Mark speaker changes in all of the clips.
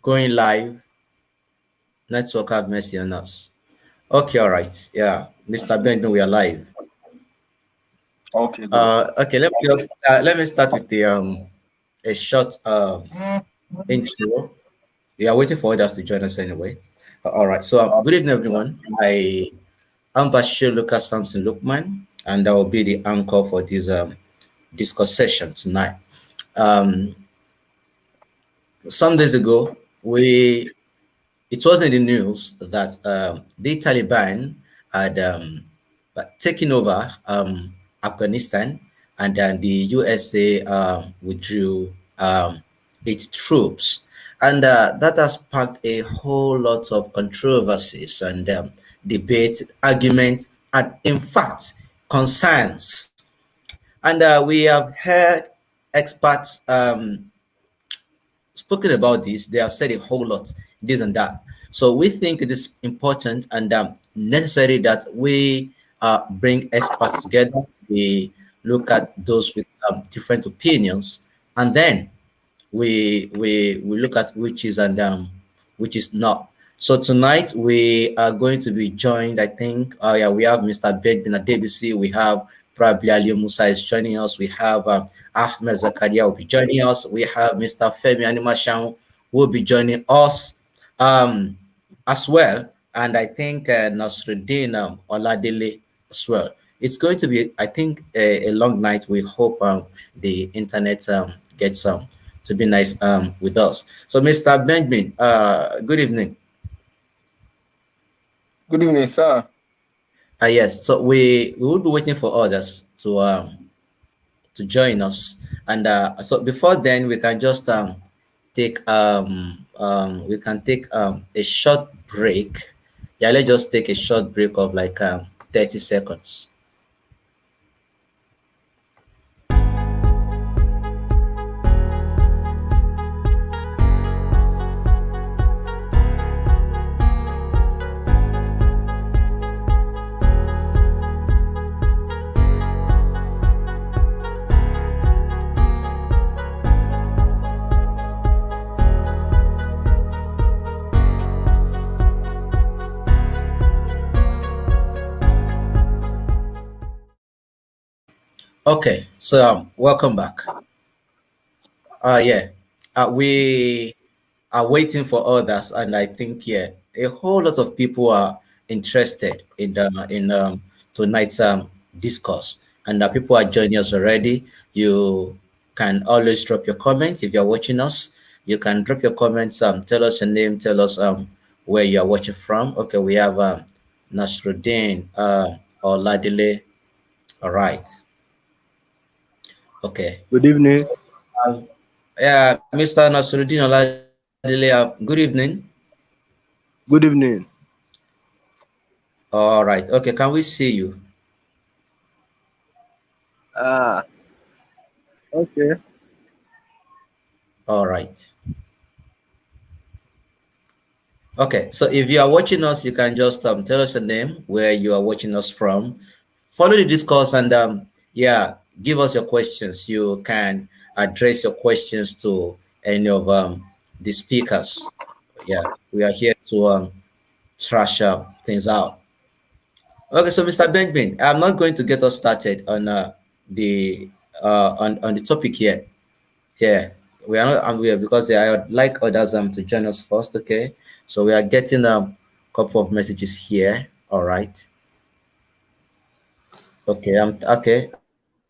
Speaker 1: going live. Network have mercy on us. Okay, all right. Yeah, Mr. Benton, we are live.
Speaker 2: Okay, good.
Speaker 1: Okay, let me start with the a short intro. We are waiting for others to join us anyway. All right. So good evening, everyone. I'm Bashir Lucas Samson Lukman, and I will be the anchor for this discourse session tonight. Um, some days ago, it was in the news that the Taliban had taken over Afghanistan, and then the USA withdrew its troops. And that has sparked a whole lot of controversies and debate, argument, and in fact, concerns. And we have heard experts spoken about this. They have said a whole lot, this and that. So we think it is important and necessary that we bring experts together. We look at those with different opinions, and then we look at which is and which is not. So tonight we are going to be joined. I think, yeah, we have Mr. Benjamin Adebisi. We have probably Ali Musa is joining us. We have Ahmed Zakaria will be joining us. We have Mr. Femi Animashan will be joining us as well. And I think Nasruddin Oladele as well. It's going to be, I think, a long night. We hope the internet gets to be nice with us. So, Mr. Benjamin, good evening.
Speaker 2: Good evening, sir.
Speaker 1: Yes, so we will be waiting for others to join us, and so before then we can just take a short break. Yeah, let's just take a short break of like 30 seconds. Okay, so welcome back. Yeah, we are waiting for others, and I think yeah, a whole lot of people are interested in tonight's discourse, and people are joining us already. You can always drop your comments if you're watching us. You can drop your comments. Tell us your name. Tell us where you are watching from. Okay, we have Nasruddin or Ladile. All right. Okay.
Speaker 3: Good evening.
Speaker 1: Yeah, Mr. Nasruddin Oladile, good evening.
Speaker 3: Good evening.
Speaker 1: All right. Okay, can we see you?
Speaker 3: Okay.
Speaker 1: All right. Okay, so if you are watching us, you can just tell us a name, where you are watching us from. Follow the discourse and yeah, give us your questions. You can address your questions to any of the speakers. Yeah, we are here to trash things out. Okay, so Mr. Benjamin, I'm not going to get us started on the on the topic yet. Yeah, we are not aware because I would like others to join us first. Okay, so we are getting a couple of messages here. All right. Okay, okay.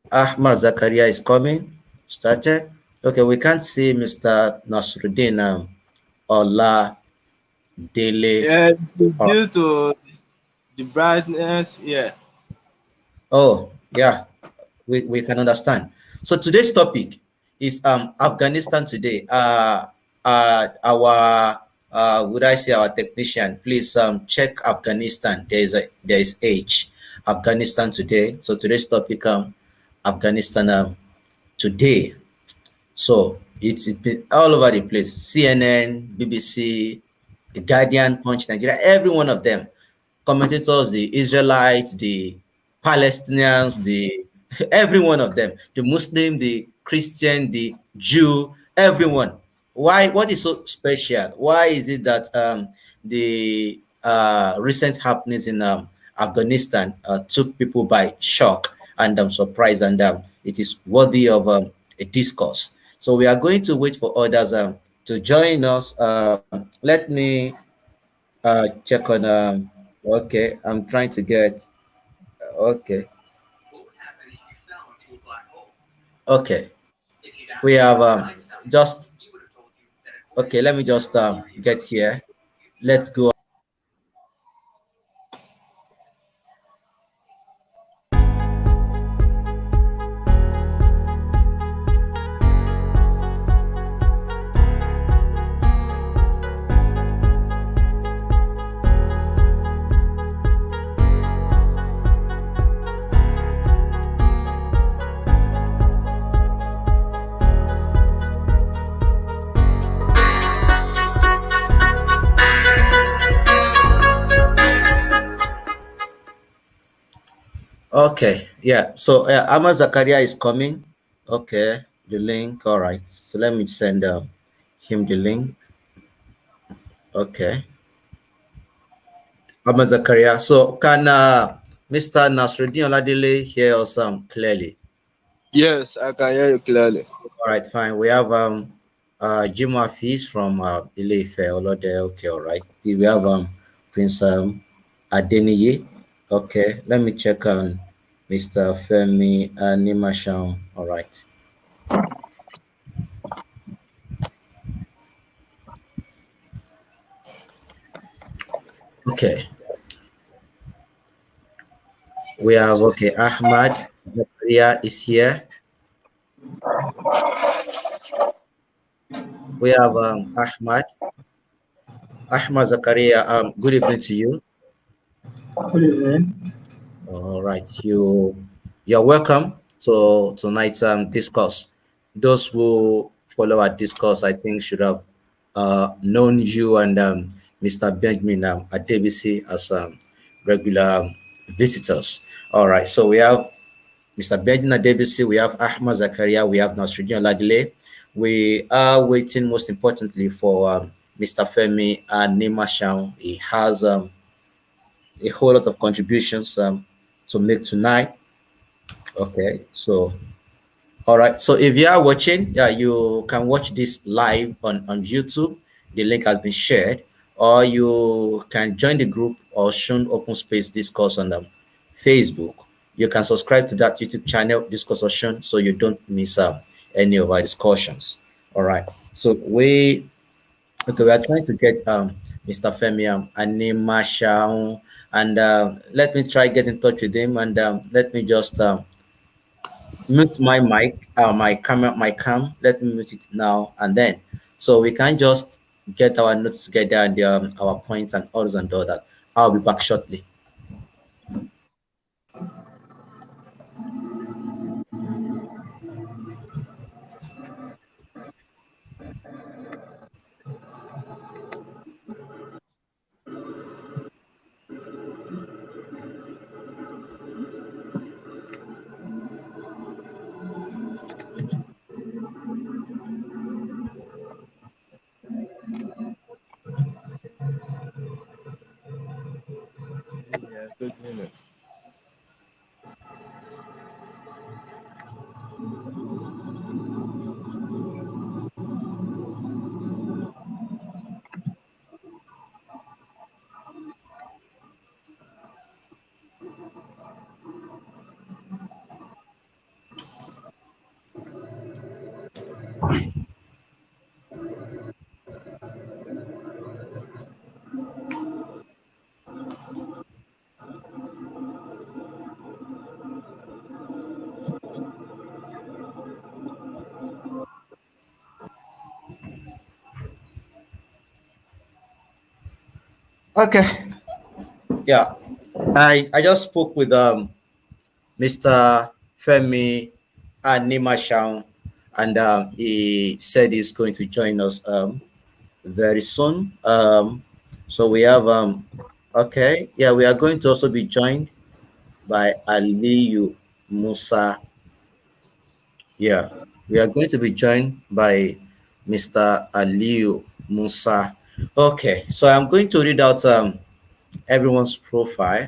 Speaker 1: Ahmad Zakaria is coming. Started. Okay, we can't see Mr. Nasruddin Ola Dele.
Speaker 3: Yeah, due to the brightness, yeah.
Speaker 1: Oh, yeah, we can understand. So today's topic is Afghanistan Today. Our would I say our technician, please check Afghanistan. There is H, Afghanistan Today. So today's topic Afghanistan Today. So it's been all over the place. CNN, BBC, The Guardian, Punch Nigeria, every one of them. Commentators, the Israelites, the Palestinians, the every one of them, the Muslim, the Christian, the Jew, everyone Why? What is so special? Why is it that the recent happenings in Afghanistan took people by shock and surprise, and it is worthy of a discourse. So we are going to wait for others to join us. Let me check on. Okay, I'm trying to get. Okay, okay. We have just. Okay, let me just get here. Let's go. Okay, yeah. So Ahmad Zakaria is coming. Okay, the link. All right. So let me send him the link. Okay, Ahmad Zakaria. So can Mr. Nasruddin Oladile hear us clearly?
Speaker 3: Yes, I can hear you clearly.
Speaker 1: All right, fine. We have Jim Hafiz from Ileife Olode. Okay, all right. We have Prince Adeniyi. Okay, let me check on Mr. Femi Nimashan. All right. Okay. We have okay, Ahmad Zakaria is here. We have Ahmad Zakaria. Good evening to you.
Speaker 2: Good evening.
Speaker 1: All right, you're welcome to tonight's discourse. Those who follow our discourse, I think, should have known you and Mr. Benjamin Adebisi as regular visitors. All right, so we have Mr. Benjamin Adebisi, we have Ahmad Zakaria, we have Nasruddin Oladile. We are waiting, most importantly, for Mr. Femi and Nimashan. He has a whole lot of contributions to make tonight. Okay, so all right. So if you are watching, you can watch this live on YouTube. The link has been shared, or you can join the group or shown Open Space Discourse on Facebook. You can subscribe to that YouTube channel, Discourse Ocean, so you don't miss any of our discussions. All right. So okay, we are trying to get Mr. Femi Anima Shaun, and let me try get in touch with him, and let me just mute my mic, my camera, my cam. Let me mute it now and then, so we can just get our notes together and our points and orders and all that. I'll be back shortly.
Speaker 3: Yeah, good minute.
Speaker 1: Okay. Yeah. I just spoke with Mr. Femi Animashaun, and he said he's going to join us very soon. So we have okay, yeah, we are going to also be joined by Aliyu Musa. Yeah, we are going to be joined by Mr. Aliu Musa. Okay, so I'm going to read out everyone's profile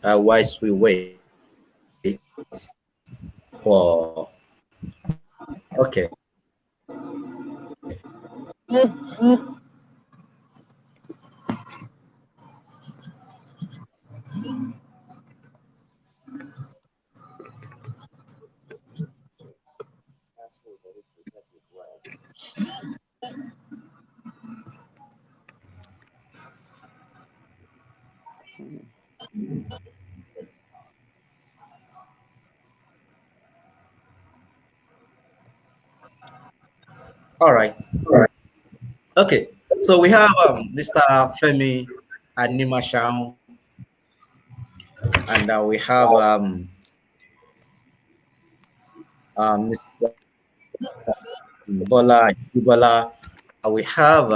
Speaker 1: whilst we wait for. Okay, all right. Okay, so we have Mr. Femi Animashao, and we have Mr. Bola Jubala. We have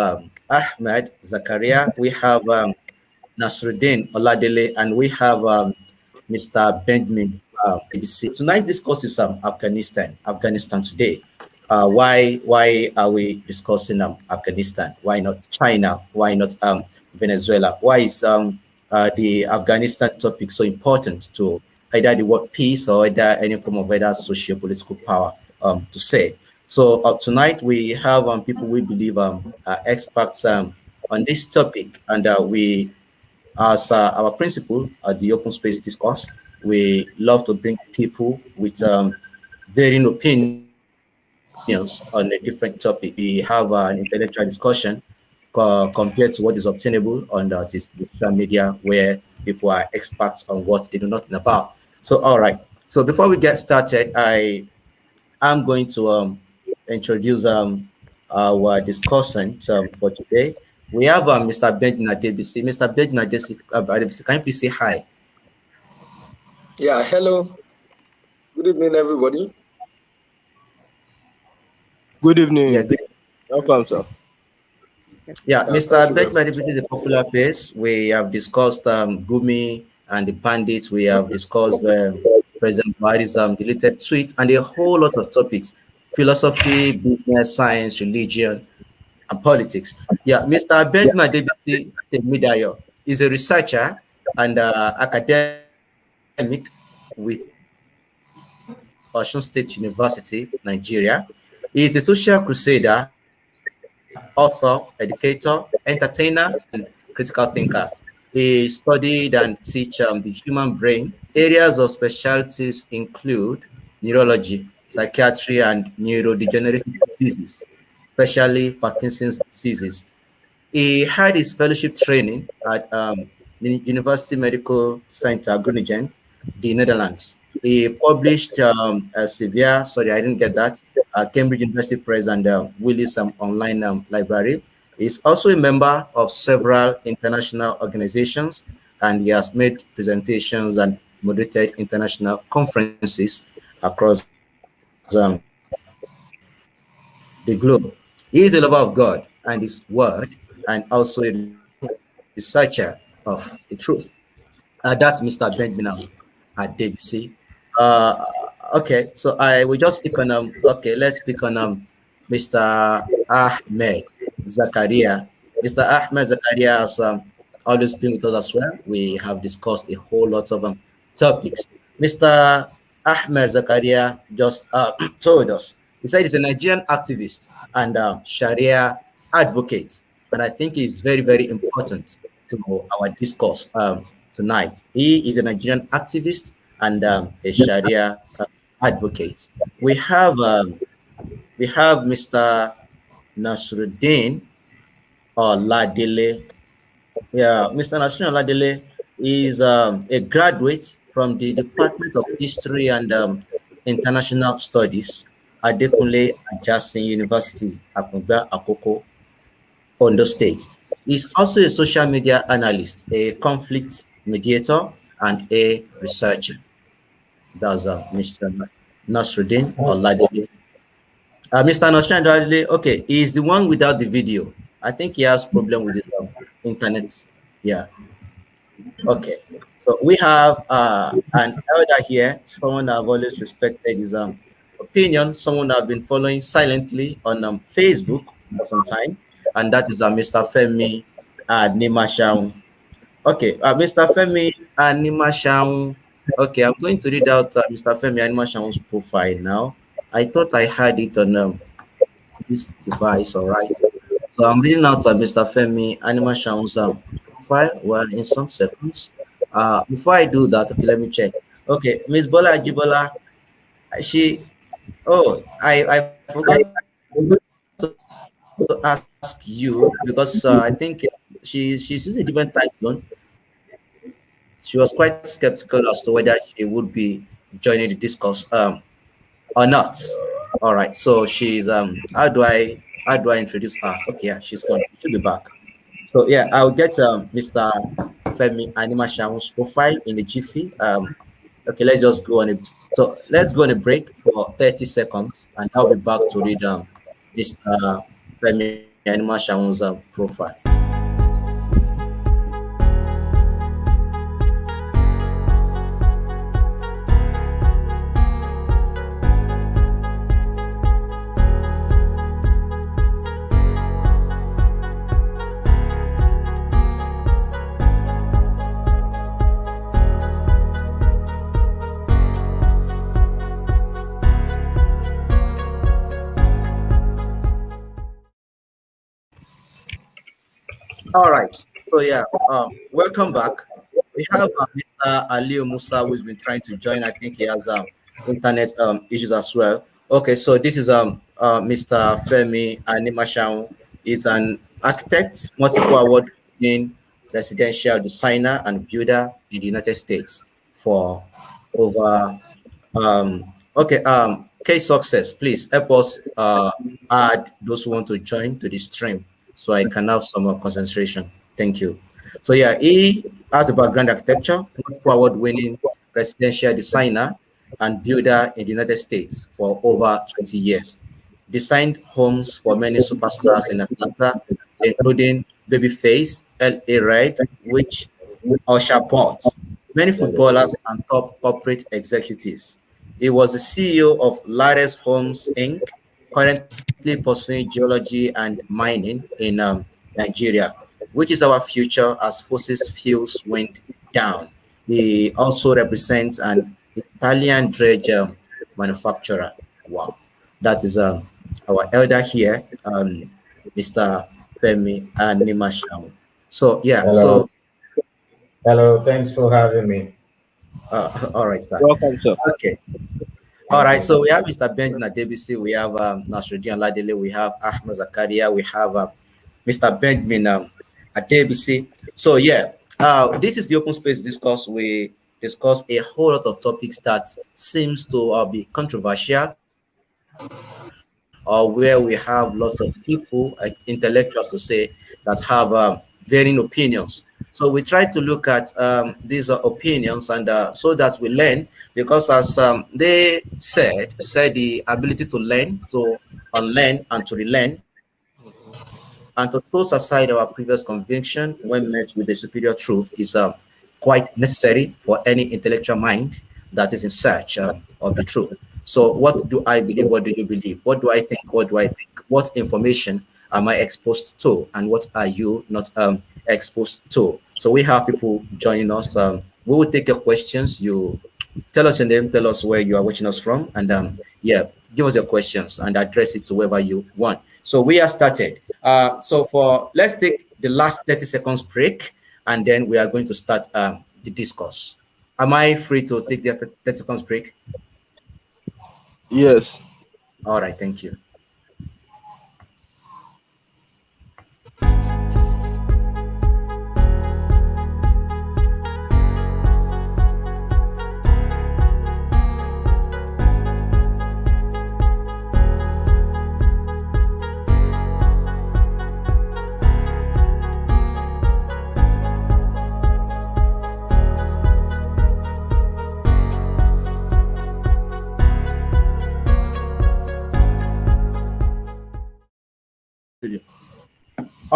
Speaker 1: Ahmed Zakaria. We have Nasruddin Oladele, and we have Mr. Benjamin ABC. Tonight's discourse is Afghanistan today. Why are we discussing Afghanistan? Why not China? Why not Venezuela? Why is the Afghanistan topic so important to either the world peace or either any form of either socio-political power to say? So tonight we have people we believe are experts on this topic, and we, as our principle at the Open Space Discourse, we love to bring people with varying opinions on a different topic. We have an intellectual discussion compared to what is obtainable on the social media, where people are experts on what they do not know about. So, all right. So before we get started, I'm going to introduce our discussant for today. We have Mr. Benjamin Adebisi. Mr. Benjamin Adebisi, can you please say hi?
Speaker 2: Yeah, hello. Good evening, everybody.
Speaker 3: Good
Speaker 1: Yeah,
Speaker 3: evening.
Speaker 1: good.
Speaker 3: Welcome, sir.
Speaker 1: Yeah,
Speaker 2: Yeah,
Speaker 1: Mr.
Speaker 2: thank you very
Speaker 1: Benjamin
Speaker 2: much.
Speaker 1: Adebisi is a popular face. We have discussed Gumi and the bandits. We have discussed President Buhari's deleted tweets and a whole lot of topics: philosophy, business, science, religion, and politics. Yeah, Mr. Benjamin Adebisi Temidayo is a researcher and academic with Osun State University, Nigeria. He is a social crusader, author, educator, entertainer, and critical thinker. He studied and teach the human brain. Areas of specialties include neurology, psychiatry, and neurodegenerative diseases, especially Parkinson's diseases. He had his fellowship training at University Medical Center Groningen, the Netherlands. He published Severe, sorry, I didn't get that, Cambridge University Press and Willis online library. He's also a member of several international organizations, and he has made presentations and moderated international conferences across the globe. He is a lover of God and his word, and also a researcher of the truth. That's Mr. Benjamin at DBC. Okay, so I will just pick on okay, let's pick on Mr. Ahmed Zakaria. Mr. Ahmed Zakaria has always been with us as well. We have discussed a whole lot of topics. Mr. Ahmed Zakaria just told us. He said he's a Nigerian activist and Sharia advocate, and I think it's very, very important to our discourse tonight. He is a Nigerian activist and a Sharia advocate. We have Mr. Nasruddin Oladele. Yeah, Mr. Nasruddin Oladele is a graduate from the Department of History and International Studies at Adekunle Ajasin University, Akungba Akoko, Ondo State. He's also a social media analyst, a conflict mediator, and a researcher. That's Mr. Nasruddin Oladele. Mr. Nasruddin Oladele, okay, he's the one without the video. I think he has problem with his internet. Yeah. Okay. So we have an elder here, someone I've always respected his opinion, someone I've been following silently on Facebook for some time, and that is Mr. Femi Nimashang. Okay, Mr. Femi Nimashang. Okay, I'm going to read out Mr. Femi Nimashang's profile now. I thought I had it on this device, all right. So I'm reading out Mr. Femi Animashaun's profile. Well, in some seconds. Before I do that, okay, let me check. Okay, Miss Bola Ajibola, she. Oh, I forgot to ask you because I think she's using a different time zone. She was quite skeptical as to whether she would be joining the discourse or not. All right. So she's how do I introduce her? Okay, yeah, she's gone. She'll be back. So yeah, I'll get Mr. Femi Animashaun's profile in the Jiffy. Okay, let's just go on a so let's go on a break for 30 seconds and I'll be back to read Mr. Femi Animashaun's profile. All right. So yeah, welcome back. We have Mr. Aliu Musa who's been trying to join. I think he has internet issues as well. Okay, so this is Mr. Femi Animashaun. He's an architect, multiple award-winning residential designer and builder in the United States for over okay, case success, please help us add those who want to join to the stream so I can have some more concentration. Thank you. So yeah, he has a background architecture, multiple award-winning residential designer and builder in the United States for over 20 years. Designed homes for many superstars in Atlanta, including Babyface, L.A. Red, which Usher bought, many footballers and top corporate executives. He was the CEO of Lattice Homes Inc., currently pursuing geology and mining in Nigeria, which is our future as fossil fuels went down. He also represents an Italian dredge manufacturer. Wow, that is our elder here, Mr. Femi Animasham. So yeah,
Speaker 4: Hello.
Speaker 1: so
Speaker 4: Hello. Thanks for having me.
Speaker 1: all right, sir.
Speaker 3: Welcome, sir.
Speaker 1: Okay. All right,
Speaker 4: Welcome.
Speaker 1: so we have Mr. Benjamin Adebisi, we have Nasruddin Aladele, we have Ahmed Zakaria, we have Mr. Benjamin Adebisi. So yeah, this is the open space discourse. We discuss a whole lot of topics that seems to be controversial, or where we have lots of people, intellectuals to say, that have varying opinions. So we try to look at these opinions and so that we learn, because as they said the ability to learn, to unlearn, and to relearn, and to toss aside our previous conviction when met with the superior truth is quite necessary for any intellectual mind that is in search of the truth. So, what do I believe? What do you believe? What do I think? What do I think? What information am I exposed to, and what are you not exposed to? So, we have people joining us. We will take your questions. You tell us your name, tell us where you are watching us from, and yeah, give us your questions and address it to whoever you want. So we are started. So for let's take the last 30 seconds break, and then we are going to start the discourse. Am I free to take the 30 seconds break?
Speaker 3: Yes.
Speaker 1: All right, thank you.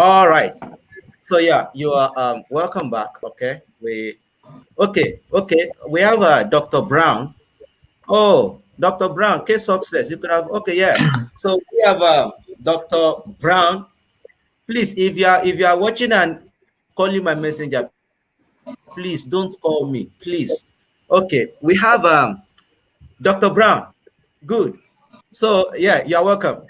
Speaker 1: All right. So yeah, you are welcome back. Okay. We okay. We have Dr. Brown. Oh, Dr. Brown, case success. You could have okay, yeah. So we have Dr. Brown. Please, if you are watching and calling my messenger, please don't call me, please. Okay, we have Dr. Brown. Good. So yeah, you are welcome.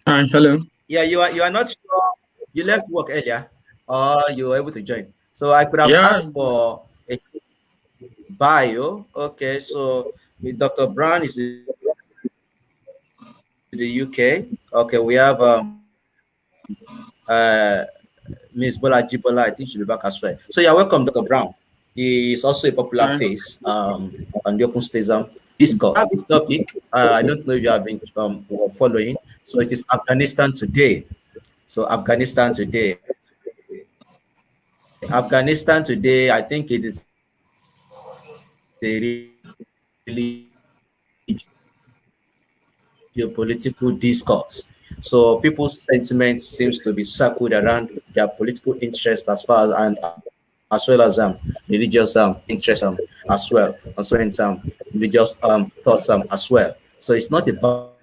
Speaker 5: Hi, hello.
Speaker 1: Yeah, you are not sure you left work earlier or you were able to join. So I could have
Speaker 5: Yeah,
Speaker 1: asked for a bio. Okay, so with Dr. Brown is in the UK. Okay, we have Miss Bola Jibola. I think she'll be back as well. So you're welcome, Dr. Brown. He is also a popular face
Speaker 5: hi.
Speaker 1: on the Open-Space Discourse. We have this topic. I don't know if you have been following. So it is Afghanistan today. So Afghanistan today. Afghanistan today, I think it is a really geopolitical discourse. So people's sentiments seems to be circled around their political interest as far as well as religious interest as well, and certain religious thoughts as well. So it's not a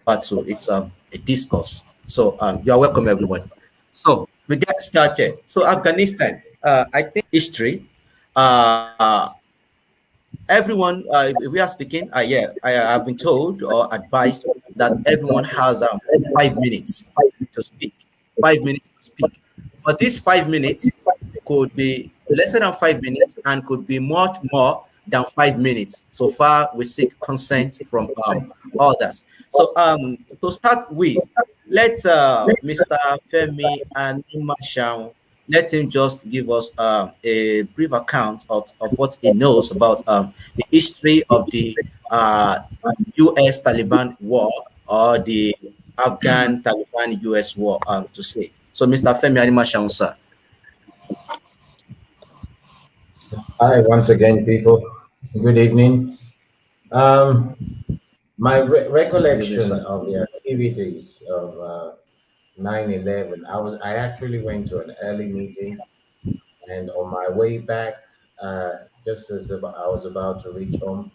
Speaker 1: battle; it's a discourse. So you are welcome, everyone. So we get started. So Afghanistan, I think history. Uh, Everyone, if we are speaking, yeah, I have been told or advised that everyone has 5 minutes to speak. 5 minutes to speak. But these 5 minutes could be lesser than 5 minutes and could be much more than 5 minutes. So far, we seek consent from others. So to start with, let's Mr. Femi and Imashang, let him just give us a brief account of what he knows about the history of the U.S. Taliban war or the Afghan Taliban U.S. war to say. So, Mr. Femi Animashaun, sir.
Speaker 4: Hi, once again, people. Good evening. Um, my
Speaker 1: Good evening,
Speaker 4: recollection
Speaker 1: sir.
Speaker 4: of the activities of 9/11, I actually went to an early meeting, and on my way back, just as I was about to reach home,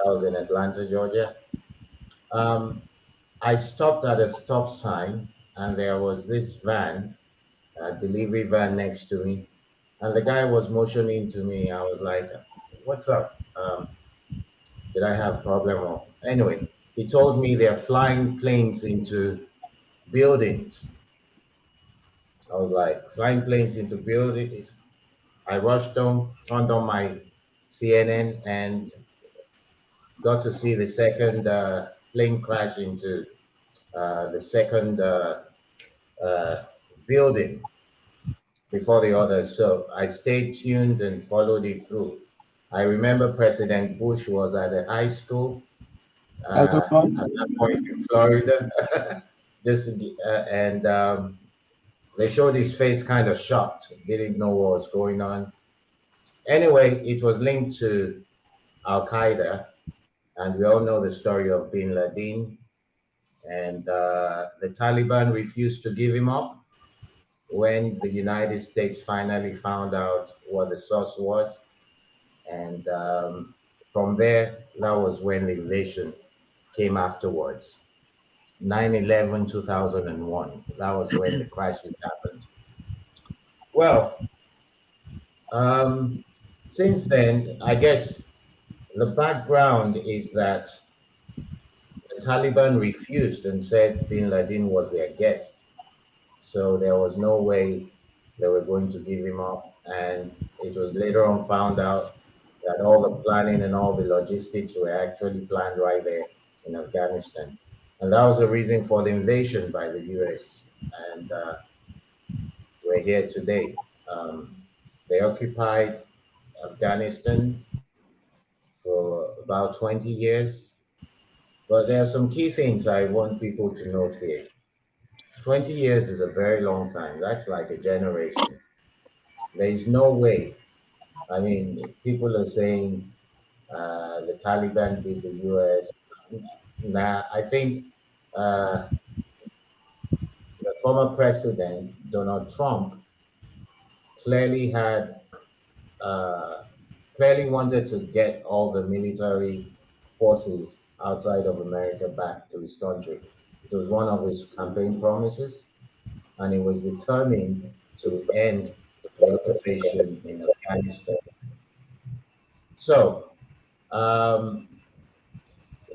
Speaker 4: I was in Atlanta, Georgia. Um, I stopped at a stop sign, and there was this van, a delivery van next to me, and the guy was motioning to me. I was like, "What's up? Did I have a problem?" Or anyway, he told me they're flying planes into buildings. I was like, "Flying planes into buildings?" I rushed home, turned on my CNN, and got to see the second plane crash into the second uh, building before the others. So I stayed tuned and followed it through. I remember President Bush was at a high school at that point in Florida. This and they showed his face kind of shocked, didn't know what was going on. Anyway, it was linked to Al Qaeda, and we all know the story of Bin Laden. And the Taliban refused to give him up when the United States finally found out what the source was. And from there, that was when the invasion came afterwards. 9/11, 2001. That was when the crashes happened. Well, um, since then, I guess the background is that the Taliban refused and said bin Laden was their guest. So there was no way they were going to give him up. And it was later on found out that all the planning and all the logistics were actually planned right there in Afghanistan. And that was the reason for the invasion by the US. And we're here today. They occupied Afghanistan for about 20 years. But there are some key things I want people to note here. 20 years is a very long time. That's like a generation. There is no way. I mean, people are saying the Taliban beat the US. Nah, I think uh, the former president, Donald Trump, clearly had uh, clearly wanted to get all the military forces outside of America back to his country. It was one of his campaign promises, and he was determined to end the occupation in Afghanistan. So um,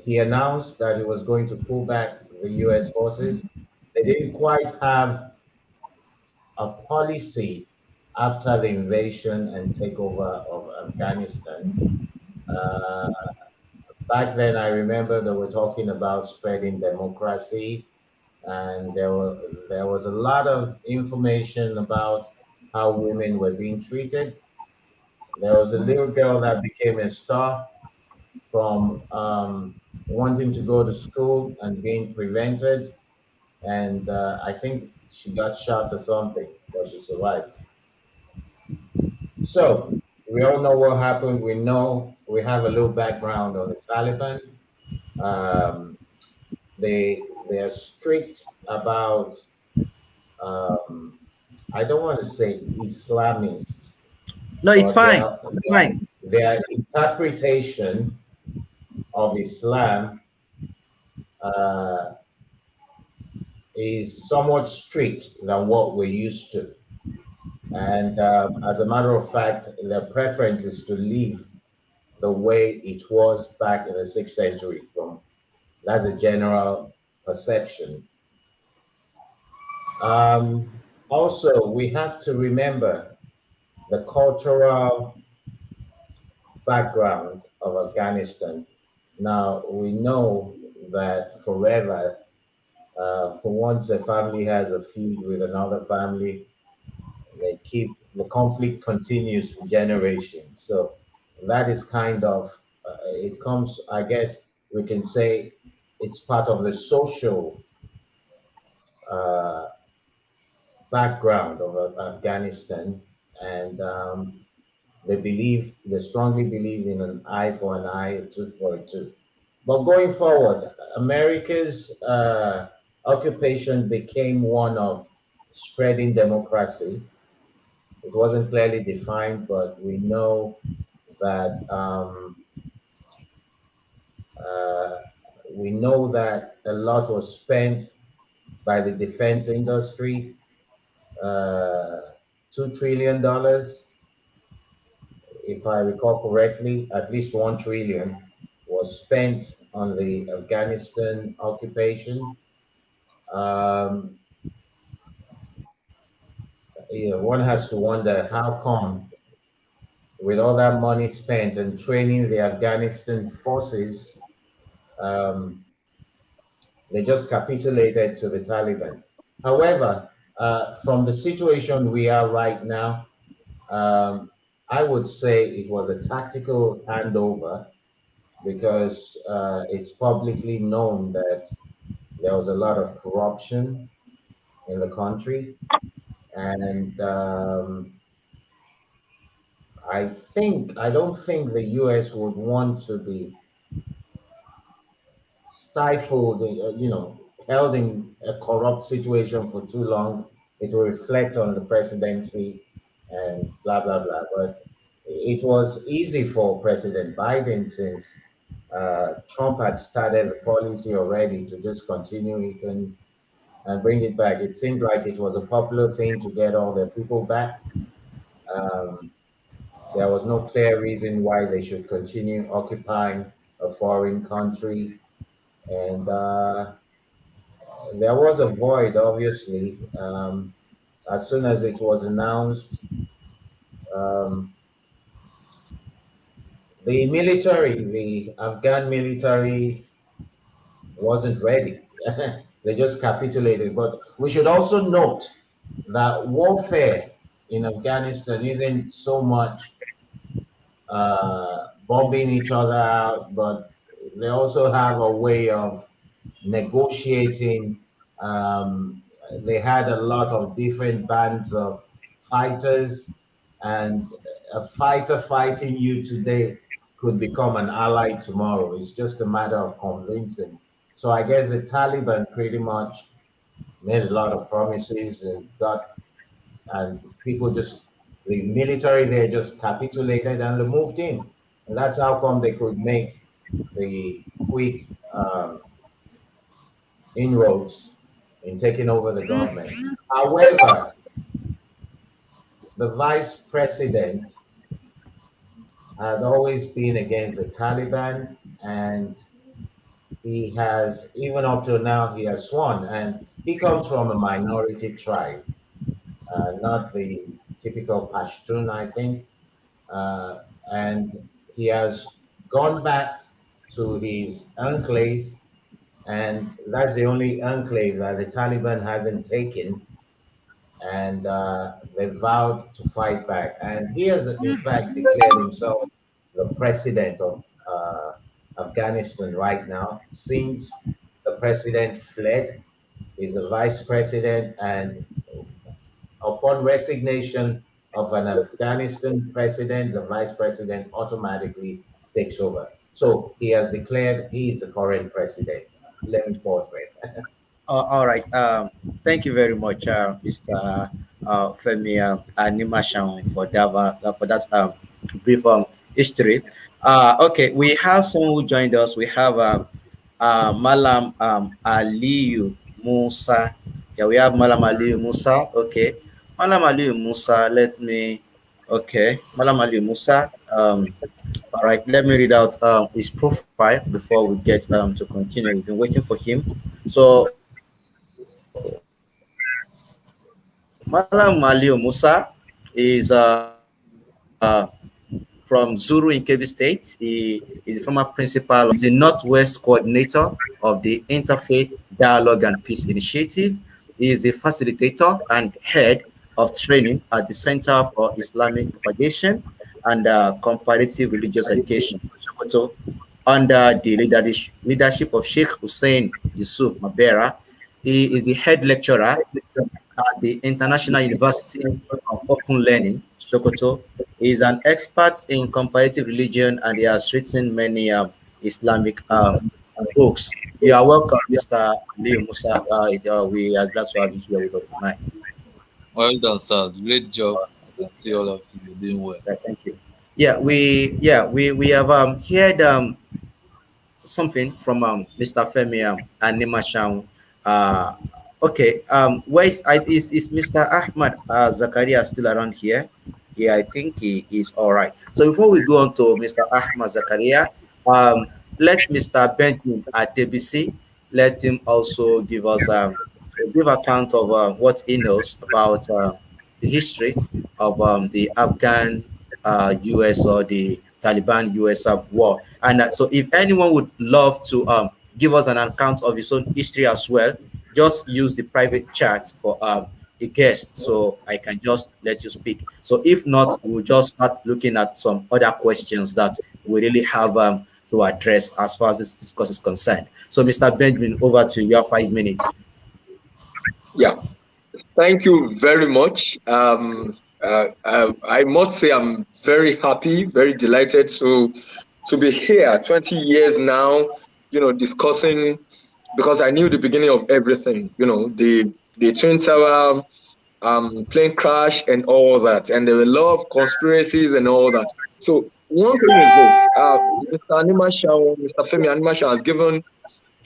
Speaker 4: he announced that he was going to pull back the US forces. They didn't quite have a policy after the invasion and takeover of Afghanistan. Uh, Back then, I remember they were talking about spreading democracy, and there was a lot of information about how women were being treated. There was a little girl that became a star from wanting to go to school and being prevented, and I think she got shot or something, but she survived. So we all know what happened. We know we have a little background on the Taliban. Um, they are strict about um, I don't want to say Islamist,
Speaker 1: No, it's
Speaker 4: but
Speaker 1: fine. It's fine.
Speaker 4: their interpretation of Islam uh, is somewhat strict than what we're used to. And as a matter of fact, their preference is to leave the way it was back in the 6th century. From That's a general perception. Also, we have to remember the cultural background of Afghanistan. Now, we know that forever, for once a family has a feud with another family, the conflict continues for generations. So that is kind of, it comes, I guess we can say it's part of the social uh, background of Afghanistan. And they strongly believe in an eye for an eye, a tooth for a tooth. But going forward, America's occupation became one of spreading democracy. It wasn't clearly defined, but we know that uh, a lot was spent by the defense industry. Uh, $2 trillion, if I recall correctly, at least 1 trillion was spent on the Afghanistan occupation. Um, One has to wonder how come, with all that money spent and training the Afghanistan forces, um, they just capitulated to the Taliban. However, from the situation we are right now, um, I would say it was a tactical handover because it's publicly known that there was a lot of corruption in the country. And I don't think the US would want to be stifled, held in a corrupt situation for too long. It will reflect on the presidency and blah, blah, blah. But it was easy for President Biden since Trump had started the policy already to just continue it and bring it back. It seemed like it was a popular thing to get all the people back. Um, there was no clear reason why they should continue occupying a foreign country. And there was a void, obviously. As soon as it was announced, um, the Afghan military wasn't ready. They just capitulated. But we should also note that warfare in Afghanistan isn't so much bombing each other out, but they also have a way of negotiating. Um, they had a lot of different bands of fighters, and a fighter fighting you today could become an ally tomorrow. It's just a matter of convincing. So I guess the Taliban pretty much made a lot of promises and people just, the military there just capitulated and they moved in. And that's how come they could make the quick inroads in taking over the government. However, the vice president had always been against the Taliban, and he has, even up till now, he has sworn. And he comes from a minority tribe, not the typical Pashtun, I think. Uh, and he has gone back to his enclave, and that's the only enclave that the Taliban hasn't taken. And they vowed to fight back. And he has, in fact, declared himself the president of Afghanistan right now, since the president fled. He's the vice president, and upon resignation of an Afghanistan president, the vice president automatically takes over. So he has declared he is the current president. Let me pause there.
Speaker 1: All right. Thank you very much, Mr. Femi Animashan, for that brief history. Okay, we have someone who joined us. We have Malam Aliyu Musa. Yeah, we have Malam Aliyu Musa. Okay, Malam Aliyu Musa. Let me. Okay, Malam Aliyu Musa. All right, let me read out his profile before we get to continue. We've been waiting for him. So, Malam Aliyu Musa is from Zuru in Kebbi State. He is the former principal, is the Northwest coordinator of the Interfaith Dialogue and Peace Initiative. He is the facilitator and head of training at the Center for Islamic Propagation and Comparative Religious Education, Sokoto, under the leadership of Sheikh Hussein Yusuf Mabera. He is the head lecturer at the International University of Open Learning, Sokoto. He is an expert in comparative religion and he has written many Islamic books. You are welcome, Mr. Leo Musa. We are glad to have you here with us tonight.
Speaker 6: Well done, sir. Great job. I can see all of you doing well.
Speaker 1: Thank you. We have heard something from Mr. Femi and Nimashan. Uh, okay, is Mr. Ahmad Zakaria still around here? Yeah, I think he is all right. So before we go on to Mr. Ahmad Zakaria, let Mr. Benjamin at DBC let him also give us a brief account of what he knows about the history of the Afghan US or the Taliban US war. And so, if anyone would love to give us an account of his own history as well, just use the private chat for a guest so I can just let you speak. So, if not, we'll just start looking at some other questions that we really have to address as far as this discourse is concerned. So, Mr. Benjamin, over to your 5 minutes.
Speaker 2: Yeah, thank you very much. I must say I'm very happy, very delighted to be here 20 years now, discussing, because I knew the beginning of everything, the Twin Tower plane crash and all that. And there were a lot of conspiracies and all that. So one thing is this, Mr. Femi Animasha has given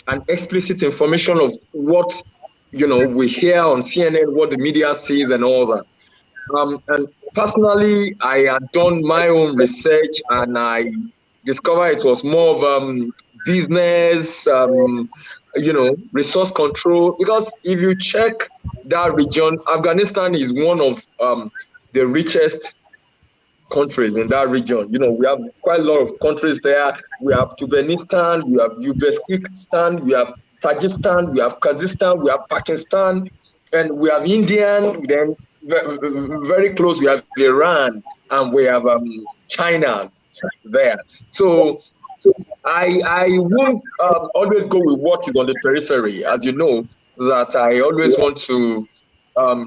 Speaker 2: an explicit information of what, we hear on CNN, what the media says and all that. And personally, I had done my own research and I discovered it was more of business, resource control. Because if you check that region, Afghanistan is one of the richest countries in that region. We have quite a lot of countries there. We have Turkmenistan, we have Uzbekistan, we have Tajikistan, we have Kazakhstan, we have Pakistan, and we have India. Then very close, we have Iran, and we have China there. So I won't always go with what is on the periphery, as you know, that I always want to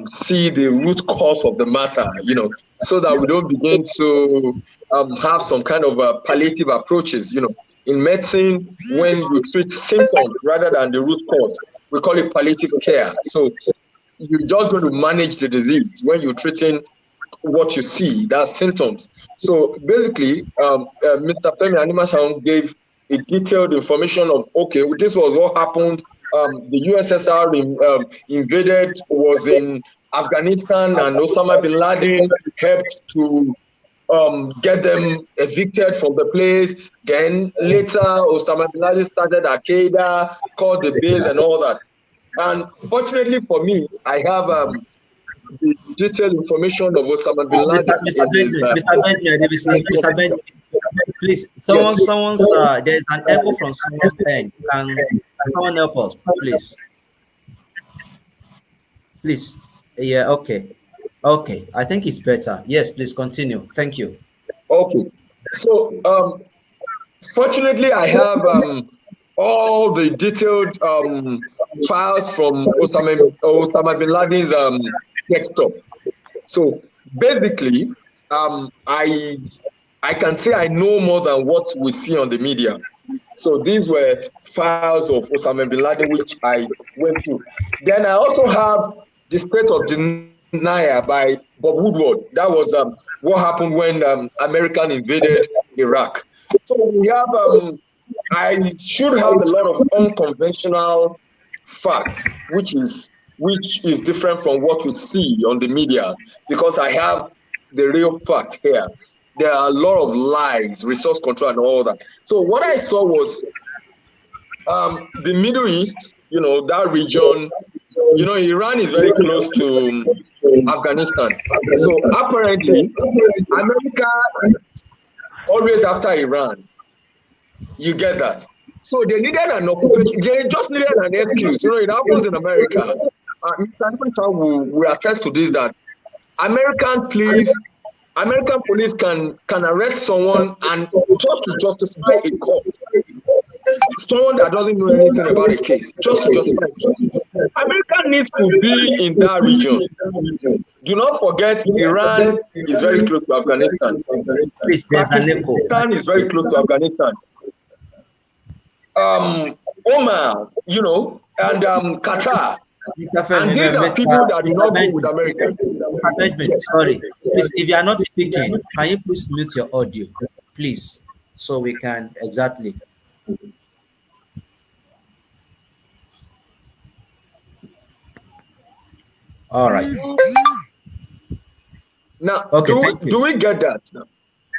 Speaker 2: see the root cause of the matter, so that we don't begin to have some kind of palliative approaches. In medicine, when you treat symptoms rather than the root cause, we call it palliative care. So you're just going to manage the disease when you're treating what you see, that's symptoms. So basically, Mr. Femi Animashaun gave a detailed information of, okay, this was what happened. The USSR invaded, was in Afghanistan, and Osama bin Laden helped to get them evicted from the place. Then later, Osama bin Laden started Al Qaeda, called the base, and all that. And fortunately for me, I have the detailed information of Osama bin
Speaker 1: Mr.
Speaker 2: Laden
Speaker 1: Mr.
Speaker 2: in his.
Speaker 1: Benjamin, Mr. Benjamin, Mr. Benjamin, please,
Speaker 2: Yes.
Speaker 1: there's an echo from someone's pen. Can someone help us, please? Please. Yeah, okay. Okay, I think it's better. Yes, please continue. Thank you.
Speaker 2: Okay. So, fortunately, I have all the detailed files from Osama bin Laden's desktop. So basically, I can say I know more than what we see on the media. So these were files of Osama bin Laden which I went through. Then I also have the State of Denial by Bob Woodward. That was what happened when American invaded Iraq. So we have, I should have a lot of unconventional facts, which is different from what we see on the media, because I have the real fact here. There are a lot of lies, resource control, and all that. So what I saw was the Middle East, that region. Iran is very close to Afghanistan. So apparently, America always after Iran. You get that? So they needed an occupation. They just needed an excuse. It happens in America. Mr. Niman will attest to this, that American police can arrest someone and just to justify a court. Someone that doesn't know anything about a case, just to justify it. America needs to be in that region. Do not forget, Iran is very close to Afghanistan.
Speaker 1: Please, there's an echo.
Speaker 2: Pakistan is very close to Afghanistan. Oman, and Qatar. And these are people that do not go with America.
Speaker 1: Sorry, please, if you are not speaking, can you please mute your audio, please, so we can exactly. All right.
Speaker 2: Now,
Speaker 1: okay,
Speaker 2: do we get that now?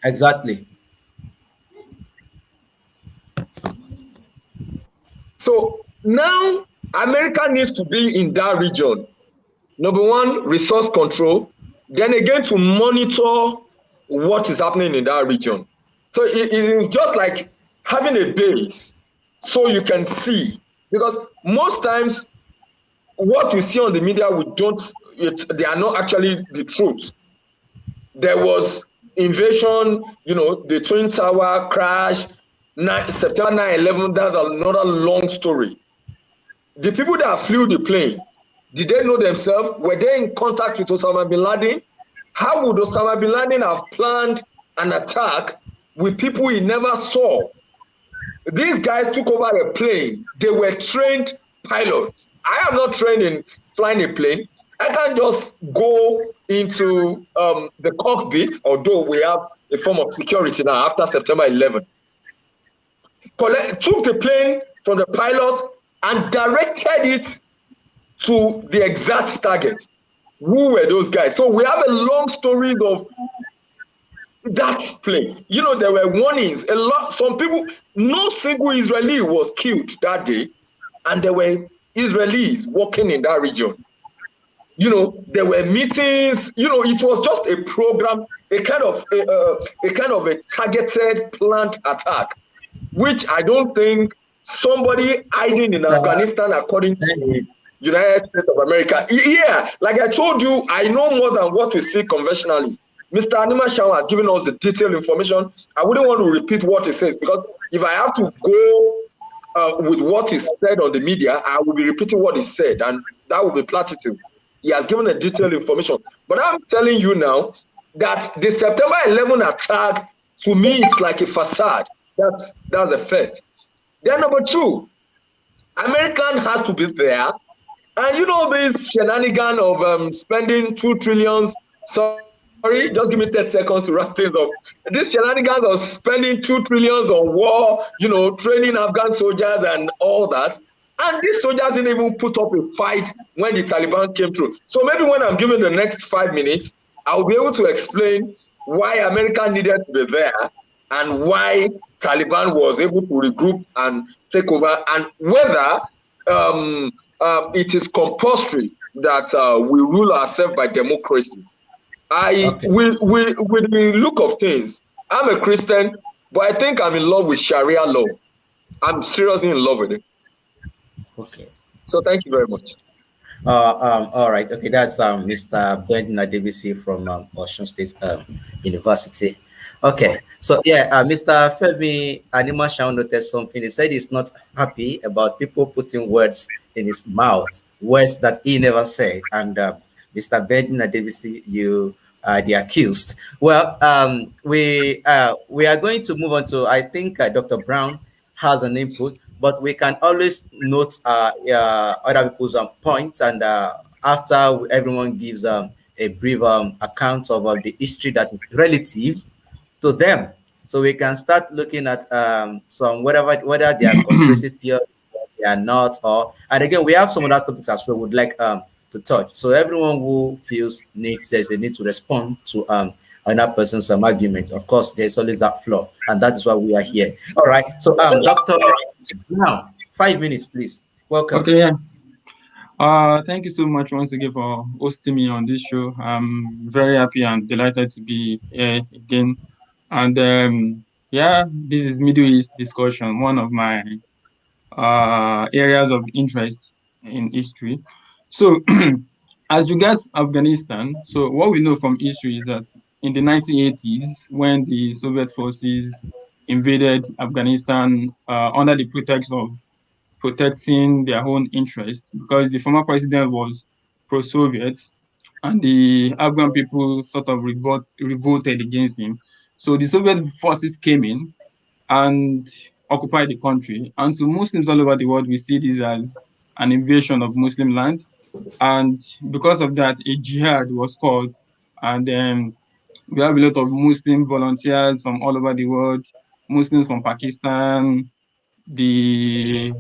Speaker 1: Exactly.
Speaker 2: So now America needs to be in that region. Number one, resource control. Then again, to monitor what is happening in that region. So it is just like having a base so you can see. Because most times, what we see on the media, they are not actually the truth. There was invasion, the Twin Tower crash, September 9/11, that's another long story. The people that flew the plane, did they know themselves? Were they in contact with Osama bin Laden? How would Osama bin Laden have planned an attack with people he never saw? These guys took over a plane. They were trained pilots. I am not trained in flying a plane. I can't just go into the cockpit, although we have a form of security now after September 11. Took the plane from the pilot and directed it to the exact target. Who were those guys? So we have a long story of that place. There were warnings. Some people, no single Israeli was killed that day, and there were Israelis working in that region. There were meetings. It was just a program, a kind of a targeted, planned attack, which I don't think somebody hiding in Afghanistan, according to United States of America. Yeah, like I told you, I know more than what we see conventionally. Mr. Anima Shaw has given us the detailed information. I wouldn't want to repeat what he says, because if I have to go with what is said on the media, I will be repeating what he said, and that will be platitude. He has given a detailed information. But I'm telling you now that the September 11 attack, to me, it's like a facade. That's the first. Then number two, American has to be there. And this shenanigan of spending $2 trillion Sorry, just give me 30 seconds to wrap things up. This shenanigans of spending 2 trillions on war, training Afghan soldiers and all that. And these soldiers didn't even put up a fight when the Taliban came through. So maybe when I'm given the next 5 minutes, I'll be able to explain why America needed to be there and why Taliban was able to regroup and take over, and whether it is compulsory that we rule ourselves by democracy.
Speaker 1: Okay.
Speaker 2: With the look of things, I'm a Christian, but I think I'm in love with Sharia law. I'm seriously in love with it.
Speaker 1: Okay.
Speaker 2: So thank you very much.
Speaker 1: All right. Okay. That's Mr. Benton Adebisi from Osun State University. Okay. So yeah, Mr. Femi Animashaun noted something. He said he's not happy about people putting words in his mouth, words that he never said. And Mr. Benton Adebisi, you are the accused. Well, we are going to move on to, I think Dr. Brown has an input, but we can always note other people's points, and after everyone gives a brief account of the history that is relative to them, so we can start looking at some whether they are conspiracy theories, they are not, or, and again we have some other topics as well would like to touch. So everyone who feels needs there's a need to respond to another person's argument. Of course, there's always that flaw, and that is why we are here. All right. So Doctor Brown, 5 minutes, please. Welcome.
Speaker 5: Okay, yeah. Thank you so much once again for hosting me on this show. I'm very happy and delighted to be here again. And yeah, this is Middle East discussion, one of my areas of interest in history. So, as regards Afghanistan, so what we know from history is that in the 1980s, when the Soviet forces invaded Afghanistan under the pretext of protecting their own interests, because the former president was pro-Soviet and the Afghan people sort of revolted against him. So the Soviet forces came in and occupied the country. And to Muslims all over the world, we see this as an invasion of Muslim land. And because of that, a jihad was called. And then we have a lot of Muslim volunteers from all over the world, Muslims from Pakistan, the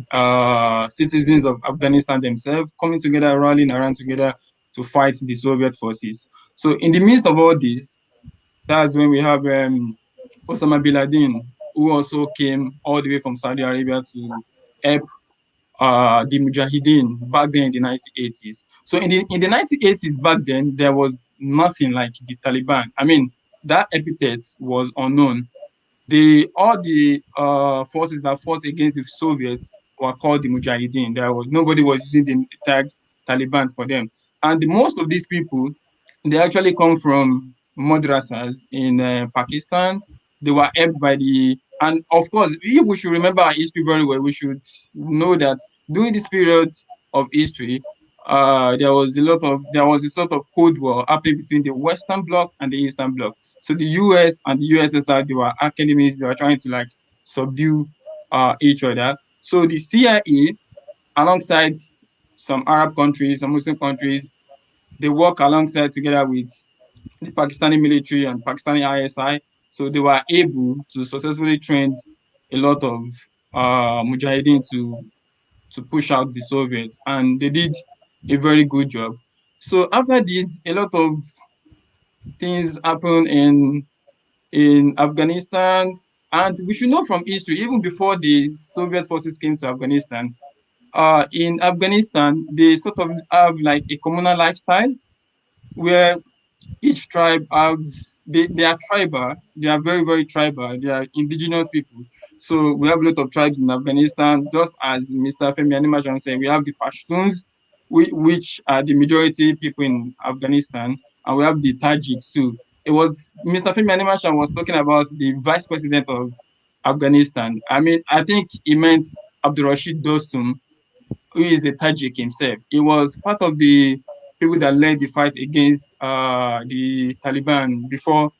Speaker 5: citizens of Afghanistan themselves coming together, rallying around together to fight the Soviet forces. So in the midst of all this, that's when we have Osama bin Laden, who also came all the way from Saudi Arabia to help the Mujahideen back then in the 1980s. So in the 1980s back then, there was nothing like the Taliban. I mean, that epithet was unknown. All the forces that fought against the Soviets were called the Mujahideen. Nobody was using the tag Taliban for them. And most of these people, they actually come from madrasas in Pakistan. They were helped by and of course, if we should remember our history very well, we should know that during this period of history, there was a sort of Cold War happening between the Western Bloc and the Eastern Bloc. So the US and the USSR, they were enemies. They were trying to like subdue each other. So the CIA, alongside some Arab countries, some Muslim countries, they work alongside together with the Pakistani military and Pakistani ISI. So they were able to successfully train a lot of Mujahideen to push out the Soviets, and they did a very good job. So after this, a lot of things happened in Afghanistan, and we should know from history, even before the Soviet forces came to Afghanistan, in Afghanistan, they sort of have like a communal lifestyle where each tribe they are tribal. They are very, very tribal. They are indigenous people. So we have a lot of tribes in Afghanistan. Just as Mr. Femi Animashan said, we have the Pashtuns, which are the majority people in Afghanistan, and we have the Tajiks too. It was Mr. Femi Animashan was talking about the vice president of Afghanistan. I mean, I think he meant Abdul Rashid Dostum, who is a Tajik himself. He was part of the people that led the fight against the Taliban before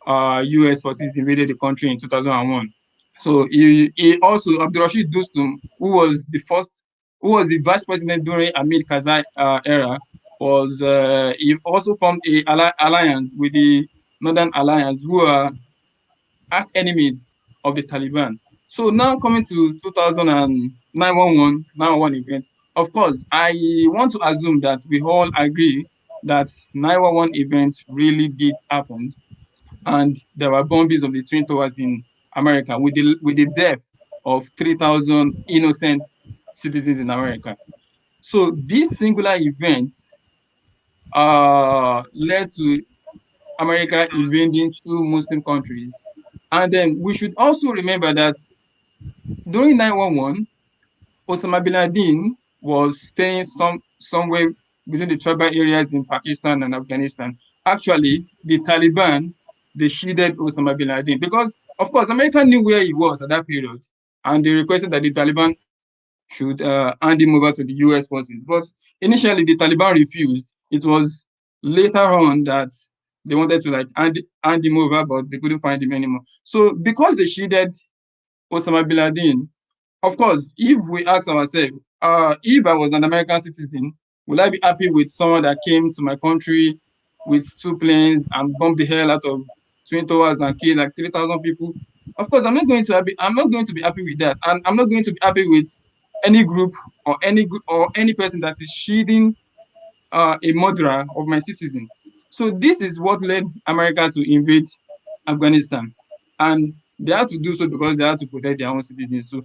Speaker 5: US forces invaded the country in 2001. So he also, Abdul Rashid Dostum, who was the vice president during Amir Karzai era, was he also formed a alliance with the Northern Alliance, who are arch enemies of the Taliban. So now coming to 2009-11 event, of course, I want to assume that we all agree that 911 events really did happen, and there were bombings of the Twin Towers in America with the death of 3,000 innocent citizens in America. So these singular events led to America invading two Muslim countries. And then we should also remember that during 911, Osama bin Laden was staying somewhere between the tribal areas in Pakistan and Afghanistan. Actually, the Taliban, they shielded Osama bin Laden because, of course, America knew where he was at that period, and they requested that the Taliban should hand him over to the US forces. But initially, the Taliban refused. It was later on that they wanted to like hand him over, but they couldn't find him anymore. So because they shielded Osama bin Laden, of course, if we ask ourselves, if I was an American citizen, would I be happy with someone that came to my country with two planes and bombed the hell out of Twin Towers and killed like 3,000 people? Of course, I'm not going to be happy with that, and I'm not going to be happy with any group or any person that is shielding a murderer of my citizen. So this is what led America to invade Afghanistan, and they had to do so because they had to protect their own citizens. So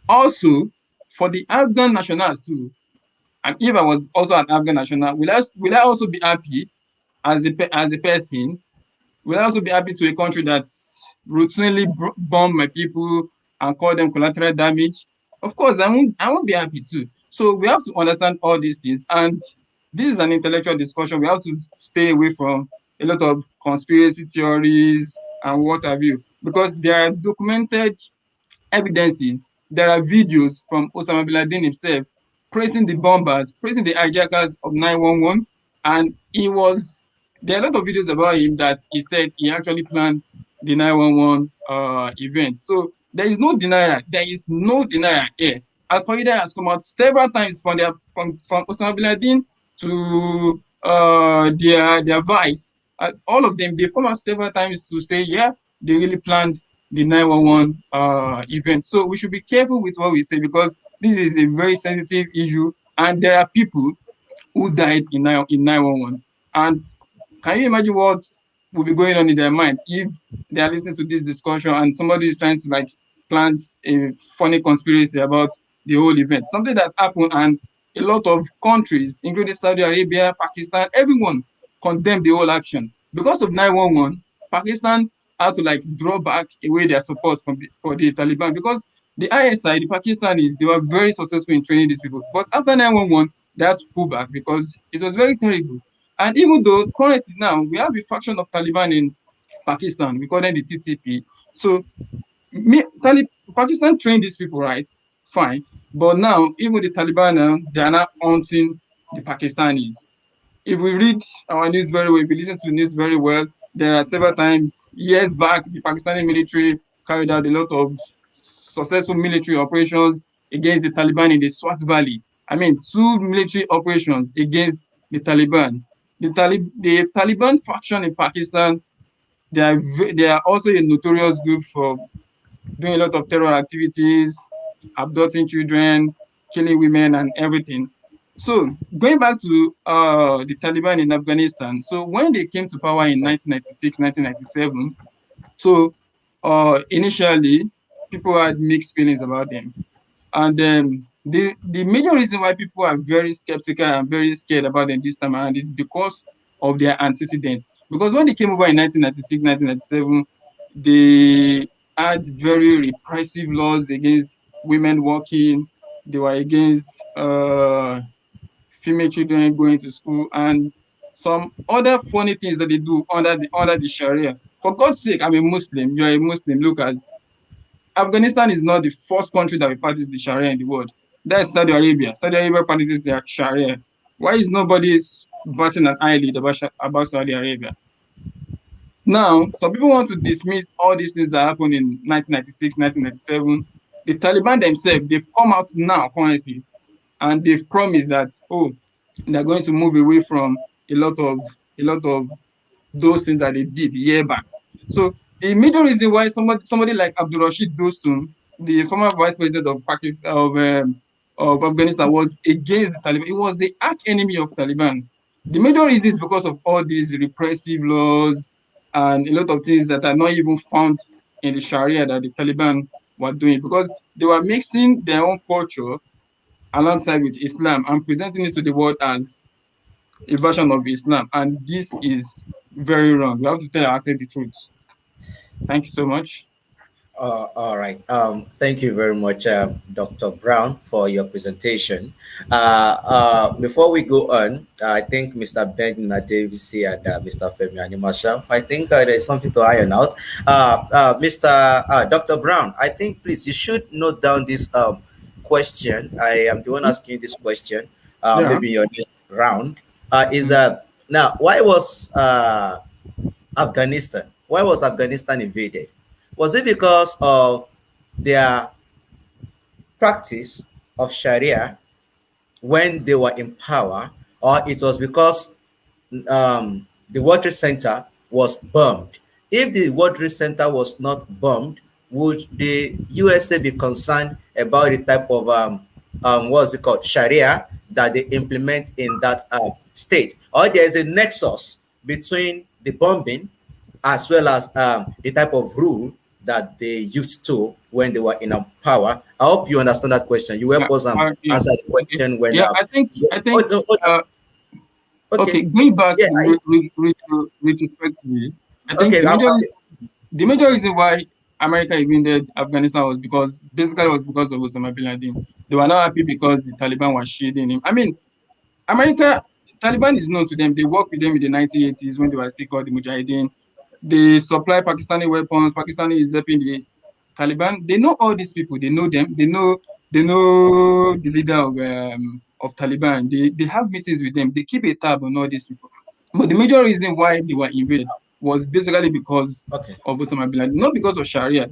Speaker 5: also, for the Afghan nationals too, and if I was also an Afghan national, will I also be happy as a person? Will I also be happy to a country that's routinely bomb my people and call them collateral damage? Of course, I won't be happy too. So we have to understand all these things, and this is an intellectual discussion. We have to stay away from a lot of conspiracy theories and what have you, because there are documented evidences. There are videos from Osama bin Laden himself praising the bombers, praising the hijackers of 911. And there are a lot of videos about him that he said he actually planned the 911 event. So there is no denial. There is no denial here. Al Qaeda has come out several times from Osama bin Laden to their vice. All of them, they've come out several times to say, yeah, they really planned the 911 event. So we should be careful with what we say, because this is a very sensitive issue, and there are people who died in 911. And can you imagine what will be going on in their mind if they are listening to this discussion and somebody is trying to like plant a funny conspiracy about the whole event, something that happened, and a lot of countries, including Saudi Arabia, Pakistan, everyone condemned the whole action. Because of 911, Pakistan had to like draw back away their support for the Taliban, because the ISI, the Pakistanis, they were very successful in training these people. But after 911, they had to pull back because it was very terrible. And even though currently now we have a faction of Taliban in Pakistan, we call them the TTP. So Pakistan trained these people, right? Fine. But now, even the Taliban now, they are now hunting the Pakistanis. If we read our news very well, if we listen to the news very well, there are several times, years back, the Pakistani military carried out a lot of successful military operations against the Taliban in the Swat Valley. I mean, two military operations against the Taliban. The Taliban faction in Pakistan, they are also a notorious group for doing a lot of terror activities, abducting children, killing women, and everything. So going back to the Taliban in Afghanistan, so when they came to power in 1996, 1997, so initially people had mixed feelings about them. And the major reason why people are very skeptical and very scared about them this time around is because of their antecedents. Because when they came over in 1996, 1997, they had very repressive laws against women working. They were against female children going to school, and some other funny things that they do under the Sharia. For God's sake, I'm a Muslim. You're a Muslim. Look, as Afghanistan is not the first country that will practice the Sharia in the world. That's Saudi Arabia. Saudi Arabia practices their Sharia. Why is nobody batting an eyelid about Saudi Arabia? Now, some people want to dismiss all these things that happened in 1996, 1997. The Taliban themselves, they've come out now currently, and they've promised that, oh, They're going to move away from a lot of those things that they did a year back. So the major reason why somebody like Abdul Rashid Dostum, the former vice president of Pakistan of Afghanistan, was against the Taliban. He was the arch enemy of Taliban. The major reason is because of all these repressive laws and a lot of things that are not even found in the Sharia that the Taliban were doing, because they were mixing their own culture alongside with Islam and presenting it to the world as a version of Islam. And this is very wrong. We have to tell ourselves the truth. Thank you so much.
Speaker 1: All right. Thank you very much, Dr. Brown, for your presentation. Before we go on, I think Mr. Ben Davis and Mr. Femi Animasha, I think there's something to iron out. Mr. Dr. Brown, I think please you should note down this question. I am the one asking you this question.
Speaker 5: Yeah.
Speaker 1: Maybe your next round is now why was Afghanistan? Why was Afghanistan invaded? Was it because of their practice of Sharia when they were in power, or it was because the World Trade Center was bombed? If the World Trade Center was not bombed, would the USA be concerned about the type of what's it called, Sharia that they implement in that state? Or there is a nexus between the bombing as well as the type of rule that they used to when they were in power? I hope you understand that question. You help us
Speaker 5: Yeah.
Speaker 1: answer the
Speaker 5: Okay.
Speaker 1: question when.
Speaker 5: Yeah, I think. Okay,
Speaker 1: Okay.
Speaker 5: going back
Speaker 1: Yeah.
Speaker 5: retrospectively, I think
Speaker 1: Okay.
Speaker 5: the major reason why America invaded Afghanistan was because of Osama bin Laden. They were not happy because the Taliban was shielding him. I mean, America, Taliban is known to them. They worked with them in the 1980s when they were still called the Mujahideen. They supply Pakistani weapons. Pakistani is helping the Taliban. They know all these people. They know them. They know the leader of Taliban. They have meetings with them. They keep a tab on all these people. But the major reason why they were invaded was basically because
Speaker 1: Okay.
Speaker 5: of Osama bin Laden, not because of Sharia.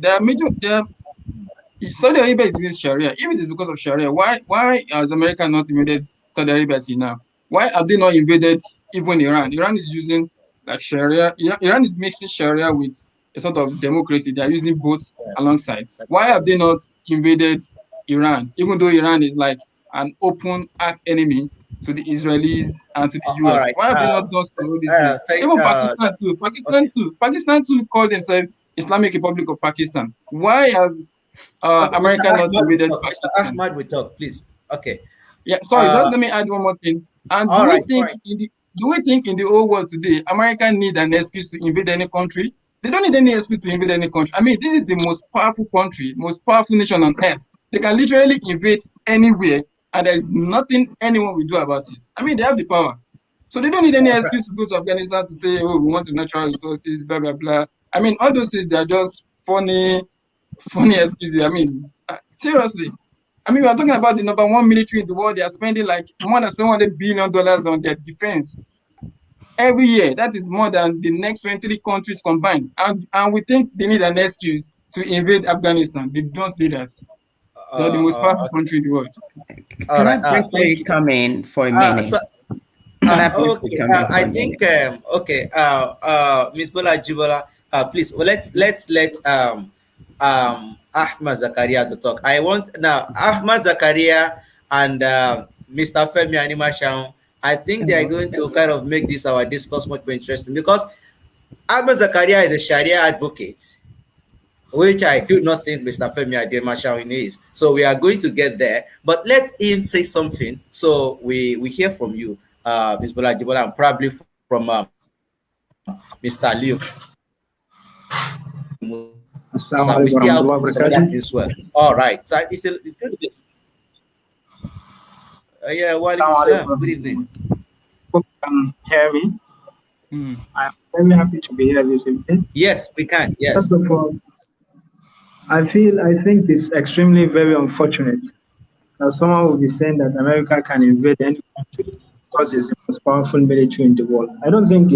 Speaker 5: Saudi Arabia is using Sharia. If it is because of Sharia, why has America not invaded Saudi Arabia till now? Why have they not invaded even Iran? Iran is using like Sharia. Iran is mixing Sharia with a sort of democracy. They are using both alongside. Why have they not invaded Iran, even though Iran is like an open arch enemy to the Israelis and to the
Speaker 1: All
Speaker 5: US?
Speaker 1: right.
Speaker 5: Why have they not done some of these things?
Speaker 1: Thank.
Speaker 5: Even Pakistan too. Pakistan
Speaker 1: Okay.
Speaker 5: too. Pakistan too call themselves Islamic Republic of Pakistan. Why have
Speaker 1: Okay. Mr.
Speaker 5: America not
Speaker 1: Ahmad will
Speaker 5: invaded
Speaker 1: talk. Mr.
Speaker 5: Pakistan?
Speaker 1: Ahmad will talk, please. Okay.
Speaker 5: Yeah, sorry, just
Speaker 1: Uh.
Speaker 5: let me add one more thing. And
Speaker 1: All right. All right.
Speaker 5: do we think in the whole world today, America need an excuse to invade any country? They don't need any excuse to invade any country. I mean, this is the most powerful country, most powerful nation on earth. They can literally invade anywhere, and there is nothing anyone will do about it. I mean, they have the power. So they don't need any excuse to go to Afghanistan to say, oh, we want to natural resources, blah, blah, blah. I mean, all those things, they are just funny excuses. I mean, seriously. I mean, we are talking about the number one military in the world. They are spending like more than $700 billion on their defense every year. That is more than the next 23 countries combined. And we think they need an excuse to invade Afghanistan. They don't need us. They are the most powerful
Speaker 1: Okay.
Speaker 5: country in the world.
Speaker 1: All
Speaker 7: Can I
Speaker 1: right.
Speaker 7: briefly
Speaker 1: Thank you.
Speaker 7: come in for a
Speaker 1: So
Speaker 7: minute? Can I briefly
Speaker 1: okay,
Speaker 7: come in for
Speaker 1: I
Speaker 7: a
Speaker 1: think
Speaker 7: minute?
Speaker 1: okay, Miss Bola Jibola, please, well, let's let Ahmad Zakaria to talk. I want now Ahmad Zakaria and Mr. Femi Animashan. I think they are going to kind of make this our discourse much more interesting because Ahmad Zakaria is a Sharia advocate, which I do not think Mr. Femi Ademashaw is. So we are going to get there, but let him say something. So we hear from you, Ms. Bola Jibola, and probably from Mr. Leo Musa. We
Speaker 8: Assalamu
Speaker 1: still
Speaker 8: alaikum
Speaker 1: have
Speaker 8: warahmatullahi
Speaker 1: some other things
Speaker 8: wabarakatuh.
Speaker 1: as well. All right. So it's going to be. Yeah, wa alaikum
Speaker 8: Assalamu
Speaker 1: salam.
Speaker 8: alaikum.
Speaker 1: Good evening.
Speaker 8: Hope you can hear me.
Speaker 5: Hmm.
Speaker 8: I'm very happy to be here this evening.
Speaker 1: Yes, we can.
Speaker 8: First
Speaker 1: Yes.
Speaker 8: of all, I think it's extremely very unfortunate that someone will be saying that America can invade any country because it's the most powerful military in the world. I don't think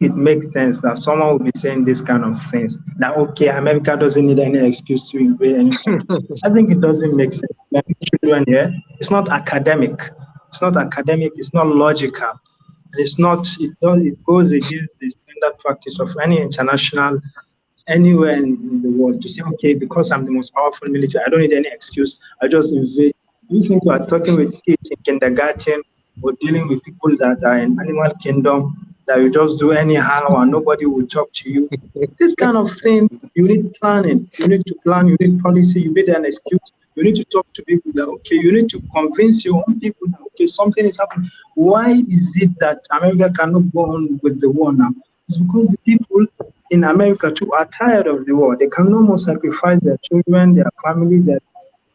Speaker 8: it makes sense that someone will be saying this kind of things. That okay, America doesn't need any excuse to invade any country. I think it doesn't make sense. Like children here, it's not academic. It's not academic. It's not logical. And it's not. It goes against the standard practice of any international anywhere in the world to say, okay, because I'm the most powerful military, I don't need any excuse. I just invade. You think you are talking with kids in kindergarten or dealing with people that are in animal kingdom that you just do anyhow and nobody will talk to you? This kind of thing, you need planning. You need to plan. You need policy. You need an excuse. You need to talk to people that, okay, you need to convince your own people that, okay, something is happening. Why is it that America cannot go on with the war now? It's because the people in America too are tired of the war. They can no more sacrifice their children, their family. They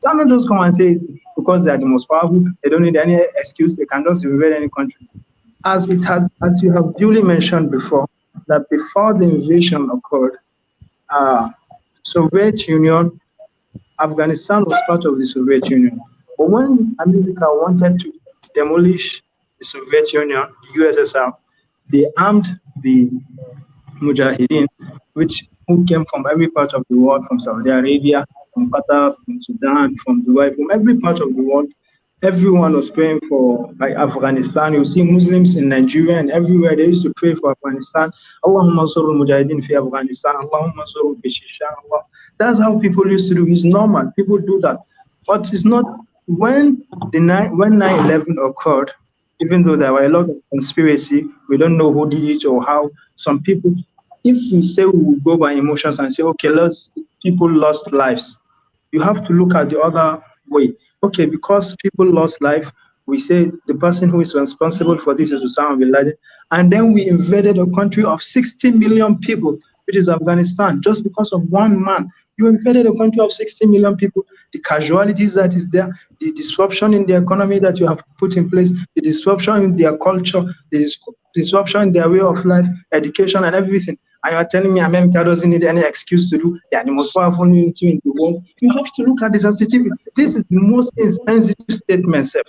Speaker 8: cannot just come and say it's because they are the most powerful. They don't need any excuse. They can just invade any country. As you have duly mentioned before, that before the invasion occurred, uh, Soviet Union, Afghanistan was part of the Soviet Union. But when America wanted to demolish the Soviet Union, the USSR, they armed the Mujahideen, which who came from every part of the world, from Saudi Arabia, from Qatar, from Sudan, from Dubai, from every part of the world. Everyone was praying for like Afghanistan. You see Muslims in Nigeria and everywhere they used to pray for Afghanistan. Allahumma surul mujahideen fi Afghanistan. Allahumma surul fi Shishan. Allah. That's how people used to do. It's normal. People do that. But it's not when 9/11 occurred, even though there were a lot of conspiracy, we don't know who did it or how. Some people, if we say we will go by emotions and say, okay, people lost lives, you have to look at the other way. Okay, because people lost life, we say the person who is responsible for this is Osama bin Laden, and then we invaded a country of 60 million people, which is Afghanistan, just because of one man. You invaded a country of 60 million people. The casualties that is there, the disruption in the economy that you have put in place, the disruption in their culture, the disruption in their way of life, education, and everything. And you are telling me America doesn't need any excuse to do, they are the most powerful military in the world. You have to look at the sensitivity. This is the most insensitive statement, sir,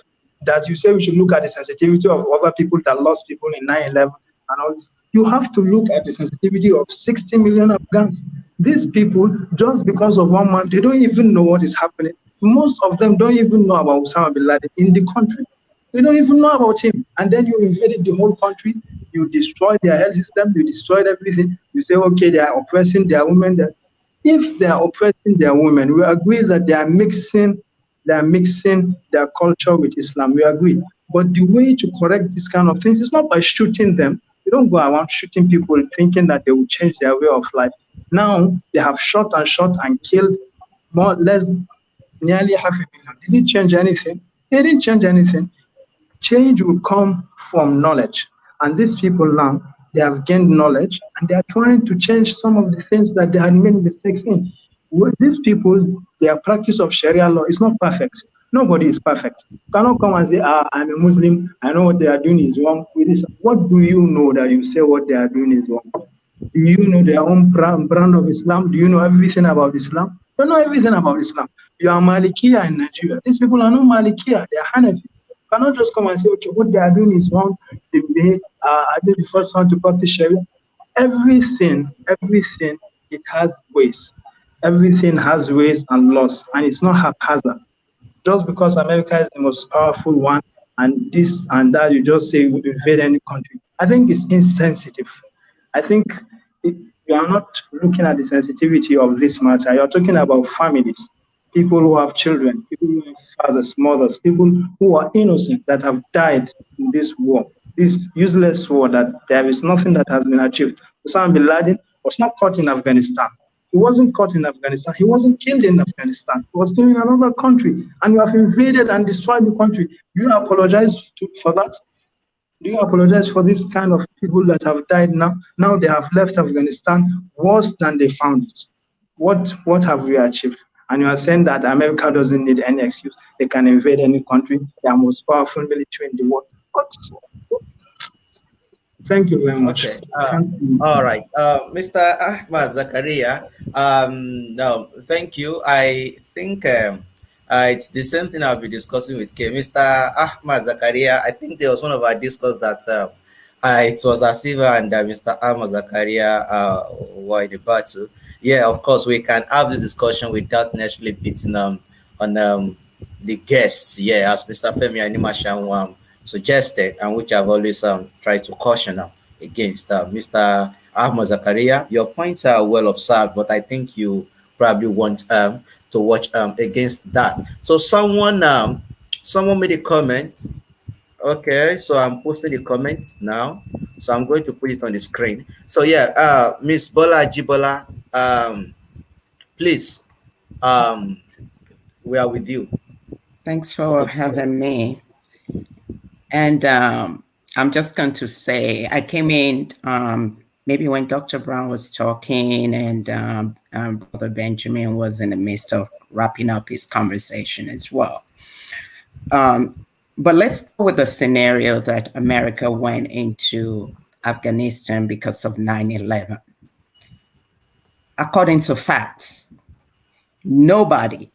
Speaker 8: that you say we should look at the sensitivity of other people that lost people in 9/11 and all this. You have to look at the sensitivity of 60 million Afghans. These people, just because of one man, they don't even know what is happening. Most of them don't even know about Osama bin Laden in the country. They don't even know about him. And then you invaded the whole country. You destroyed their health system. You destroyed everything. You say, okay, they are oppressing their women. If they are oppressing their women, we agree that they are mixing their culture with Islam. We agree. But the way to correct this kind of things is not by shooting them. You don't go around shooting people thinking that they will change their way of life. Now they have shot and killed more or less nearly 500,000. Did it change anything? They didn't change anything. Change will come from knowledge. And these people now, they have gained knowledge and they are trying to change some of the things that they had made mistakes in. With these people, their practice of Sharia law is not perfect. Nobody is perfect. You cannot come and say, I'm a Muslim, I know what they are doing is wrong. With this, what do you know that you say what they are doing is wrong? Do you know their own brand of Islam? Do you know everything about Islam? You don't know everything about Islam. You are Malikiya in Nigeria. These people are not Malikiya, they are Hanafi. You cannot just come and say, okay, what they are doing is wrong. Are they the first one to practice Sharia? Everything, it has ways. Everything has ways and laws, and it's not haphazard. Just because America is the most powerful one, and this and that, you just say we invade any country. I think it's insensitive. I think you are not looking at the sensitivity of this matter. You're talking about families, people who have children, people who have fathers, mothers, people who are innocent that have died in this war, this useless war that there is nothing that has been achieved. Osama bin Laden was not caught in Afghanistan. He wasn't caught in Afghanistan. He wasn't killed in Afghanistan. He was killed in another country. And you have invaded and destroyed the country. Do you apologize for that? Do you apologize for this kind of people that have died now? Now they have left Afghanistan worse than they found it. What have we achieved? And you are saying that America doesn't need any excuse. They can invade any country. They are most powerful military in the world. What? Thank you very much.
Speaker 1: Okay. All right. Mr. Ahmad Zakaria, no, thank you. I think it's the same thing I'll be discussing with K. Mr. Ahmad Zakaria, I think there was one of our discuss that it was as if and Mr. Ahmad Zakaria were in the battle. Yeah, of course, we can have this discussion without necessarily beating on the guests. Yeah, as Mr. Femi Animashan suggested, and which I've always tried to caution against. Mr. Ahmad Zakaria, your points are well observed, but I think you probably want to watch against that. So someone made a comment. Okay, so I'm posting the comment now. So I'm going to put it on the screen. So yeah, Miss Bola Jibola, please, we are with you.
Speaker 9: Thanks for having me. And I'm just going to say, I came in maybe when Dr. Brown was talking and Brother Benjamin was in the midst of wrapping up his conversation as well. But let's go with the scenario that America went into Afghanistan because of 9/11. According to facts, nobody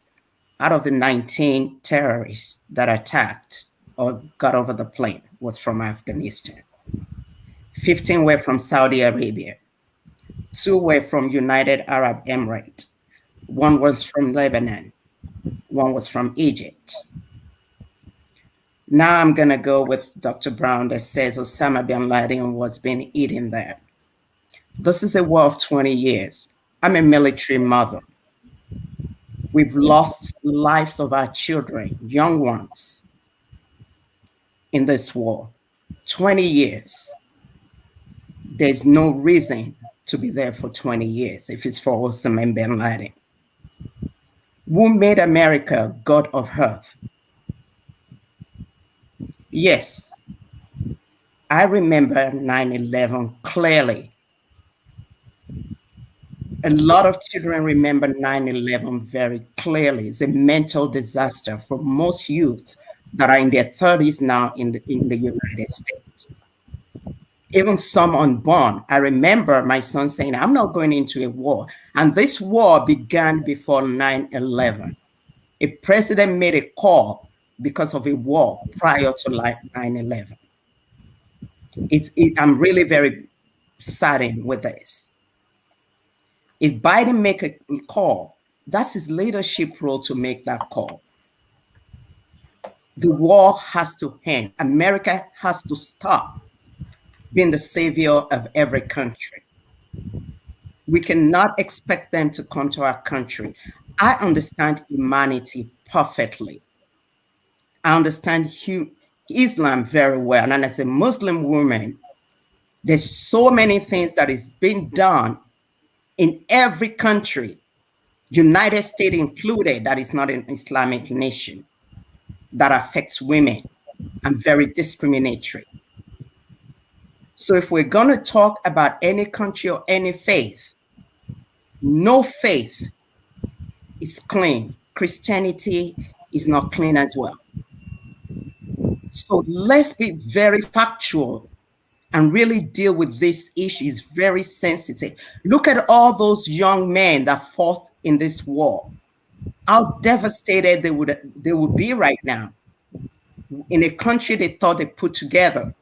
Speaker 9: out of the 19 terrorists that attacked or got over the plane was from Afghanistan. 15 were from Saudi Arabia. 2 were from United Arab Emirates. 1 was from Lebanon. 1 was from Egypt. Now I'm going to go with Dr. Brown that says Osama bin Laden was being eaten there. This is a war of 20 years. I'm a military mother. We've lost lives of our children, young ones, in this war. 20 years. There's no reason to be there for 20 years if it's for Osama bin Laden. Who made America God of Earth? Yes, I remember 9/11 clearly. A lot of children remember 9/11 very clearly. It's a mental disaster for most youth that are in their 30s now in the United States. Even some unborn. I remember my son saying, I'm not going into a war. And this war began before 9/11. A president made a call because of a war prior to 9/11. I'm really very saddened with this. If Biden make a call, that's his leadership role to make that call. The war has to end. America has to stop being the savior of every country. We cannot expect them to come to our country. I understand humanity perfectly. I understand Islam very well. And as a Muslim woman, there's so many things that is being done in every country, United States included, that is not an Islamic nation, that affects women and very discriminatory. So if we're going to talk about any country or any faith, no faith is clean. Christianity is not clean as well. So let's be very factual and really deal with this issue. It's very sensitive. Look at all those young men that fought in this war. How devastated they would be right now in a country they thought they put together,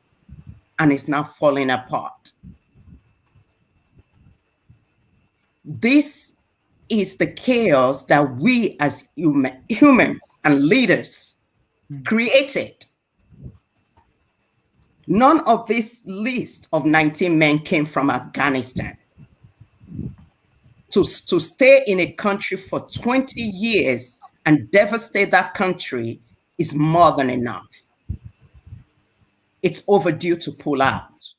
Speaker 9: and it's now falling apart. This is the chaos that we as humans and leaders created. None of this list of 19 men came from Afghanistan. To stay in a country for 20 years and devastate that country is more than enough. It's overdue to pull out.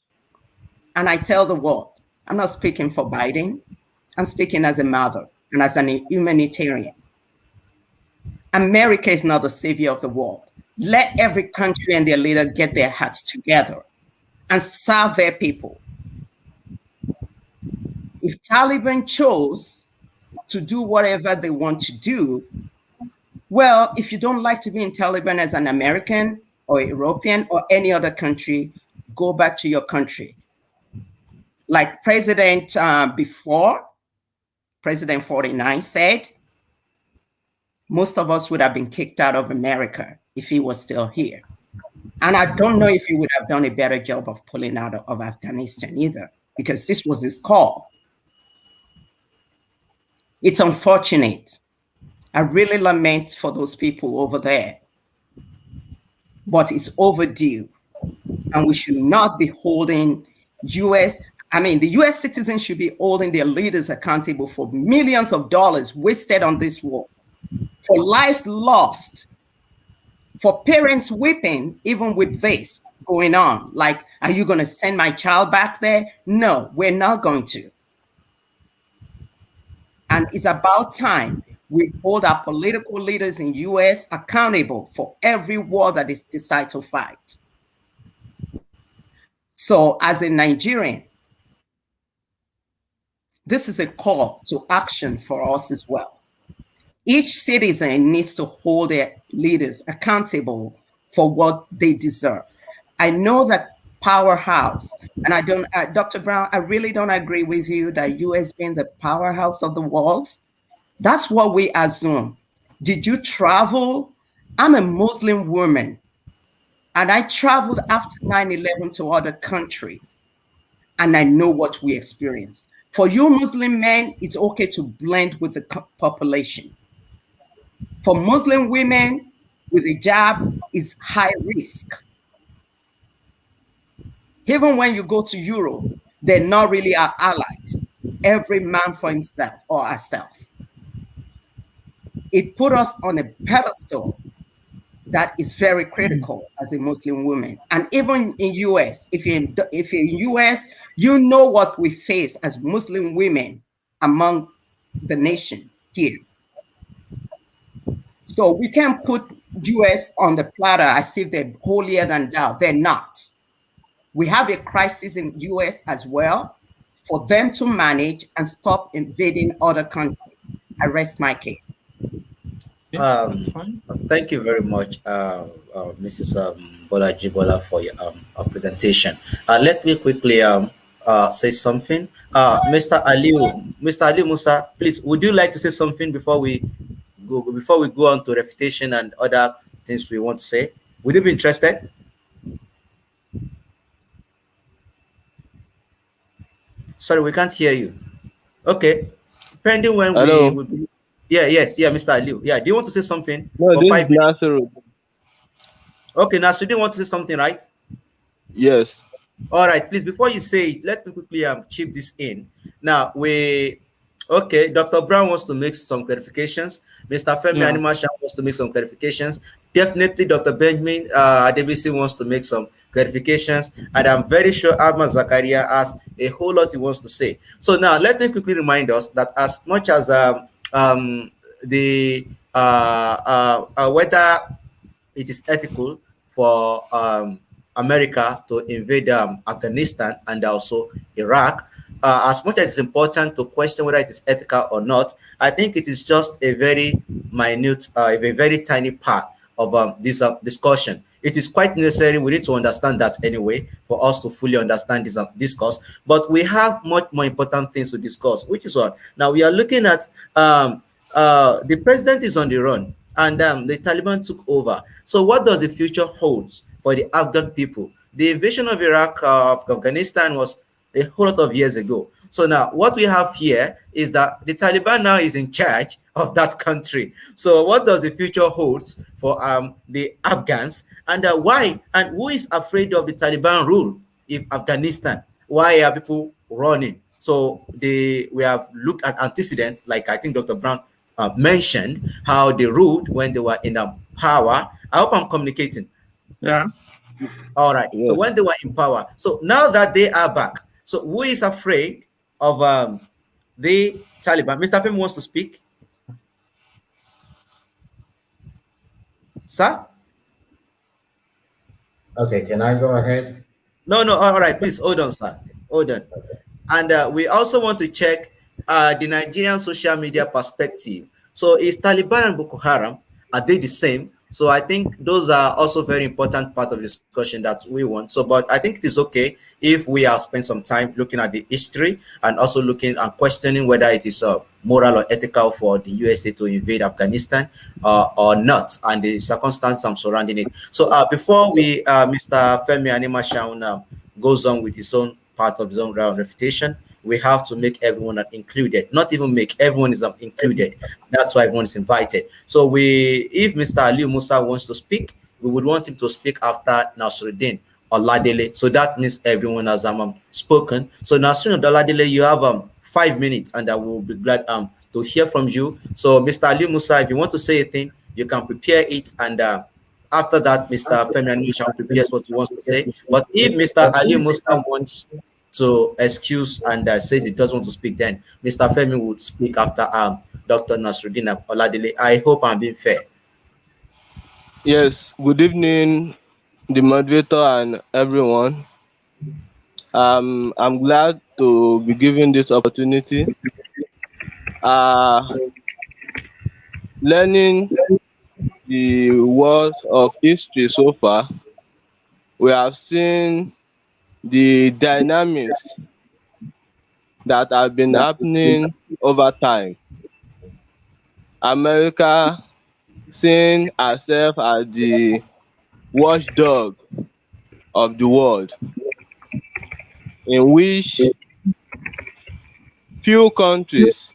Speaker 9: And I tell the world, I'm not speaking for Biden. I'm speaking as a mother and as an humanitarian. America is not the savior of the world. Let every country and their leader get their hearts together and serve their people. If Taliban chose to do whatever they want to do, well, if you don't like to be in Taliban as an American or European or any other country, go back to your country. Like President before, President 49 said, most of us would have been kicked out of America if he was still here. And I don't know if he would have done a better job of pulling out of Afghanistan either, because this was his call. It's unfortunate. I really lament for those people over there. but it's overdue. And we should not be holding the US citizens should be holding their leaders accountable for millions of dollars wasted on this war, for lives lost, for parents weeping, even with this going on. Like, are you going to send my child back there? No, we're not going to. And it's about time we hold our political leaders in US accountable for every war that is decided to fight. So as a Nigerian, this is a call to action for us as well. Each citizen needs to hold their leaders accountable for what they deserve. I know that powerhouse, and Dr. Brown, I really don't agree with you that US being the powerhouse of the world. That's what we assume. Did you travel? I'm a Muslim woman, and I traveled after 9/11 to other countries, and I know what we experienced. For you Muslim men, it's okay to blend with the population. For Muslim women with a hijab, is high risk. Even when you go to Europe, they're not really our allies. Every man for himself or herself. It put us on a pedestal that is very critical as a Muslim woman. And even in US, if you're in US, you know what we face as Muslim women among the nation here. So we can't put US on the platter as if they're holier than thou. They're not. We have a crisis in US as well for them to manage and stop invading other countries. I rest my case.
Speaker 1: Thank you very much, Mrs. Bola Jibola, for your presentation. Let me quickly say something. Mr. Aliu Musa, please, would you like to say something before we go on to refutation and other things we want to say? Would you be interested? Sorry, we can't hear you. Okay, depending when
Speaker 3: Hello.
Speaker 1: we would be. Yes, Mr. Aliu. Yeah, do you want to say something?
Speaker 3: No,
Speaker 1: For
Speaker 3: this
Speaker 1: 5
Speaker 3: is
Speaker 1: minutes?
Speaker 3: Nasiru.
Speaker 1: Okay, now, so you want to say something, right?
Speaker 3: Yes.
Speaker 1: All right, please, before you say it, let me quickly chip this in. Now, Dr. Brown wants to make some clarifications. Mr. Femi Animasha wants to make some clarifications. Definitely, Dr. Benjamin Adebisi wants to make some clarifications. And I'm very sure Ahmad Zakaria has a whole lot he wants to say. So now, let me quickly remind us that as much as whether it is ethical for America to invade Afghanistan and also Iraq, as much as it's important to question whether it is ethical or not, I think it is just a very minute, a very tiny part of this discussion. It is quite necessary. We need to understand that anyway for us to fully understand this discourse. But we have much more important things to discuss, which is what now we are looking at. The president is on the run, and the Taliban took over. So, what does the future holds for the Afghan people? The invasion of Iraq, of Afghanistan, was a whole lot of years ago. So now what we have here is that the Taliban now is in charge of that country. So what does the future holds for the Afghans, and why, and who is afraid of the Taliban rule if Afghanistan? Why are people running? So we have looked at antecedents, like I think Dr. Brown mentioned how they ruled when they were in power. I hope I'm communicating.
Speaker 5: Yeah.
Speaker 1: All right.
Speaker 3: Yeah.
Speaker 1: So when they were in power, so now that they are back, so who is afraid of the Taliban? Mr. Femi wants to speak. Sir?
Speaker 4: Okay, can I go ahead?
Speaker 1: No. All right. Please hold on, sir. Hold on.
Speaker 4: Okay.
Speaker 1: And we also want to check the Nigerian social media perspective. So is Taliban and Boko Haram, are they the same? So I think those are also very important part of the discussion that we want. So, but I think it is okay if we have spent some time looking at the history and also looking and questioning whether it is moral or ethical for the USA to invade Afghanistan or not, and the circumstances surrounding it. So before we, Mr. Femi Animashaun goes on with his own part of his own round refutation, we have to make everyone included. Not even make, everyone is included. That's why everyone is invited. So if Mr. Aliu Musa wants to speak, we would want him to speak after Nasruddin Oladele. So that means everyone has spoken. So Nasruddin Oladele, you have 5 minutes, and I will be glad to hear from you. So Mr. Ali Musa, if you want to say a thing, you can prepare it, and after that, Mr. Femi Anisha prepares what he wants to say. But if Mr. Ali Musa wants to excuse and says he doesn't want to speak, then Mr. Femi would speak after Dr. Nasruddin Oladele. I hope I'm being fair.
Speaker 3: Yes, good evening, the moderator and everyone. I'm glad to be given this opportunity. Learning the world of history so far, we have seen the dynamics that have been happening over time. America seeing herself as the watchdog of the world, in which few countries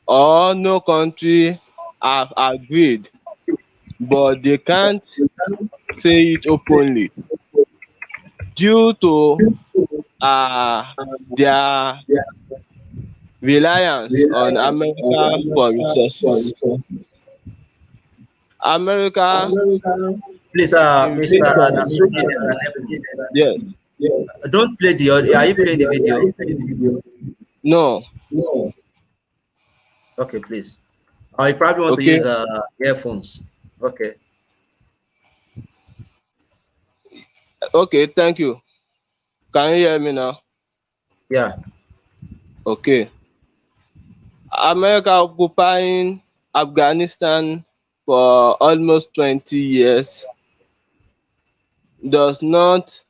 Speaker 3: or no country have agreed, but they can't say it openly due to their reliance on America for resources. America
Speaker 1: Please, Mr. Nasruddin,
Speaker 3: yes.
Speaker 1: don't play the audio. Are you playing the video?
Speaker 3: No.
Speaker 1: Okay, please. I probably want to
Speaker 3: Okay.
Speaker 1: use earphones. Okay.
Speaker 3: Okay, thank you. Can you hear me now?
Speaker 1: Yeah.
Speaker 3: Okay. America occupying Afghanistan for almost 20 years does not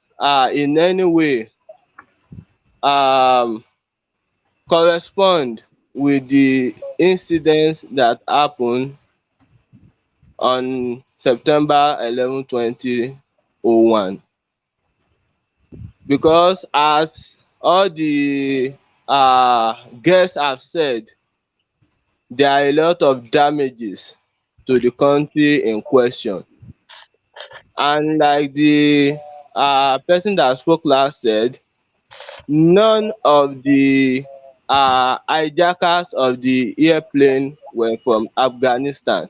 Speaker 3: in any way correspond with the incidents that happened on September 11, 2001. Because as all the guests have said, there are a lot of damages to the country in question. And like the person that spoke last said, none of the hijackers of the airplane were from Afghanistan.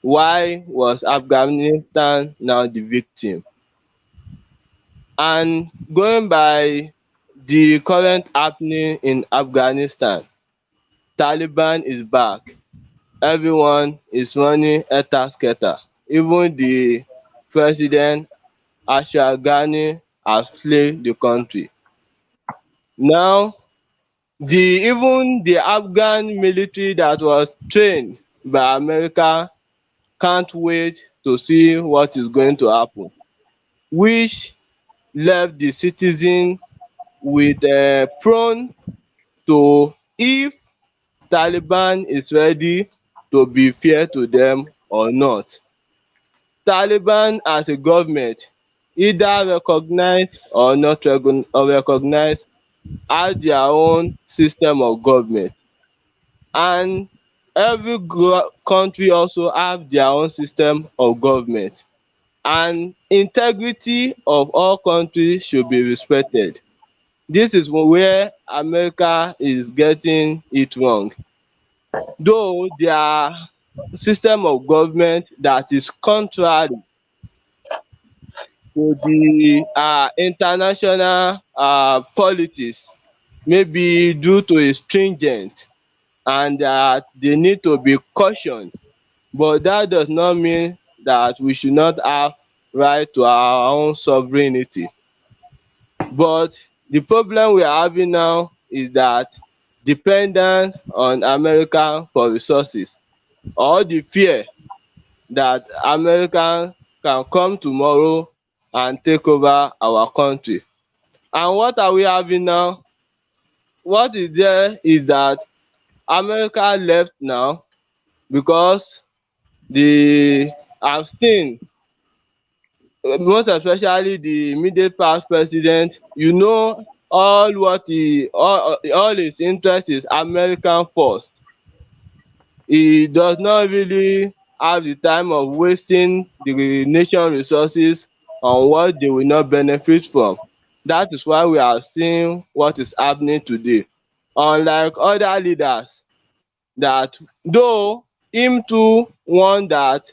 Speaker 3: Why was Afghanistan now the victim? And going by the current happening in Afghanistan, Taliban is back. Everyone is running helter-skelter. Even the president, Ashraf Ghani, has fled the country. Now, even the Afghan military that was trained by America can't wait to see what is going to happen, which left the citizen with prone to, if Taliban is ready, to be fair to them or not. Taliban as a government, either recognized or not recognized, has their own system of government, and every country also have their own system of government, and integrity of all countries should be respected. This is where America is getting it wrong. Though their system of government that is contrary to the international politics, maybe due to a stringent, and that they need to be cautioned, but that does not mean that we should not have right to our own sovereignty. But the problem we are having now is that dependence on America for resources, or the fear that America can come tomorrow and take over our country. And what are we having now? What is there is that America left now because I've seen, most especially the immediate past president, all his interest is American first. He does not really have the time of wasting the nation resources on what they will not benefit from. That is why we are seeing what is happening today. Unlike other leaders that though him too want that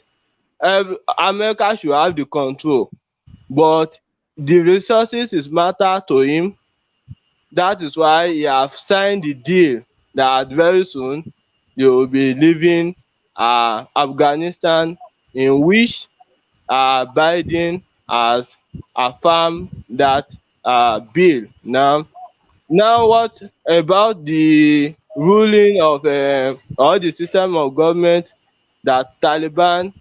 Speaker 3: America should have the control, but the resources is matter to him. That is why he have signed the deal that very soon they will be leaving Afghanistan, in which Biden has affirmed that bill. Now what about the ruling of or the system of government that Taliban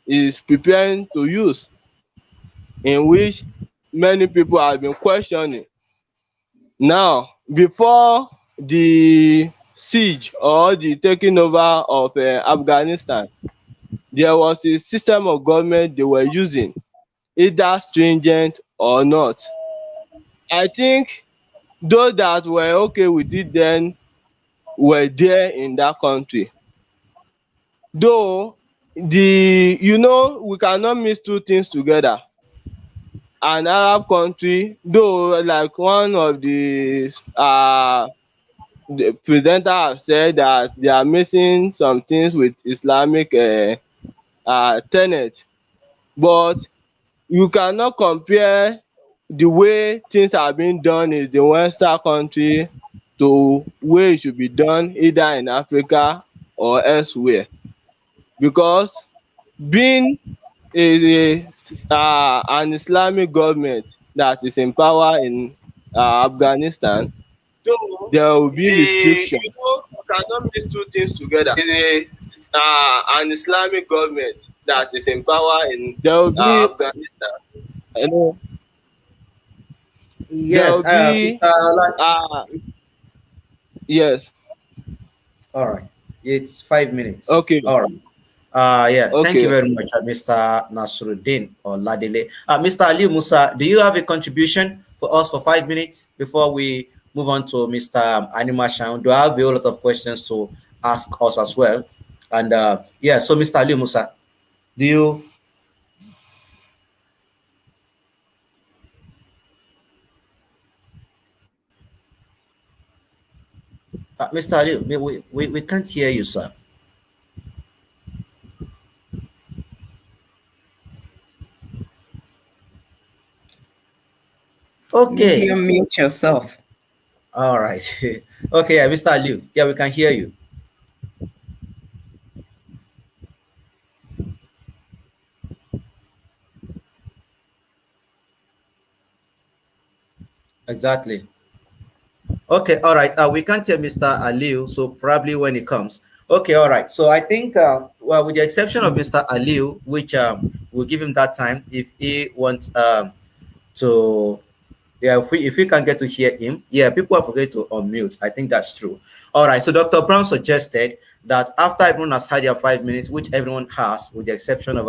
Speaker 3: is preparing to use, in which many people have been questioning. Now, before the siege or the taking over of Afghanistan, there was a system of government they were using, either stringent or not. I think those that were okay with it then were there in that country. Though we cannot mix two things together. An Arab country, though, like one of the presenter have said that they are missing some things with Islamic tenet, but you cannot compare the way things are being done in the Western country to way it should be done either in Africa or elsewhere, because being an Islamic government that is in power in Afghanistan,
Speaker 10: Though
Speaker 3: there will be restriction.
Speaker 10: you cannot mix two things together.
Speaker 3: An Islamic government that is in power in
Speaker 10: There will be
Speaker 3: Afghanistan, you know, there
Speaker 1: Yes,
Speaker 3: will be
Speaker 1: Mr. Like,
Speaker 3: uh yes.
Speaker 1: all right, it's 5 minutes.
Speaker 3: Okay.
Speaker 1: All right. Yeah, thank you
Speaker 3: Okay.
Speaker 1: very much, Mr. Nasruddin or Ladile. Mr. Ali Musa, do you have a contribution for us for 5 minutes before we move on to Mr. Anima Shan? Do I have a whole lot of questions to ask us as well? And yeah, so Mr. Ali Musa, do you, Mr. Ali, we can't hear you, sir.
Speaker 9: Maybe
Speaker 1: Okay,
Speaker 9: unmute yourself.
Speaker 1: all right. Okay, yeah, Mr. Ali, yeah, we can hear you. Exactly. Okay, all right. We can't hear Mr. Aliu, so probably when he comes. Okay, all right. So I think, well, with the exception of Mr. Aliu, which we'll give him that time if he wants to, yeah, if we can get to hear him, yeah, people are forgetting to unmute. I think that's true. All right. So Dr. Brown suggested that after everyone has had their 5 minutes, which everyone has, with the exception of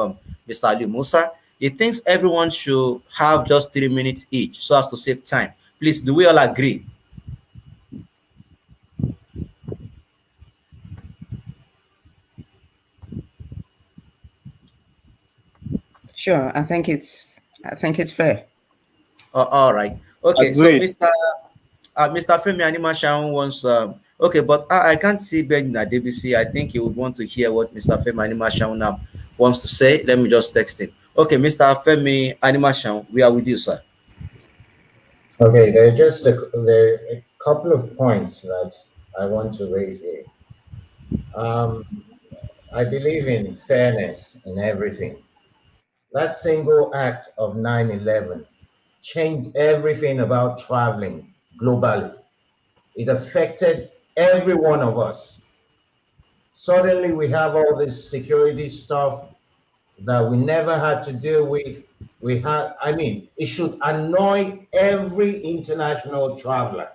Speaker 1: Mr. Ali Musa, he thinks everyone should have just 3 minutes each so as to save time. Please, do we all agree?
Speaker 9: Sure, I think it's fair.
Speaker 1: All right. Okay. So
Speaker 3: Agreed.
Speaker 1: Mr. Femi Animashaun wants. Okay, but I can't see Ben Nadebisi. I think he would want to hear what Mr. Femi Animashaun wants to say. Let me just text him. Okay, Mr. Femi Animashaun, we are with you, sir.
Speaker 4: Okay, there are a couple of points that I want to raise here. Um, I believe in fairness in everything. That single act of 9/11 changed everything about traveling globally. It affected every one of us. Suddenly, we have all this security stuff that we never had to deal with. It should annoy every international traveler.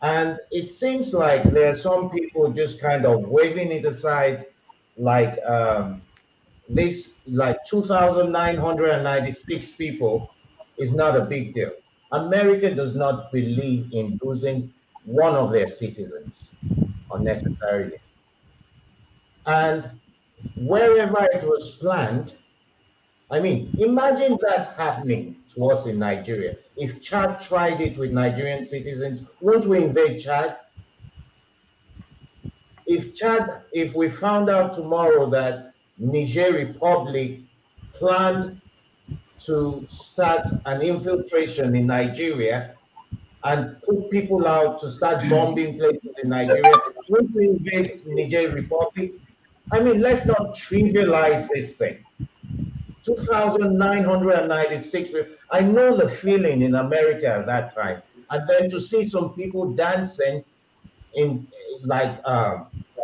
Speaker 4: And it seems like there are some people just kind of waving it aside, like like 2,996 people is not a big deal. America does not believe in losing one of their citizens unnecessarily. And wherever it was planned. I mean, imagine that happening to us in Nigeria. If Chad tried it with Nigerian citizens, won't we invade Chad? If we found out tomorrow that Niger Republic planned to start an infiltration in Nigeria and put people out to start bombing places in Nigeria, won't we invade Niger Republic? I mean, let's not trivialize this thing. 2,996 people. I know the feeling in America at that time. And then to see some people dancing in like,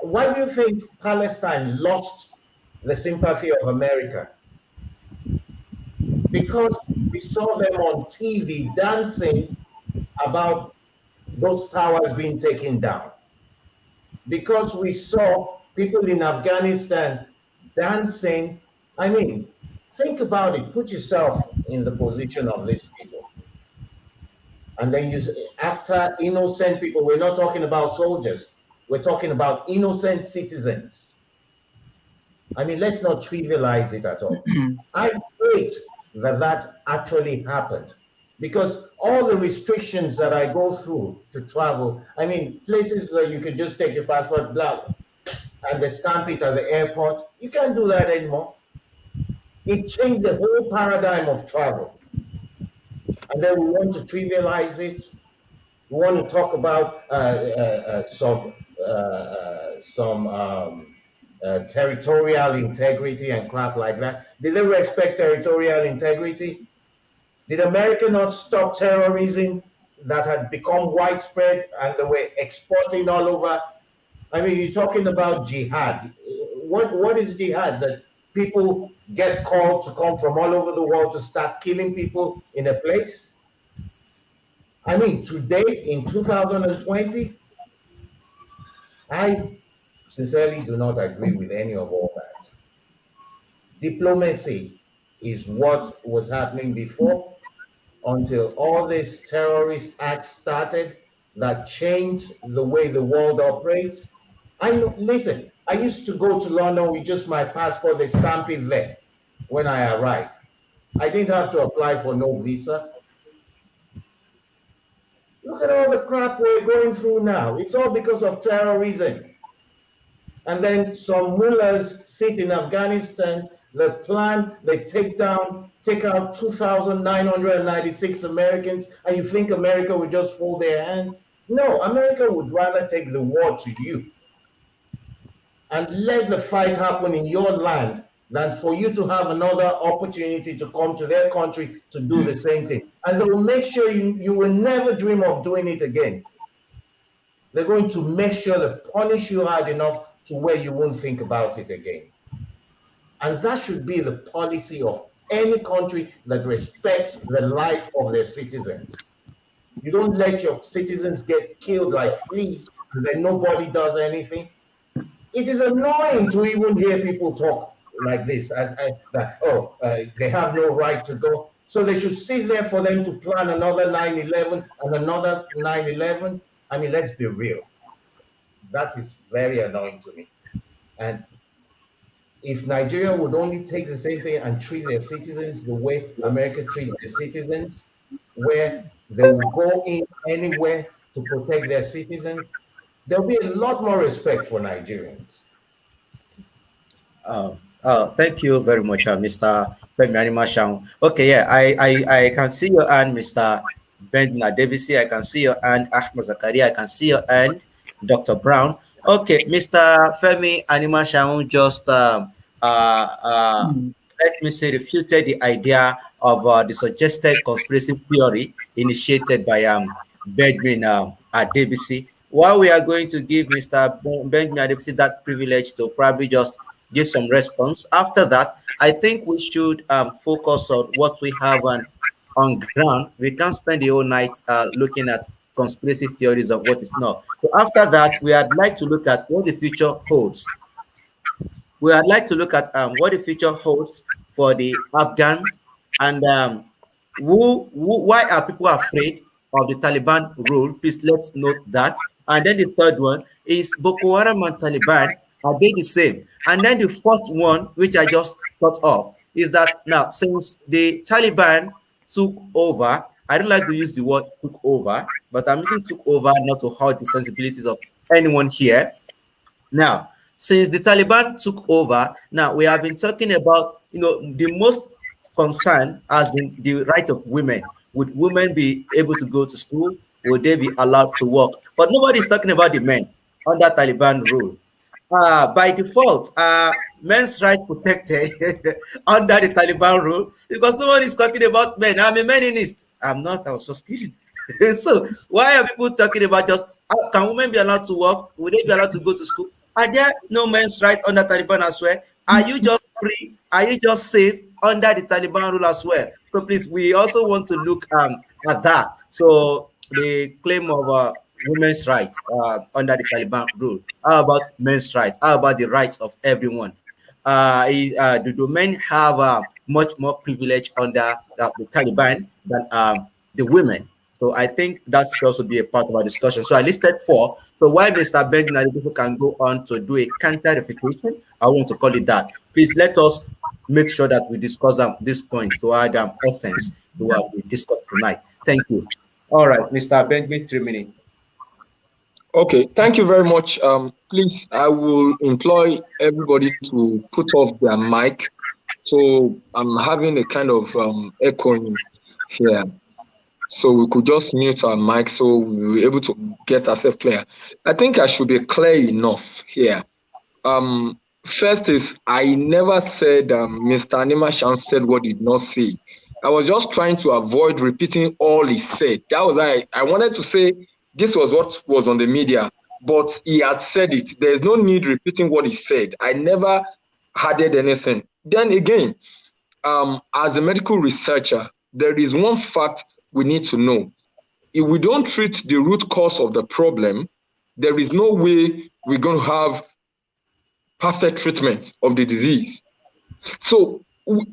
Speaker 4: why do you think Palestine lost the sympathy of America? Because we saw them on TV dancing about those towers being taken down. Because we saw people in Afghanistan dancing. I mean, think about it. Put yourself in the position of these people. And then after innocent people, we're not talking about soldiers. We're talking about innocent citizens. I mean, let's not trivialize it at all. I hate that that actually happened because all the restrictions that I go through to travel, I mean, places where you can just take your passport, blah, and they stamp it at the airport, you can't do that anymore. It changed the whole paradigm of travel. And then we want to trivialize it. We want to talk about some territorial integrity and crap like that. Did they respect territorial integrity? Did America not stop terrorism that had become widespread and they were exporting all over? I mean, you're talking about jihad. What is jihad? That people get called to come from all over the world to start killing people in a place? I mean, today in 2020, I sincerely do not agree with any of all that. Diplomacy is what was happening before until all these terrorist acts started that changed the way the world operates. Listen, I used to go to London with just my passport, they stamp it there when I arrived. I didn't have to apply for no visa. Look at all the crap we're going through now. It's all because of terrorism. And then some mullahs sit in Afghanistan, they plan, they take out 2,996 Americans, and you think America would just fold their hands? No, America would rather take the war to you and let the fight happen in your land than for you to have another opportunity to come to their country to do the same thing. And they will make sure you will never dream of doing it again. They're going to make sure they punish you hard enough to where you won't think about it again. And that should be the policy of any country that respects the life of their citizens. You don't let your citizens get killed like fleas and then nobody does anything. It is annoying to even hear people talk like this, they have no right to go. So they should sit there for them to plan another 9/11 and another 9/11. I mean, let's be real. That is very annoying to me. And if Nigeria would only take the same thing and treat their citizens the way America treats their citizens, where they will go in anywhere to protect their citizens, there'll be a lot more respect for Nigerians.
Speaker 1: Thank you very much, Mr. Femi Animashang. Okay, yeah, I can see your hand, Mr. Bendina Davisi. I can see your hand, Ahmed Zakaria. I can see your hand, Dr. Brown. Okay, Mr. Femi Animashang just let me say refuted the idea of the suggested conspiracy theory initiated by Benjamin Adebisi. While we are going to give Mr. Benjamin Adebisi that privilege to probably just give some response. After that, I think we should focus on what we have on ground. We can't spend the whole night looking at conspiracy theories of what is not. So after that, we would like to look at what the future holds. We would like to look at what the future holds for the Afghans and why are people afraid of the Taliban rule? Please let's note that. And then the third one is Boko Haram and Taliban Are they the same? And then the first one, which I just cut off, is that now since the Taliban took over, I don't like to use the word took over, but I'm using took over not to hurt the sensibilities of anyone here. Now, since the Taliban took over, now we have been talking about, the most concern has been the right of women. Would women be able to go to school? Would they be allowed to work? But nobody is talking about the men under Taliban rule. By default, men's rights protected under the Taliban rule because no one is talking about men. I'm a meninist. I'm not. I was just kidding. So why are people talking about just can women be allowed to work? Would they be allowed to go to school? Are there no men's rights under Taliban as well? Are you just free? Are you just safe under the Taliban rule as well? So please, we also want to look at that. So the claim of women's rights under the Taliban rule. How about men's rights? How about the rights of everyone? Do men have much more privilege under the Taliban than the women? So I think that should also be a part of our discussion. So I listed 4. So while Mr. Benjamin and people can go on to do a counter-refutation, I want to call it that. Please let us make sure that we discuss these points to add essence to what we discussed tonight. Thank you. All right, Mr. Benjamin, 3 minutes.
Speaker 2: Okay, thank you very much. Please, I will employ everybody to put off their mic. So I'm having a kind of echoing here. So we could just mute our mic so we'll be able to get ourselves clear. I think I should be clear enough here. First is, I never said Mr. Animashan said what he did not say. I was just trying to avoid repeating all he said. That was I wanted to say this was what was on the media, but he had said it. There's no need repeating what he said. I never added anything. Then again, as a medical researcher, there is one fact we need to know. If we don't treat the root cause of the problem, there is no way we're going to have perfect treatment of the disease. So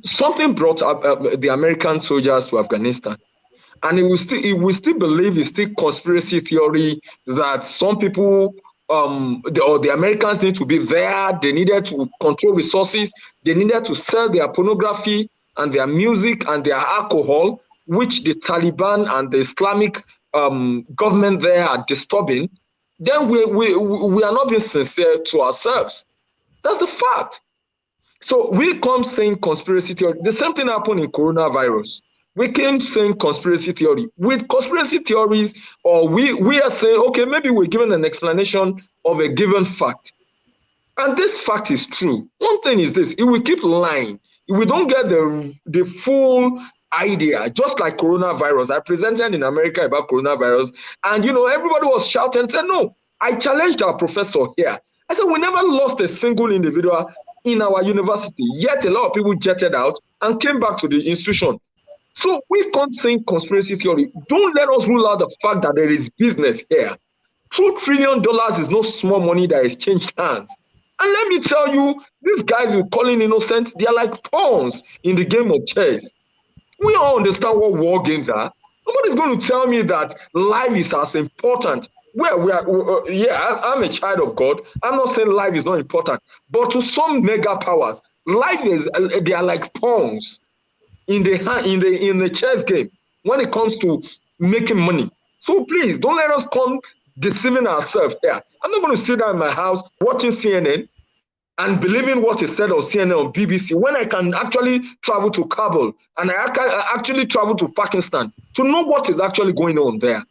Speaker 2: something brought up the American soldiers to Afghanistan. And it will still believe it's still conspiracy theory that some people, the Americans need to be there. They needed to control resources. They needed to sell their pornography and their music and their alcohol, which the Taliban and the Islamic government there are disturbing. Then we are not being sincere to ourselves. That's the fact. So we come saying conspiracy theory. The same thing happened in coronavirus. We came saying conspiracy theory. With conspiracy theories, or we are saying, okay, maybe we're given an explanation of a given fact. And this fact is true. One thing is this, if we keep lying, if we don't get the full idea, just like coronavirus, I presented in America about coronavirus, and everybody was shouting and said, no, I challenged our professor here. I said, we never lost a single individual in our university, yet a lot of people jetted out and came back to the institution. So we can't say conspiracy theory. Don't let us rule out the fact that there is business here. $2 trillion is no small money that has changed hands. And let me tell you, these guys you're calling innocent, they are like pawns in the game of chess. We all understand what war games are. Nobody's going to tell me that life is as important. I'm a child of God. I'm not saying life is not important. But to some mega powers, life is, they are like pawns in the chess game when it comes to making money. So please don't let us come deceiving ourselves here. I'm not going to sit down in my house watching CNN and believing what is said on CNN or BBC when I can actually travel to Kabul and I can actually travel to Pakistan to know what is actually going on there.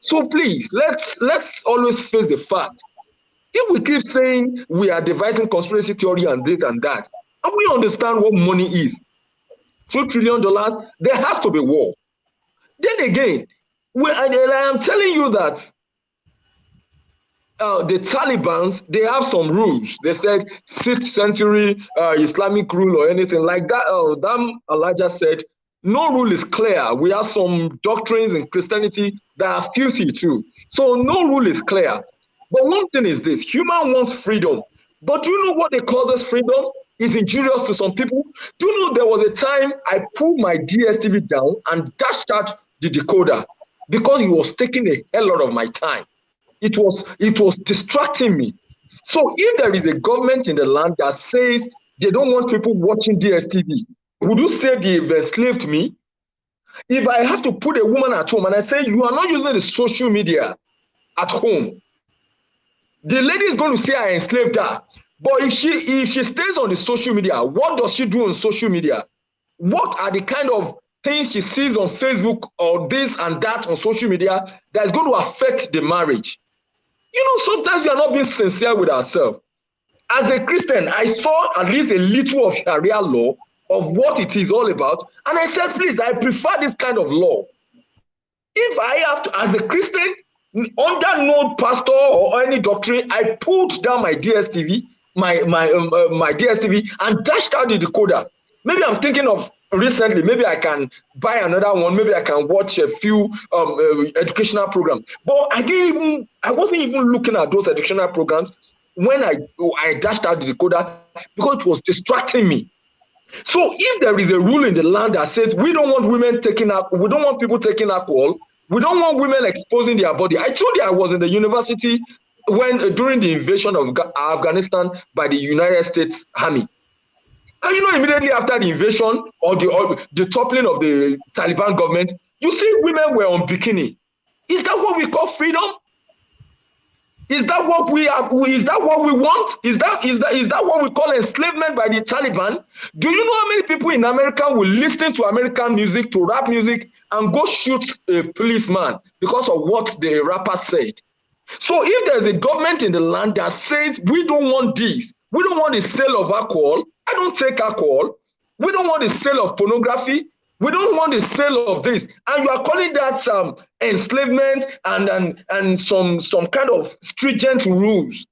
Speaker 2: So please, let's always face the fact. If we keep saying we are devising conspiracy theory and this and that, and we understand what money is, $2 trillion, there has to be war. Then again, I am telling you that the Taliban, they have some rules. They said 6th century Islamic rule or anything like that. Elijah said, no rule is clear. We have some doctrines in Christianity that are filthy too. So no rule is clear. But one thing is this, human wants freedom. But do you know what they call this freedom? Is injurious to some people. Do you know there was a time I pulled my DSTV down and dashed out the decoder because it was taking a hell lot of my time. It was distracting me. So if there is a government in the land that says they don't want people watching DSTV, would you say they've enslaved me? If I have to put a woman at home and I say you are not using the social media at home, the lady is going to say I enslaved her. But if she stays on the social media, what does she do on social media? What are the kind of things she sees on Facebook or this and that on social media that is going to affect the marriage? You know, sometimes we are not being sincere with ourselves. As a Christian, I saw at least a little of Sharia law of what it is all about, and I said, please, I prefer this kind of law. If I have to, as a Christian, under no pastor or any doctrine, I pulled down my DSTV, my DSTV, and dashed out the decoder. Maybe I'm thinking of recently, maybe I can buy another one, maybe I can watch a few educational programs. But I wasn't even looking at those educational programs when I dashed out the decoder because it was distracting me. So if there is a rule in the land that says we don't want women taking alcohol, we don't want people taking alcohol, we don't want women exposing their body. I told you I was in the university when during the invasion of Afghanistan by the United States Army. And you know, immediately after the invasion or the toppling of the Taliban government, you see women were on bikini. Is that what we call freedom? Is that what we have? Is that what we want? Is that what we call enslavement by the Taliban? Do you know how many people in America will listen to American music, to rap music, and go shoot a policeman because of what the rapper said? So if there's a government in the land that says we don't want this, we don't want the sale of alcohol, I don't take alcohol, we don't want the sale of pornography, we don't want the sale of this, and you are calling that enslavement and some kind of stringent rules.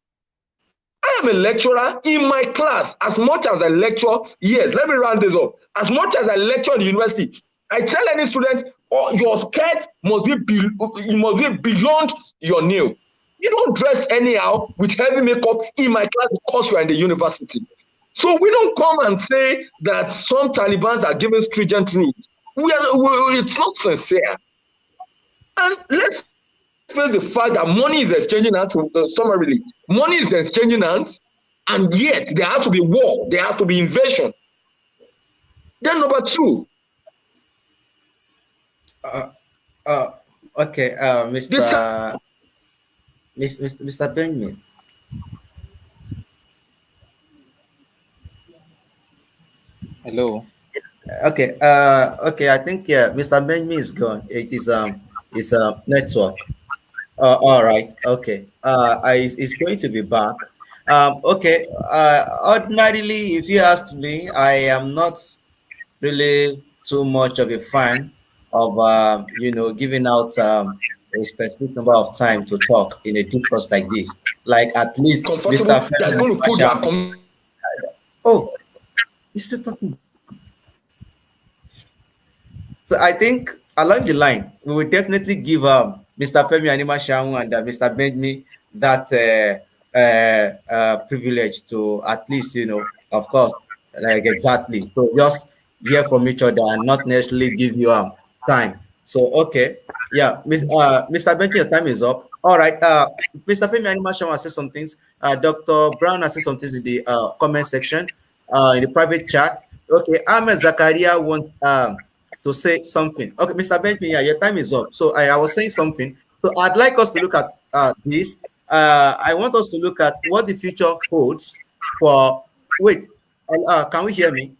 Speaker 2: I am a lecturer in my class. As much as I lecture, yes, let me round this up. As much as I lecture in the university, I tell any student, oh, your skirt must be beyond your nail. You don't dress anyhow with heavy makeup in my class because you are in the university. So we don't come and say that some Talibans are giving stringent rules. It's not sincere. And let's face the fact that money is exchanging hands, summarily, money is exchanging hands, and yet there has to be war, there has to be invasion. Then number two.
Speaker 1: Okay, Mr. Benjamin.
Speaker 6: Hello.
Speaker 1: Okay, okay. I think Mr. Benjamin is gone. It is network. All right. Okay. It's going to be back. Okay. Ordinarily, if you ask me, I am not really too much of a fan of giving out a specific number of time to talk in a discourse like this. Like at least Mr.
Speaker 2: That's going to put that.
Speaker 1: Oh, you still talking? So I think along the line, we will definitely give Mr. Femi Animashaun and Mr. Benjamin that privilege to at least, of course, like exactly. So just hear from each other and not necessarily give you time. So, okay. Yeah, Mr. Benjamin, your time is up. All right. Mr. Femi Animashaun has said some things. Dr. Brown has said some things in the comment section, in the private chat. Okay, Ahmed Zakaria wants to say something. Okay, Mr. Benjamin, yeah, your time is up. So I was saying something. So I'd like us to look at this. I want us to look at what the future holds for. Wait, can we hear me?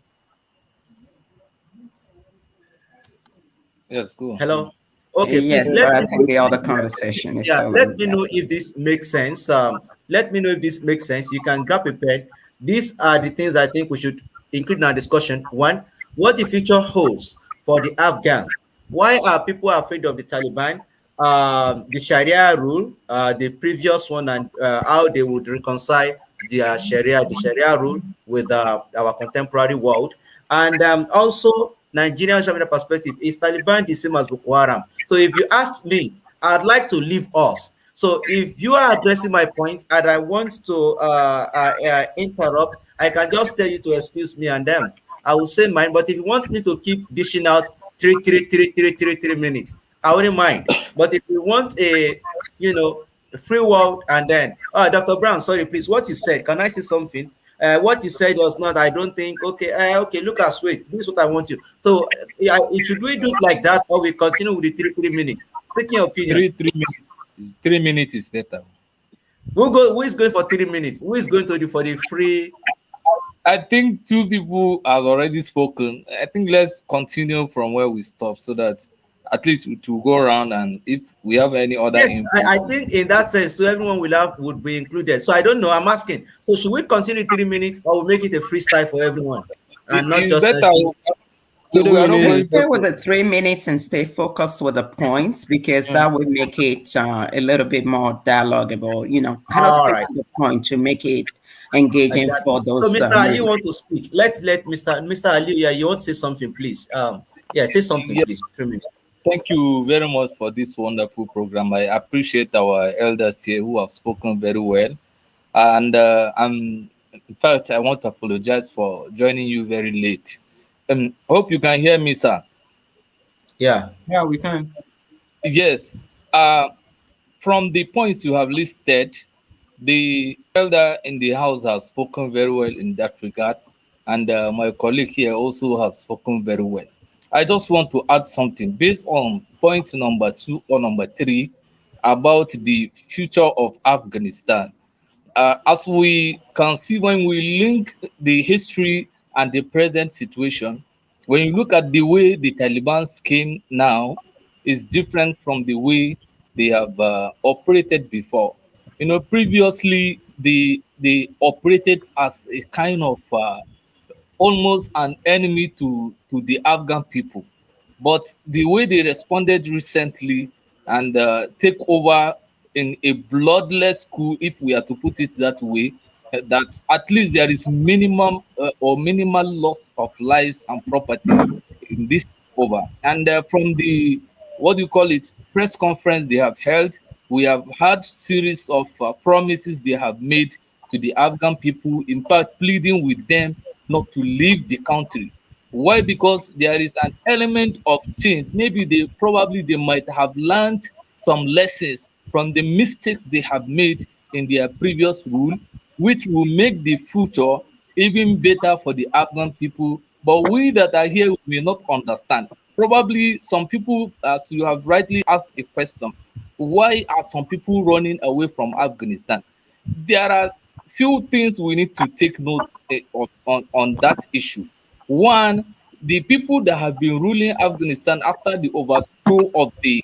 Speaker 6: Yes, go.
Speaker 1: Hello. Okay,
Speaker 9: yes,
Speaker 1: please
Speaker 9: I think the other conversation is
Speaker 1: let me know if this makes sense. Let me know if this makes sense. You can grab a pen. These are the things I think we should include in our discussion. One, what the future holds for the Afghan. Why are people afraid of the Taliban? The Sharia rule, the previous one, and how they would reconcile the Sharia rule with our contemporary world. And also, Nigerian Sharia perspective, is Taliban the same as Boko Haram? So if you ask me, I'd like to leave us. So if you are addressing my point and I want to interrupt, I can just tell you to excuse me and them. I will say mine, but if you want me to keep dishing out 3 minutes, I wouldn't mind. But if you want a free world, and then Dr. Brown, sorry, please, what you said, can I say something? What you said was not, I don't think, okay, okay, look at wait, this is what I want you. So yeah, should we do it like that, or we continue with the 3 minutes? Take your opinion.
Speaker 6: 3 minutes. 3 minutes is better.
Speaker 1: Who is going for 3 minutes? Who is going to do for the free?
Speaker 6: I think two people have already spoken. I think let's continue from where we stopped so that at least it will go around, and if we have any other
Speaker 1: Yes,
Speaker 6: input.
Speaker 1: I think in that sense, so everyone would be included. So I don't know. I'm asking. So should we continue 3 minutes, or we make it a freestyle for everyone, and not
Speaker 6: It's
Speaker 1: just
Speaker 6: better. We are not
Speaker 9: Let's
Speaker 6: going
Speaker 9: stay
Speaker 6: to.
Speaker 9: with the 3 minutes and stay focused with the points, because that would make it a little bit more dialoguable, kind of
Speaker 1: All
Speaker 9: stick
Speaker 1: right.
Speaker 9: to the point to make it engaging
Speaker 1: Exactly.
Speaker 9: for
Speaker 1: So
Speaker 9: those.
Speaker 1: Mr. Ali want to speak. Let's let Mr. Ali. Yeah, you want to say something, please? Yeah, say something,
Speaker 6: Yeah,
Speaker 1: please. 3 minutes.
Speaker 6: thank you very much for this wonderful program. I appreciate our elders here who have spoken very well. And in fact, I want to apologize for joining you very late. Hope you can hear me, sir.
Speaker 1: Yeah.
Speaker 5: Yeah, we can.
Speaker 6: Yes. Uh, from the points you have listed, the elder in the house has spoken very well in that regard, and my colleague here also have spoken very well. I just want to add something based on point number 2 or number 3 about the future of Afghanistan. As we can see, when we link the history and the present situation, when you look at the way the Taliban came now, is different from the way they have operated before. Previously they operated as a kind of almost an enemy to the Afghan people. But the way they responded recently and take over in a bloodless coup, if we are to put it that way, that at least there is minimum or minimal loss of lives and property in this over. And from the what do you call it press conference they have held, we have had series of promises they have made to the Afghan people, in fact pleading with them not to leave the country. Why? Because there is an element of change. Maybe they might have learned some lessons from the mistakes they have made in their previous rule, which will make the future even better for the Afghan people. But we that are here may not understand. Probably some people, as you have rightly asked a question, why are some people running away from Afghanistan? There are few things we need to take note of on that issue. One, the people that have been ruling Afghanistan after the overthrow of the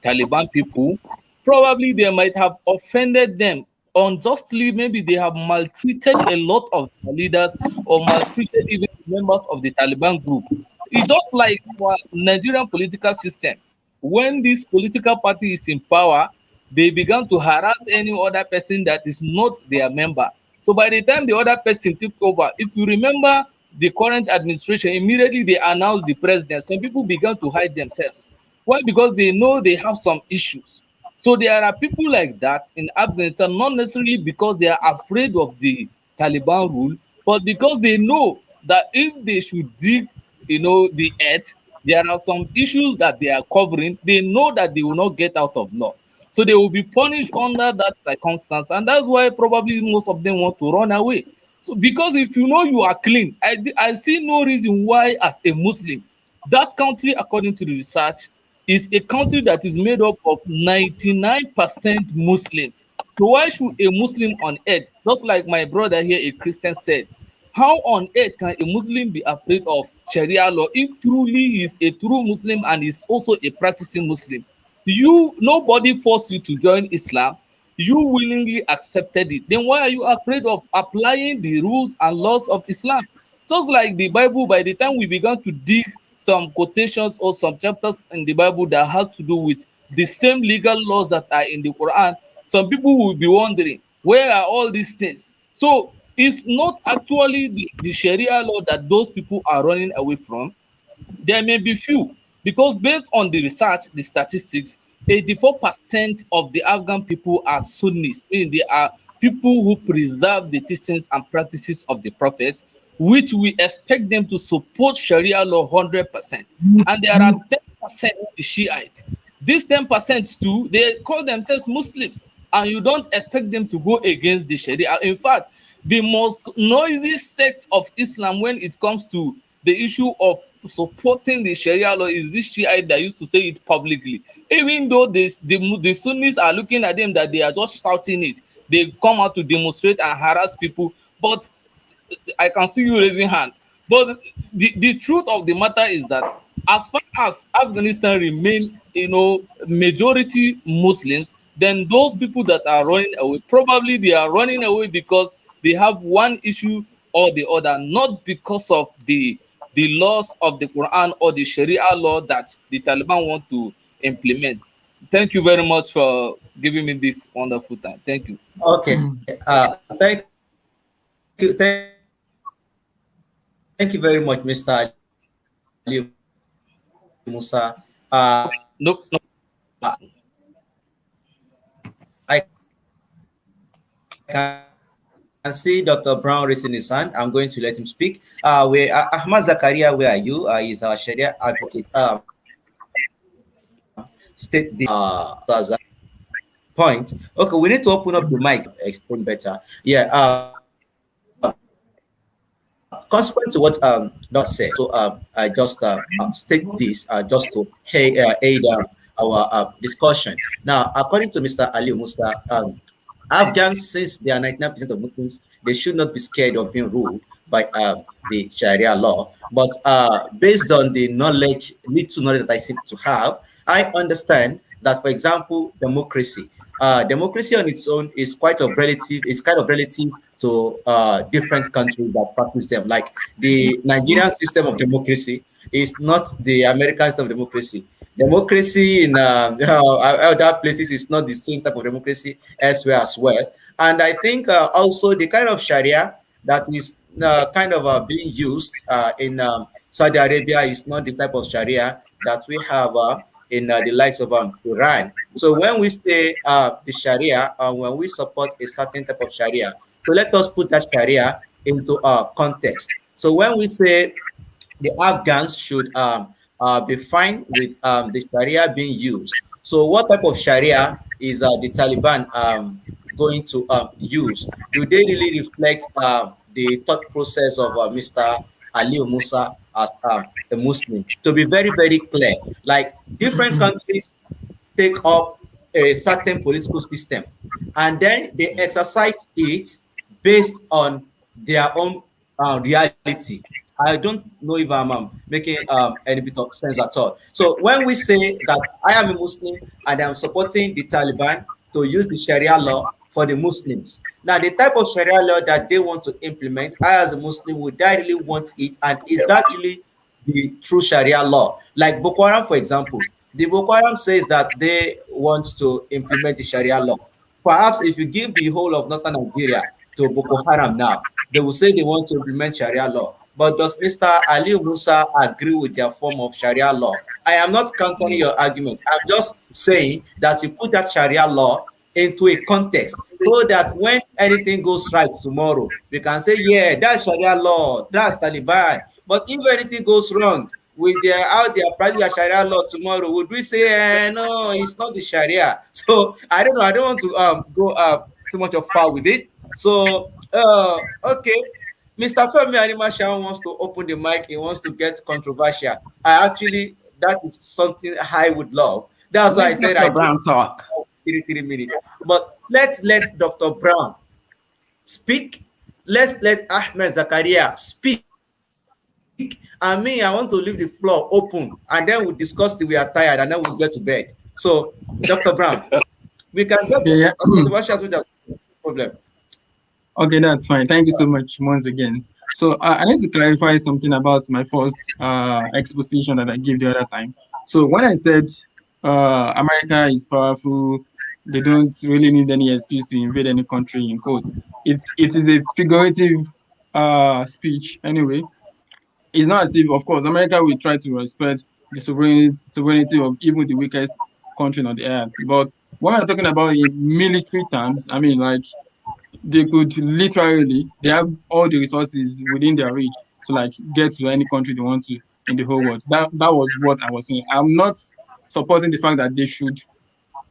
Speaker 6: Taliban people, probably they might have offended them unjustly. Maybe they have maltreated a lot of their leaders or maltreated even members of the Taliban group. It's just like our Nigerian political system. When this political party is in power, they began to harass any other person that is not their member. So by the time the other person took over, if you remember the current administration, immediately they announced the president. Some people began to hide themselves. Why? Because they know they have some issues. So there are people like that in Afghanistan, not necessarily because they are afraid of the Taliban rule, but because they know that if they should dig, the earth, there are some issues that they are covering. They know that they will not get out of law. So they will be punished under that circumstance. And that's why probably most of them want to run away. So because if you know you are clean, I see no reason why, as a Muslim, that country, according to the research, is a country that is made up of 99% Muslims. So why should a Muslim on earth, just like my brother here, a Christian, said, how on earth can a Muslim be afraid of Sharia law if truly he is a true Muslim and is also a practicing Muslim? Nobody forced you to join Islam. You willingly accepted it. Then why are you afraid of applying the rules and laws of Islam? Just like the Bible, by the time we began to dig some quotations or some chapters in the Bible that has to do with the same legal laws that are in the Quran, some people will be wondering, where are all these things? So it's not actually the Sharia law that those people are running away from. There may be few, because based on the research, the statistics, 84% of the Afghan people are Sunnis, meaning they are people who preserve the teachings and practices of the prophets, which we expect them to support Sharia law 100%. And there are 10% the Shiite. These 10% too, they call themselves Muslims. and you don't expect them to go against the Sharia. In fact, the most noisy sect of Islam when it comes to the issue of supporting the Sharia law is this Shiite that used to say it publicly. Even though the Sunnis are looking at them that they are just shouting it, they come out to demonstrate and harass people. But I can see you raising hand. But the truth of the matter is that as far as Afghanistan remain, majority Muslims, then those people that are running away, probably they are running away because they have one issue or the other, not because of the laws of the Quran or the Sharia law that the Taliban want to implement. Thank you very much for giving me this wonderful time. Thank you.
Speaker 1: Okay. Thank you very much, Mr. Ali Musa.
Speaker 6: No, no.
Speaker 1: I can see Dr. Brown raising his hand. I'm going to let him speak. Ahmad Zakaria, where are you? He's our Sharia advocate. State the point. Okay, we need to open up the mic, explain better. Yeah. Consequent to what Doc said, so I just state this just to aid our discussion. Now, according to Mr. Ali Musa, Afghans, since they are 99% of Muslims, they should not be scared of being ruled by the Sharia law. But based on the knowledge, little knowledge that I seem to have, I understand that, for example, democracy. Democracy on its own is quite of relative. It's kind of relative to different countries that practice them. Like the Nigerian system of democracy is not the American system of democracy. Democracy in other places is not the same type of democracy elsewhere as well. And I think also the kind of Sharia that is kind of being used in Saudi Arabia is not the type of Sharia that we have in the likes of Iran. So when we say the Sharia, when we support a certain type of Sharia, so let us put that Sharia into context. So when we say the Afghans should be fine with the Sharia being used, so what type of Sharia is the Taliban going to use? Do they really reflect the thought process of Mr. Ali Musa as a Muslim? To be very, very clear, like different countries take up a certain political system and then they exercise it based on their own reality. I don't know if I'm making any bit of sense at all. So when we say that I am a Muslim and I'm supporting the Taliban to use the Sharia law for the Muslims, now the type of Sharia law that they want to implement, I as a Muslim would I really want it, and is that really the true Sharia law? Like Boko Haram, for example, the Boko Haram says that they want to implement the Sharia law. Perhaps if you give the whole of northern Nigeria to Boko Haram now, they will say they want to implement Sharia law. But does Mr. Ali Musa agree with their form of Sharia law? I am not countering your argument. I'm just saying that you put that Sharia law into a context so that when anything goes right tomorrow, we can say, yeah, that's Sharia law, that's Taliban. But if anything goes wrong with their how they are practicing their Sharia law tomorrow, would we say, no, it's not the Sharia? So I don't know. I don't want to go too much of far with it. So okay, Mr. Femi Animashawan wants to open the mic. He wants to get controversial. That is something I would love. That's why I
Speaker 9: Let
Speaker 1: said
Speaker 9: Dr.
Speaker 1: I
Speaker 9: Brown talk.
Speaker 1: 3 minutes. But let's let Dr. Brown speak. Let's let Ahmed Zakaria speak. And me, I want to leave the floor open, and then we'll discuss till we are tired, and then we'll get to bed. So, Dr. Brown, we can get
Speaker 5: Okay, yeah.
Speaker 1: as controversial as we just problem.
Speaker 5: Okay, that's fine. Thank you so much once again. So I need to clarify something about my first exposition that I gave the other time. So when I said America is powerful, they don't really need any excuse to invade any country in quote. It is a figurative speech anyway. It's not as if, of course, America will try to respect the sovereignty of even the weakest country on the earth. But when we're talking about in military terms, I mean, like they could literally, they have all the resources within their reach to like get to any country they want to in the whole world. That was what I was saying. I'm not supporting the fact that they should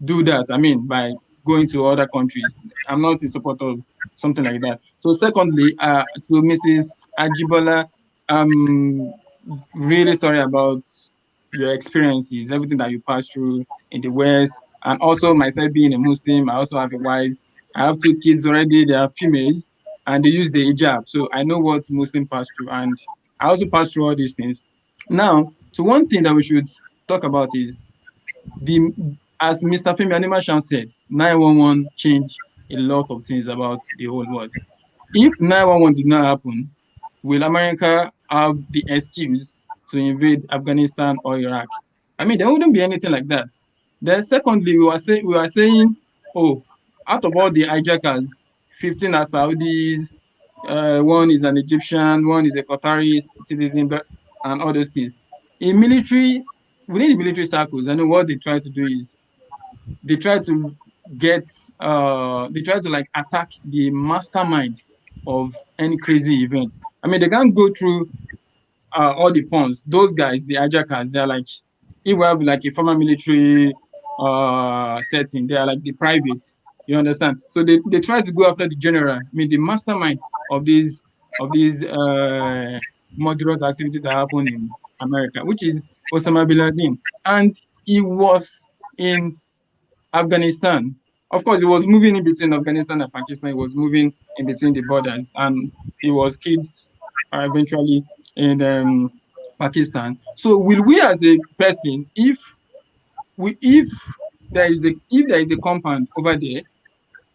Speaker 5: do that. I mean, by going to other countries. I'm not in support of something like that. So secondly, to Mrs. Ajibola, I'm really sorry about your experiences, everything that you passed through in the West, and also myself being a Muslim. I also have a wife. I have two kids already. They are females, and they use the hijab. So I know what Muslim pass through, and I also pass through all these things. Now, to one thing that we should talk about is the as Mr. Femi Animashan said, 911 changed a lot of things about the whole world. If 911 did not happen, will America have the excuse to invade Afghanistan or Iraq? I mean, there wouldn't be anything like that. Then, secondly, we were saying, oh, out of all the hijackers, 15 are Saudis, one is an Egyptian, one is a Qatari citizen, and all those things. In military, within the military circles, I know what they try to do is they try to get they try to like attack the mastermind of any crazy event. I mean, they can't go through all the pawns. Those guys, the hijackers, they're like, if we have like a former military setting, they are like the privates. You understand? So they try to go after the general. I mean, the mastermind of these murderous activities that happen in America, which is Osama bin Laden, and he was in Afghanistan. Of course, he was moving in between Afghanistan and Pakistan. He was moving in between the borders, and he was killed eventually in Pakistan. So, will we, as a person, if if there is a compound over there,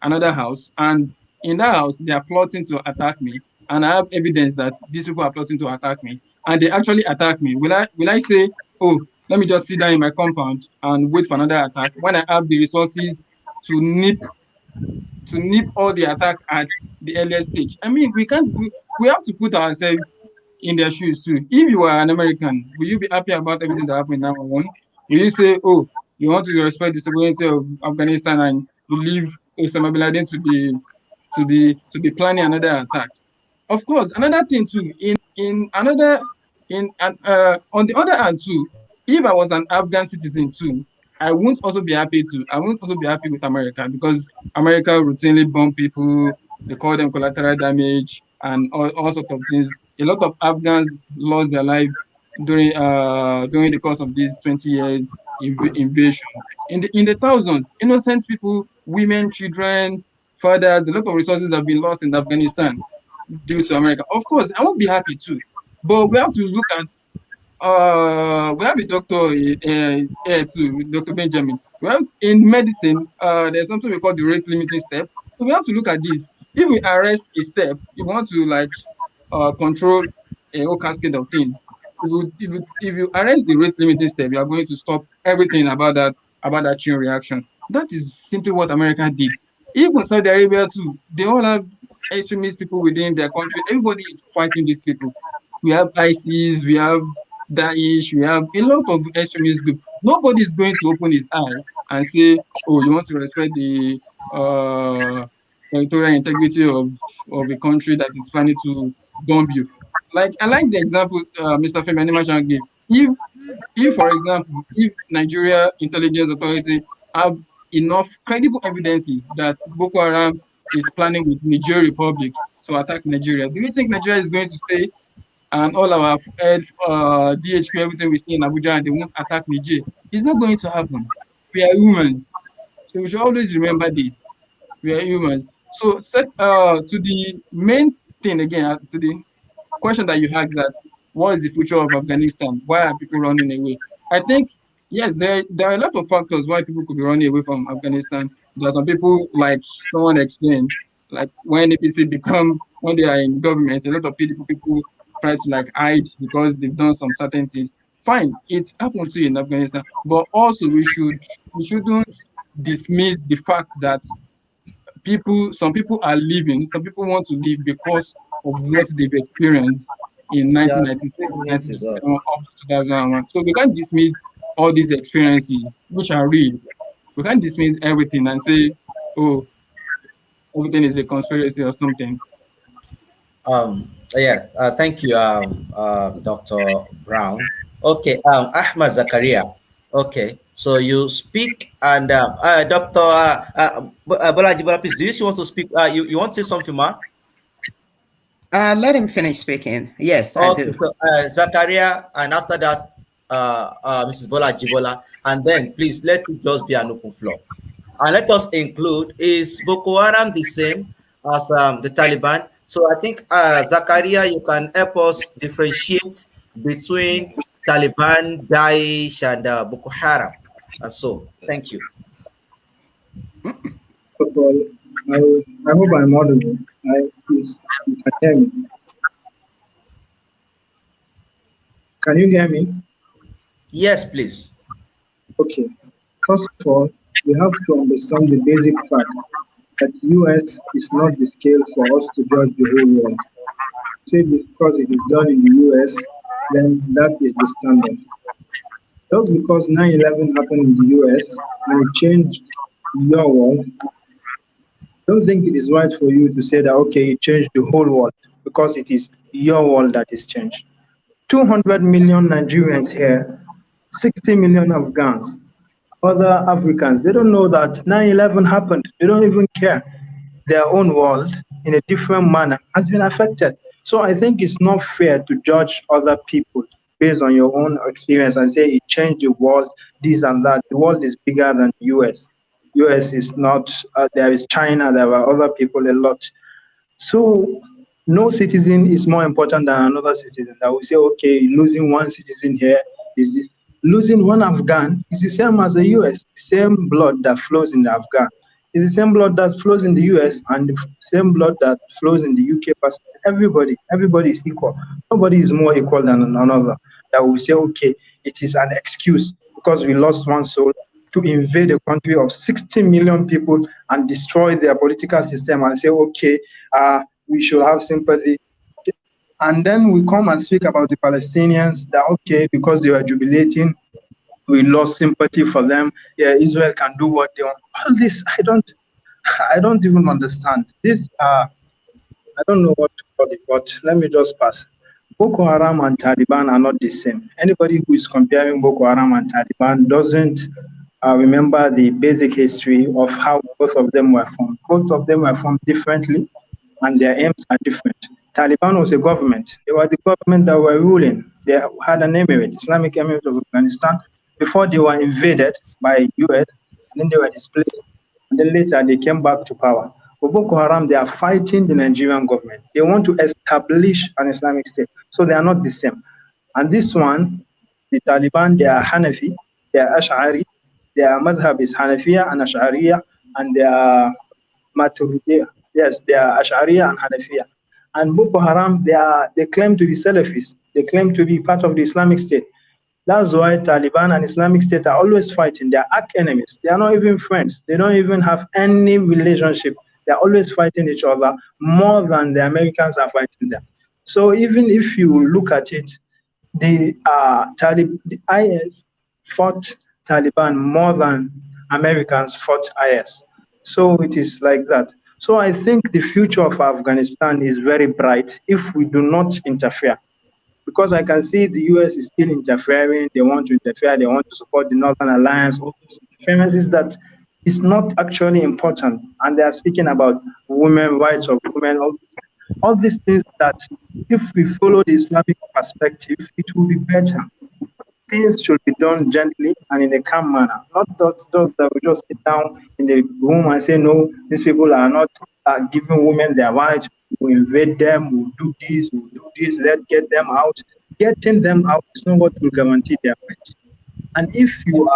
Speaker 5: another house, and in that house they are plotting to attack me, and I have evidence that these people are plotting to attack me, and they actually attack me, will I say, oh, let me just sit down in my compound and wait for another attack when I have the resources to nip all the attack at the earliest stage? I mean, we can't we have to put ourselves in their shoes too. If you are an American, will you be happy about everything that happened in 911? Will you say, oh, you want to respect the sovereignty of Afghanistan and you leave Osama bin Laden to be planning another attack? Of course, another thing too, in another in on the other hand too, if I was an Afghan citizen too, I won't also be happy with America, because America routinely bomb people, they call them collateral damage and all sorts of things. A lot of Afghans lost their life during the course of these 20 years invasion. In the thousands, innocent people, women, children, fathers, a lot of resources have been lost in Afghanistan due to America. Of course, I won't be happy too. But we have to look at we have a doctor here too, Dr. Benjamin. We have in medicine, there's something we call the rate limiting step. So we have to look at this. If we arrest a step, if we want to like control a whole cascade of things, if you arrest the rate limiting step, you are going to stop everything about that chain reaction. That is simply what America did. Even Saudi Arabia too, they all have extremist people within their country. Everybody is fighting these people. We have ISIS, we have Daesh, we have a lot of extremist groups. Nobody is going to open his eye and say, "Oh, you want to respect the uh, territorial integrity of a country that is planning to bomb you." Like I like the example Mr. Femi Animashan gave. If, for example, if Nigeria Intelligence Authority have enough credible evidences that Boko Haram is planning with Niger Republic to attack Nigeria, do you think Nigeria is going to stay and all our DHQ, everything we see in Abuja, and they won't attack Niger? It's not going to happen. We are humans. So we should always remember this. We are humans. So, to the main thing again, to the question that you asked, that what is the future of Afghanistan? Why are people running away? I think, yes, there are a lot of factors why people could be running away from Afghanistan. There are some people, like someone explained, like when APC when they are in government, a lot of people try to like hide because they've done some certain things. Fine, it's happened to you in Afghanistan, but also we shouldn't dismiss the fact that some people are leaving, some people want to leave because of what they've experienced in
Speaker 1: Yeah,
Speaker 5: 1996,
Speaker 1: 3 minutes is up.
Speaker 5: 1997, up to 2001. So we can't dismiss all these experiences, which are real. We can't dismiss everything and say, oh, everything is a conspiracy or something.
Speaker 1: Yeah, thank you, Dr. Brown. Okay, Ahmad Zakaria. Okay, So you speak, and Dr. Bolaji, please, do you want to speak? You want to say something, ma?
Speaker 9: Let him finish speaking. Yes, I
Speaker 1: Okay,
Speaker 9: do.
Speaker 1: so Zakaria, and after that, Mrs. Bola Jibola, and then please let it just be an open floor. And let us include, is Boko Haram the same as the Taliban? So I think, Zakaria, you can help us differentiate between Taliban, Daesh, and Boko Haram. And so, thank you.
Speaker 8: First of all, I hope I'm audible. Please, you can hear me. Can you hear me?
Speaker 1: Yes, please.
Speaker 8: Okay. First of all, we have to understand the basic fact that US is not the scale for us to judge the whole world. Say because it is done in the US, then that is the standard. Just because 9/11 happened in the US and it changed your world, don't think it is right for you to say that, okay, it changed the whole world, because it is your world that is changed. 200 million Nigerians here, 60 million Afghans, other Africans, they don't know that 9/11 happened. They don't even care. Their own world, in a different manner, has been affected. So I think it's not fair to judge other people based on your own experience and say it changed the world, this and that. The world is bigger than the US. US is not, there is China, there are other people a lot. So no citizen is more important than another citizen. That will say, okay, losing one citizen here is this. Losing one Afghan is the same as the US. Same blood that flows in the Afghan is the same blood that flows in the US and the same blood that flows in the UK person. Everybody is equal. Nobody is more equal than another. That will say, okay, it is an excuse because we lost one soul to invade a country of 60 million people and destroy their political system and say, okay, we should have sympathy. And then we come and speak about the Palestinians that, okay, because they were jubilating, we lost sympathy for them. Yeah, Israel can do what they want. All this, I don't even understand. This, I don't know what to call it, but let me just pass. Boko Haram and Taliban are not the same. Anybody who is comparing Boko Haram and Taliban doesn't remember the basic history of how both of them were formed. Both of them were formed differently, and their aims are different. Taliban was a government. They were the government that were ruling. They had an emirate, Islamic Emirate of Afghanistan, before they were invaded by US, and then they were displaced, and then later they came back to power. For Boko Haram, they are fighting the Nigerian government. They want to establish an Islamic state. So they are not the same. And this one, the Taliban, they are Hanafi, they are Ash'ari, their madhab is Hanafiya and Ash'ariya, and they are Maturidiyya. Yes, they are Ash'ariya and Hanafiya. And Boko Haram, they claim to be Salafis. They claim to be part of the Islamic State. That's why Taliban and Islamic State are always fighting. They are arch enemies. They are not even friends. They don't even have any relationship. They are always fighting each other more than the Americans are fighting them. So even if you look at it, the IS fought Taliban more than Americans fought IS. So it is like that. So I think the future of Afghanistan is very bright if we do not interfere, because I can see the US is still interfering. They want to interfere. They want to support the Northern Alliance. All those interferences that is not actually important. And they are speaking about women rights of women. All these things that, if we follow the Islamic perspective, it will be better. Things should be done gently and in a calm manner, not that we just sit down in the room and say, no, these people are not giving women their rights. We invade them, we'll do this, let's get them out. Getting them out is not what will guarantee their rights. And if you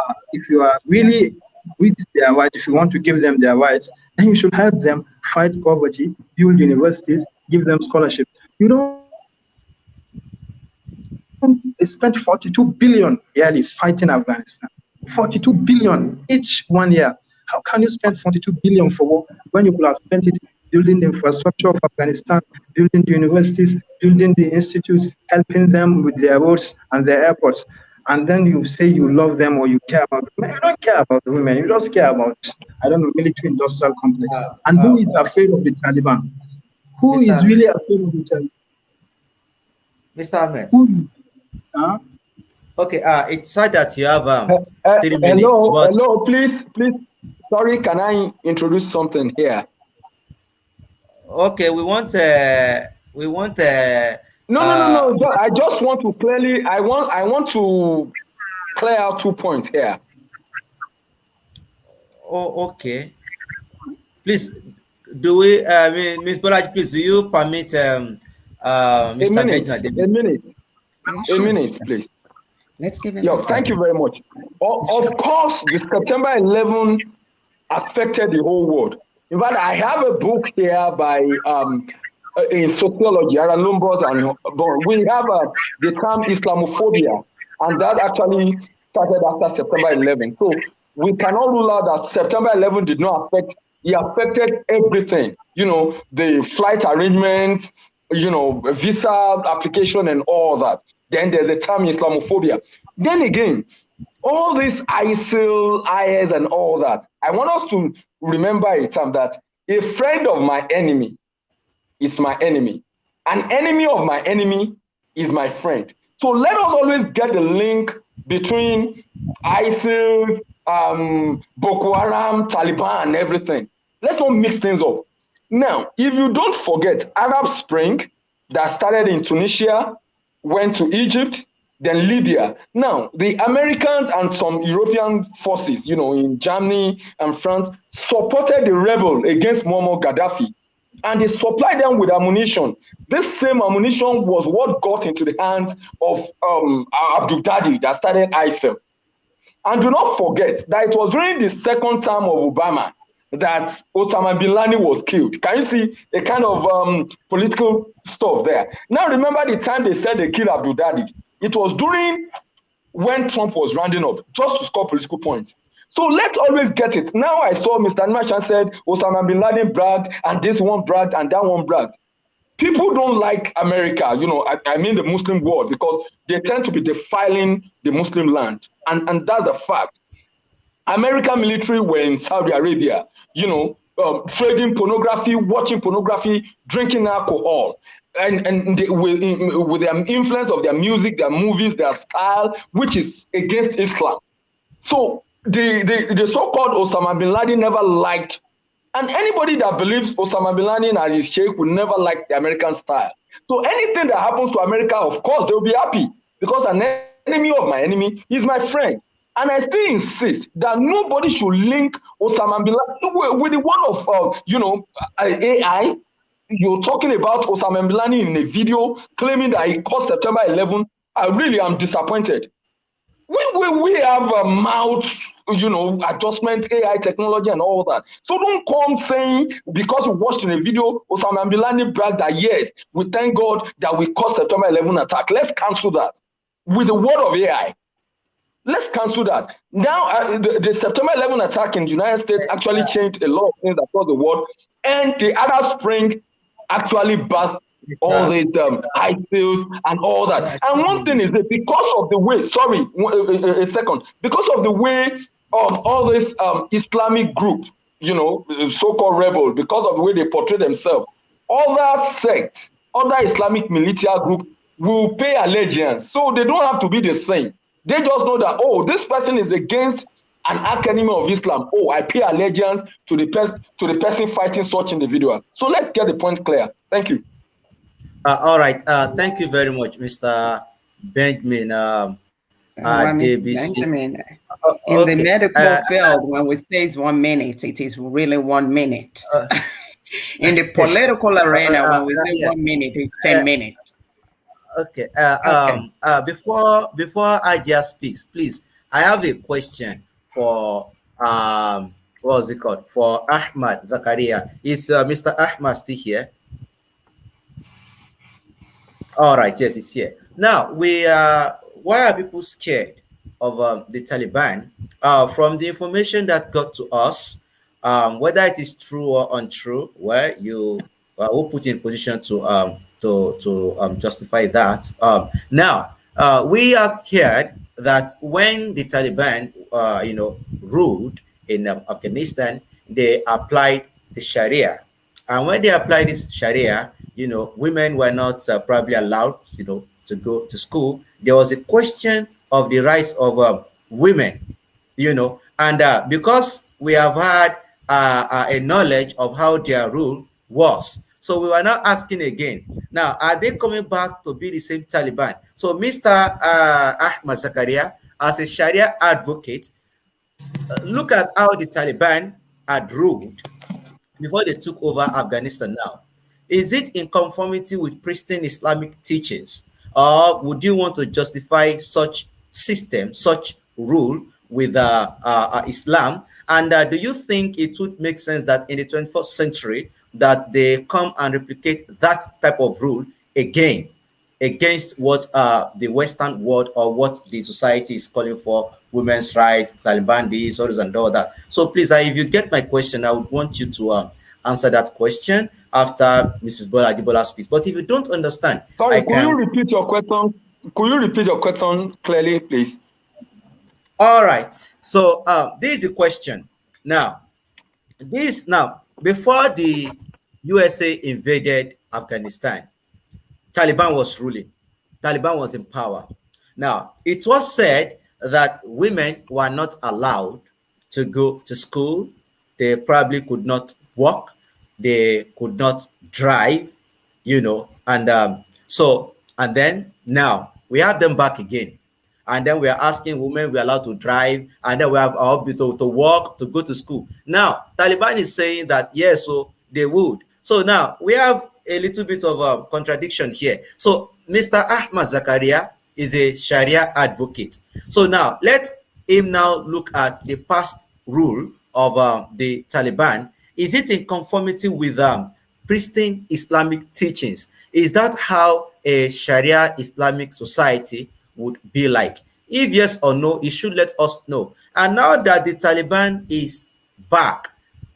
Speaker 8: are really with their rights, if you want to give them their rights, then you should help them fight poverty, build universities, give them scholarships. You don't They spent 42 billion yearly fighting Afghanistan. 42 billion each 1 year. How can you spend 42 billion for war when you could have spent it building the infrastructure of Afghanistan, building the universities, building the institutes, helping them with their roads and their airports? And then you say you love them or you care about them. You don't care about the women. You just care about, I don't know, military industrial complex. And who is afraid of the Taliban? Who is
Speaker 1: Mr.
Speaker 8: really afraid of the Taliban?
Speaker 1: Mr. Ahmed.
Speaker 8: Who? Huh?
Speaker 1: Okay, it's sad that you have 3 minutes,
Speaker 2: Hello,
Speaker 1: but
Speaker 2: hello, please, please. Sorry, can I introduce something here?
Speaker 1: okay, we want
Speaker 2: No, no, no, no.
Speaker 1: Mr.
Speaker 2: I just want to clearly. I want to clear out 2 points here.
Speaker 1: Oh, okay. Please, do we? Ms. Bolaji, please, do you permit
Speaker 2: A
Speaker 1: Mr.
Speaker 2: minute,
Speaker 1: Benjamin
Speaker 2: a
Speaker 1: Davis?
Speaker 2: minute,
Speaker 9: Yeah,
Speaker 2: a
Speaker 9: sure.
Speaker 2: minute, please.
Speaker 9: Let's give him the
Speaker 2: Yeah,
Speaker 9: floor.
Speaker 2: thank you very much. Of course, the September 11 affected the whole world. In fact, I have a book here by in sociology, Aaron Lumbros, and we have the term Islamophobia, and that actually started after September 11. So we cannot rule out that September 11 did not affect. It affected everything. You know, the flight arrangements, you know, visa application, and all that. Then there's the term Islamophobia. Then again, all this ISIL, IS, and all that, I want us to remember a term that a friend of my enemy is my enemy. An enemy of my enemy is my friend. So let us always get the link between ISIL, Boko Haram, Taliban, and everything. Let's not mix things up. Now, if you don't forget, Arab Spring that started in Tunisia, went to Egypt, then Libya. Now, the Americans and some European forces, you know, in Germany and France, supported the rebel against Muammar Gaddafi, and they supplied them with ammunition. This same ammunition was what got into the hands of Abdul Dadi that started ISIL. And do not forget that it was during the second term of Obama that Osama bin Laden was killed. Can you see a kind of political stuff there? Now remember the time they said they killed Abdul Dadi. It was during when Trump was rounding up, just to score political points. So let's always get it. Now I saw Mr. Merchant said Osama bin Laden bragged, and this one bragged, and that one bragged. People don't like America, you know, I mean the Muslim world, because they tend to be defiling the Muslim land. And that's the fact. American military were in Saudi Arabia, you know, trading pornography, watching pornography, drinking alcohol. And they, with the influence of their music, their movies, their style, which is against Islam. So the so-called Osama bin Laden never liked, and anybody that believes Osama bin Laden and his sheikh will never like the American style. So anything that happens to America, of course, they'll be happy, because an enemy of my enemy is my friend. And I still insist that nobody should link Osama bin Laden with the one of, you know, AI. You're talking about Osama bin Laden in a video claiming that he caused September 11. I really am disappointed. We have a mouth, you know, adjustment, AI technology and all that. So don't come saying because you watched in a video, Osama bin Laden bragged that yes, we thank God that we caused September 11 attack. Let's cancel that with the word of AI. Let's cancel that. Now, the September 11 attack in the United States actually changed a lot of things across the world, and the Arab Spring actually birthed all these ISILs and all that. And one thing is that because of the way, sorry, a second, because of the way all this Islamic group, you know, so-called rebel, because of the way they portray themselves, other sects, other Islamic militia group will pay allegiance. So they don't have to be the same. They just know that, oh, this person is against an academy of Islam. Oh, I pay allegiance to the person fighting such individual. So let's get the point clear. Thank you.
Speaker 1: All right. Thank you very much, Mr. Benjamin Davis.
Speaker 9: Benjamin, in the medical field, when we say it's 1 minute, it is really 1 minute. In the political arena, when we say 1 minute, it's 10 minutes.
Speaker 1: Okay. Before I just speak, please, I have a question for what's it called? For Ahmad Zakaria. Is Mr. Ahmad still here? All right, yes, it's here. Now why are people scared of the Taliban? From the information that got to us, whether it is true or untrue, where you will put in position to justify that. Now, we have heard that when the Taliban, ruled in Afghanistan, they applied the Sharia, and when they applied this Sharia, women were not probably allowed, to go to school. There was a question of the rights of women, and because we have had a knowledge of how their rule was. So we were now asking again, now, are they coming back to be the same Taliban? So Mr. Ahmad Zakaria, as a Sharia advocate, look at how the Taliban had ruled before they took over Afghanistan now. Is it in conformity with pristine Islamic teachings? Or would you want to justify such system, such rule with Islam? And do you think it would make sense that in the 21st century that they come and replicate that type of rule again against what the Western world or what the society is calling for, women's rights, Taliban this, all this and all that? So please, if you get my question, I would want you to answer that question after Mrs. Bola Ajibola speaks. But if you don't understand,
Speaker 2: sorry, could you repeat your question? Could you repeat your question clearly, please?
Speaker 1: All right. So this is the question. Now, before the USA invaded Afghanistan, Taliban was ruling. Taliban was in power. Now, it was said that women were not allowed to go to school. They probably could not walk. They could not drive, and then now we have them back again. And then we are asking women we are allowed to drive, and then we have our to walk, to go to school. Now, Taliban is saying that, yes, so they would. So now we have a little bit of a contradiction here. So Mr. Ahmad Zakaria is a Sharia advocate. So now let him now look at the past rule of the Taliban. Is it in conformity with pristine Islamic teachings? Is that how a Sharia Islamic society would be like? If yes or no, it should let us know. And now that the Taliban is back,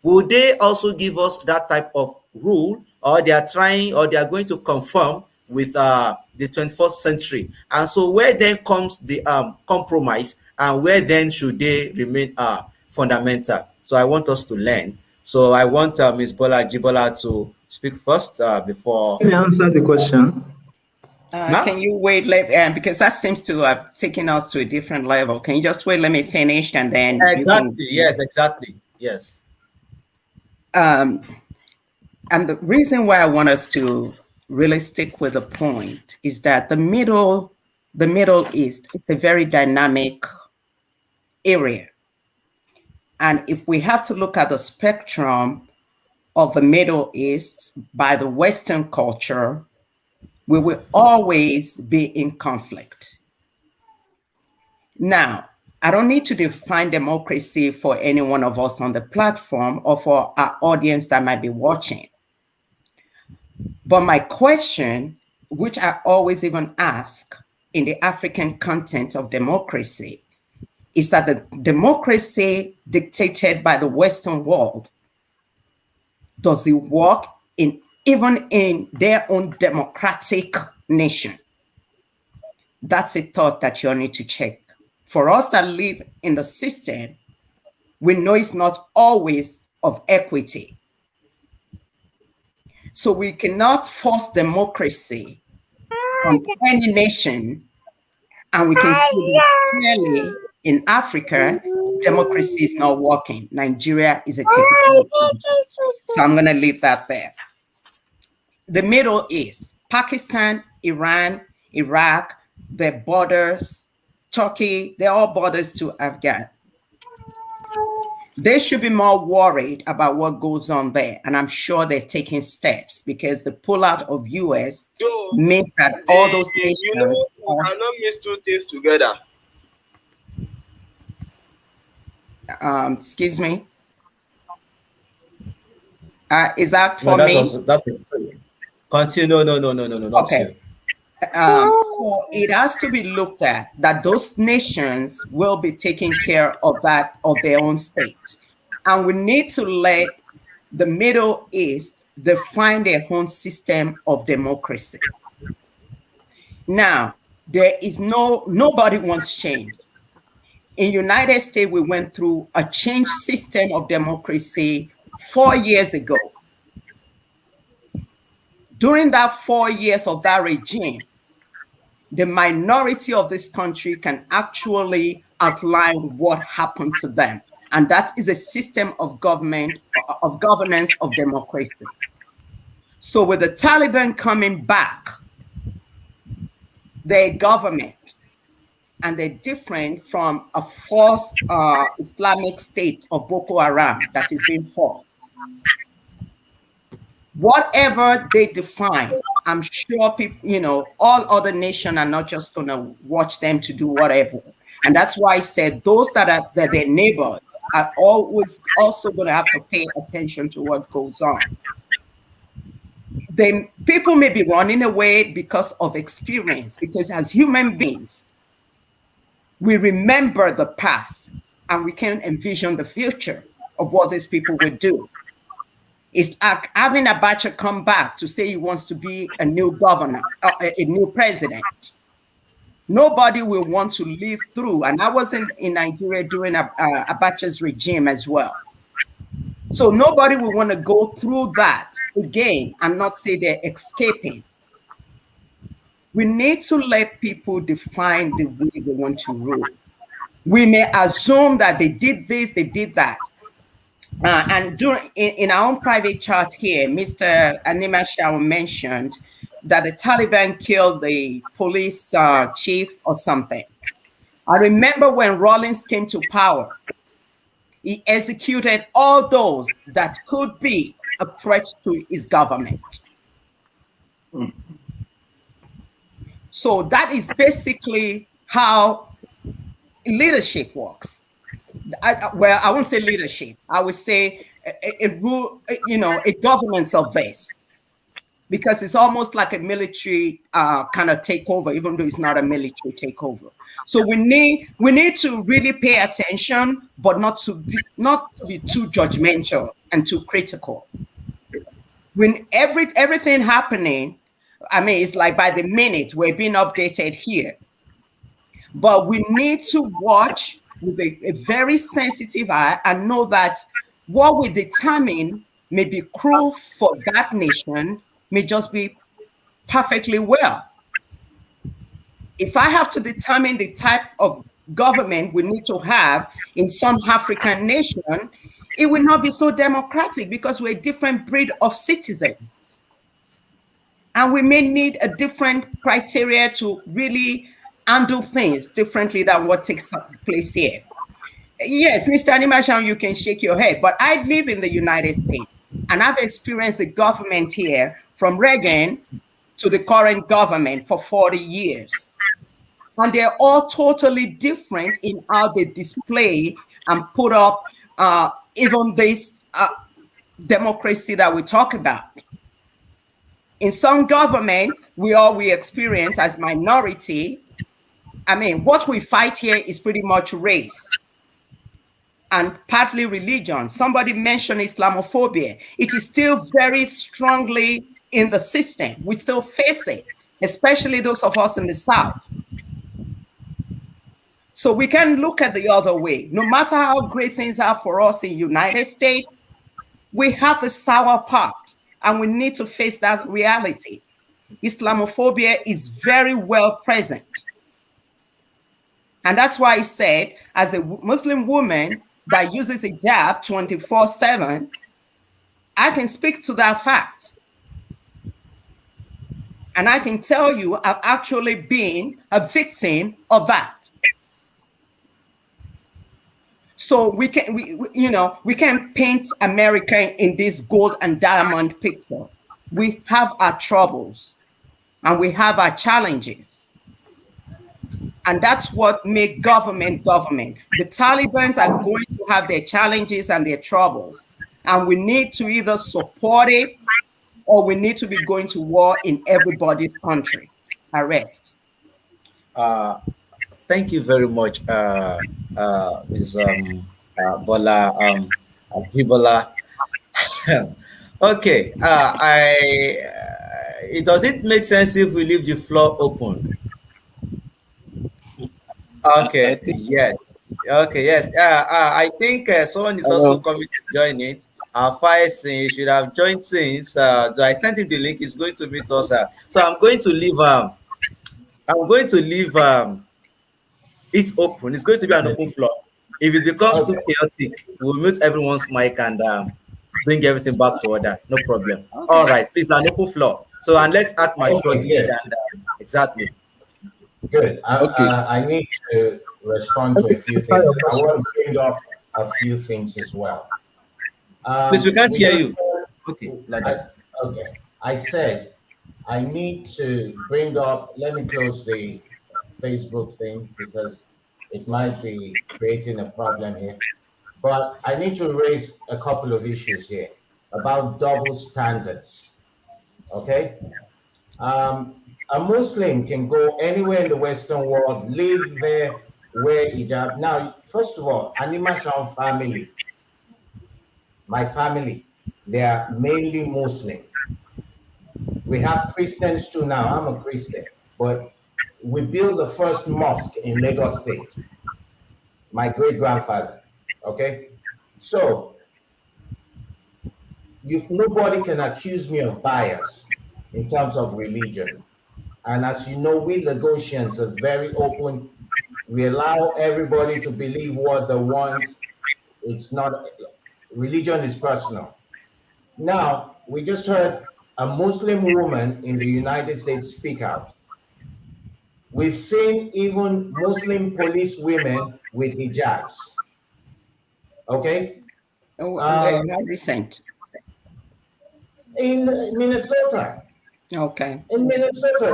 Speaker 1: will they also give us that type of rule, or they are trying, or they are going to conform with the 21st century? And so where then comes the compromise, and where then should they remain fundamental? So I want us to learn. So I want Ms. Bola Jibola to speak first before.
Speaker 8: Let me answer the question.
Speaker 9: Can you wait, because that seems to have taken us to a different level. Can you just wait, let me finish, and then
Speaker 1: Exactly, yes, exactly, yes.
Speaker 9: And the reason why I want us to really stick with the point is that the Middle East, it's a very dynamic area. And if we have to look at the spectrum of the Middle East by the Western culture, we will always be in conflict. Now, I don't need to define democracy for any one of us on the platform or for our audience that might be watching. But my question, which I always even ask in the African content of democracy, is that the democracy dictated by the Western world, does it work even in their own democratic nation? That's a thought that you need to check. For us that live in the system, we know it's not always of equity. So we cannot force democracy on any nation, and we can see clearly in Africa, democracy is not working. Nigeria is a typical example. So I'm going to leave that there. The Middle East, Pakistan, Iran, Iraq, their borders, Turkey, they're all borders to Afghan. They should be more worried about what goes on there. And I'm sure they're taking steps, because the pullout of US means that all those nations...
Speaker 10: You know, we cannot mix two things together.
Speaker 9: Excuse me? Is that for me?
Speaker 1: That is continue. No.
Speaker 9: Okay. So it has to be looked at that those nations will be taking care of that, of their own state. And we need to let the Middle East define their own system of democracy. Now, there is nobody wants change. In United States, we went through a change system of democracy 4 years ago. During that 4 years of that regime, the minority of this country can actually outline what happened to them. And that is a system of government, of governance, of democracy. So with the Taliban coming back, their government, and they're different from a forced Islamic state of Boko Haram that is being forced. Whatever they define, I'm sure people, all other nations are not just going to watch them to do whatever. And that's why I said those that are their neighbors are always also going to have to pay attention to what goes on. People may be running away because of experience, because as human beings, we remember the past and we can envision the future of what these people would do. It's like having Abacha come back to say he wants to be a new governor, a new president. Nobody will want to live through, and I was in Nigeria during Abacha's regime as well. So nobody will want to go through that again and not say they're escaping. We need to let people define the way they want to rule. We may assume that they did this, they did that. And in our own private chat here, Mr. Anima Shao mentioned that the Taliban killed the police chief or something. I remember when Rawlings came to power, he executed all those that could be a threat to his government. So that is basically how leadership works. I won't say leadership. I would say a governance of this, because it's almost like a military kind of takeover, even though it's not a military takeover. So we need to really pay attention, but not to be too judgmental and too critical. When everything happening, I mean, it's like by the minute we're being updated here. But we need to watch with a very sensitive eye and know that what we determine may be cruel for that nation may just be perfectly well. If I have to determine the type of government we need to have in some African nation, it will not be so democratic because we're a different breed of citizens. And we may need a different criteria to really handle things differently than what takes place here. Yes, Mr. Animashan, you can shake your head, but I live in the United States and I've experienced the government here from Reagan to the current government for 40 years. And they're all totally different in how they display and put up even this democracy that we talk about. In some government, we experience as minority. I mean, what we fight here is pretty much race and partly religion. Somebody mentioned Islamophobia. It is still very strongly in the system. We still face it, especially those of us in the South. So we can look at the other way. No matter how great things are for us in the United States, we have the sour part, and we need to face that reality. Islamophobia is very well present. And that's why I said, as a Muslim woman that uses a hijab 24/7, I can speak to that fact. And I can tell you, I've actually been a victim of that. So we can paint America in this gold and diamond picture. We have our troubles and we have our challenges. And that's what makes government government. The Taliban are going to have their challenges and their troubles. And we need to either support it or we need to be going to war in everybody's country. I rest.
Speaker 1: Thank you very much, Ms. Bola Hibola. Okay, does it make sense if we leave the floor open? Okay, yes. Okay, yes. I think someone is also coming to join in. Faisal should have joined since. I sent him the link. He's going to meet us. So I'm going to leave I'm going to leave it open. It's going to be an open floor. If it becomes too
Speaker 4: Okay.
Speaker 1: chaotic, we'll mute everyone's mic and bring everything back to order. No problem. All
Speaker 9: Okay.
Speaker 1: right, please, an open floor. So, and let's act
Speaker 4: Okay,
Speaker 1: maturely
Speaker 4: good.
Speaker 1: and exactly.
Speaker 4: Good.
Speaker 6: Okay.
Speaker 4: I need to respond
Speaker 8: Let
Speaker 4: to
Speaker 8: me
Speaker 4: a few
Speaker 8: clarify
Speaker 4: things.
Speaker 8: your
Speaker 4: I
Speaker 8: question.
Speaker 4: want to bring up a few things as well.
Speaker 1: Please, we can't
Speaker 4: We
Speaker 1: hear
Speaker 4: just,
Speaker 1: you. Okay, like
Speaker 4: I,
Speaker 1: that.
Speaker 4: okay. I said I need to bring up, let me close the Facebook thing because it might be creating a problem here. But I need to raise a couple of issues here about double standards. Okay? A Muslim can go anywhere in the Western world, live there, wear hijab. Now, first of all, Animation family, my family, they are mainly Muslim. We have Christians too now. I'm a Christian, but we built the first mosque in Lagos State. My great grandfather. Okay, so nobody can accuse me of bias in terms of religion. And as you know, we Lagosians are very open. We allow everybody to believe what they want. It's not religion is personal. Now, we just heard a Muslim woman in the United States speak out. We've seen even Muslim police women with hijabs. Okay,
Speaker 9: Where,
Speaker 4: um,
Speaker 9: how recent?
Speaker 4: in Minnesota,
Speaker 9: Okay.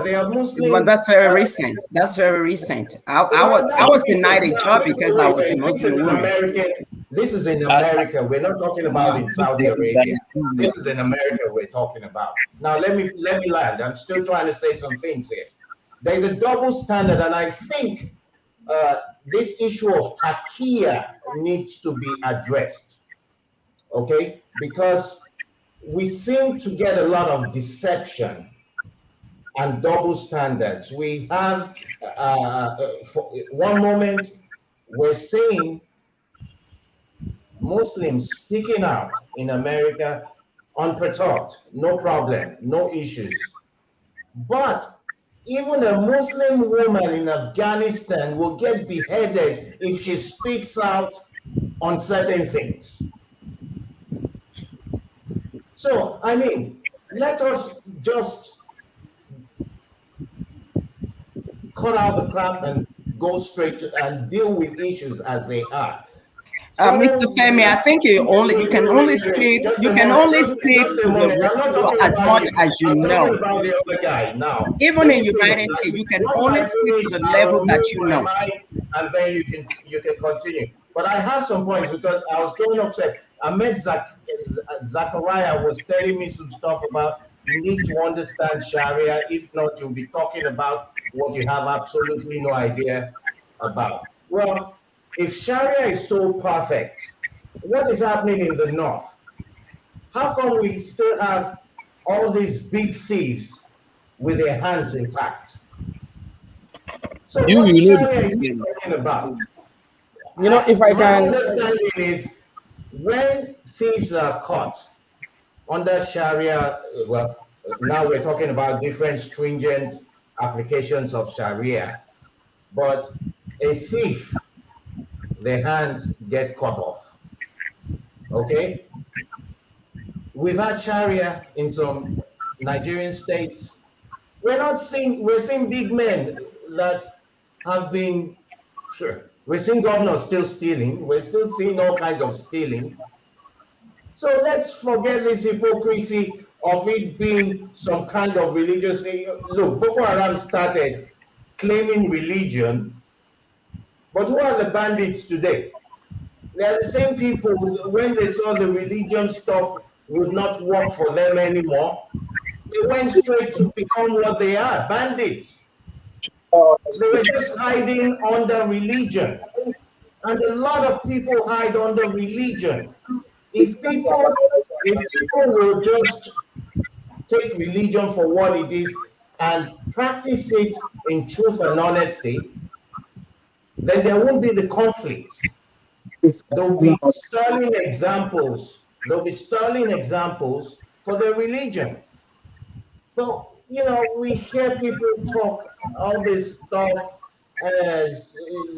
Speaker 4: they are
Speaker 9: But
Speaker 4: Muslim.
Speaker 9: that's very recent. That's very recent.
Speaker 4: Well,
Speaker 9: I
Speaker 4: that's
Speaker 9: was denied
Speaker 4: recent.
Speaker 9: a
Speaker 4: Now,
Speaker 9: job
Speaker 4: this,
Speaker 9: because I
Speaker 4: wait,
Speaker 9: was a
Speaker 4: wait. This is
Speaker 9: Muslim
Speaker 4: an
Speaker 9: woman.
Speaker 4: American. This is in
Speaker 6: I,
Speaker 4: America. We're not talking about
Speaker 9: Yeah.
Speaker 4: in Saudi Arabia. This is in America. We're talking about. Now, let me land. I'm still trying to say some things here. There's a double standard, and I think this issue of takia needs to be addressed. Okay, because we seem to get a lot of deception and double standards. We have, for one moment, we're seeing Muslims speaking out in America unperturbed, no problem, no issues. But even a Muslim woman in Afghanistan will get beheaded if she speaks out on certain things. So, I mean, let us just cut out the crap and go straight to and deal with issues as they are.
Speaker 9: Mr.
Speaker 4: Certain,
Speaker 9: Femi, I think you can only speak
Speaker 4: just
Speaker 9: you
Speaker 4: a
Speaker 9: can
Speaker 4: moment,
Speaker 9: only speak
Speaker 4: just a
Speaker 9: to
Speaker 4: moment. I'm not talking
Speaker 9: as
Speaker 4: about
Speaker 9: much
Speaker 4: you.
Speaker 9: as you
Speaker 4: I'm talking
Speaker 9: know.
Speaker 4: about the other guy now.
Speaker 9: Even
Speaker 4: Let
Speaker 9: in
Speaker 4: me finish.
Speaker 9: United States, you can
Speaker 4: Once
Speaker 9: only
Speaker 4: I
Speaker 9: speak
Speaker 4: finish,
Speaker 9: to the
Speaker 4: I
Speaker 9: level
Speaker 4: will
Speaker 9: that
Speaker 4: mute
Speaker 9: you
Speaker 4: my
Speaker 9: know.
Speaker 4: mic and then you can continue. But I have some points because I was getting upset. Ahmed Zachariah was telling me some stuff about you need to understand Sharia. If not, you'll be talking about what you have absolutely no idea about. Well, if Sharia is so perfect, what is happening in the north? How come we still have all these big thieves with their hands intact? So
Speaker 6: you
Speaker 4: what
Speaker 6: will know the
Speaker 4: Sharia is
Speaker 6: problem.
Speaker 4: talking about?
Speaker 11: If I
Speaker 4: My
Speaker 11: can,
Speaker 4: understanding is when thieves are caught under Sharia, well, now we're talking about different stringent applications of Sharia, but a thief, their hands get cut off. Okay? We've had Sharia in some Nigerian states. We're seeing big men that have been, sure, we're seeing governors still stealing. We're still seeing all kinds of stealing. So let's forget this hypocrisy of it being some kind of religious thing. Look, Boko Haram started claiming religion, but who are the bandits today? They are the same people when they saw the religion stuff would not work for them anymore. They went straight to become what they are, bandits. They were just hiding under religion. And a lot of people hide under religion. If people will just take religion for what it is and practice it in truth and honesty, then there won't be the conflicts. There'll be sterling examples. There'll be sterling examples for their religion. So we hear people talk all this stuff, and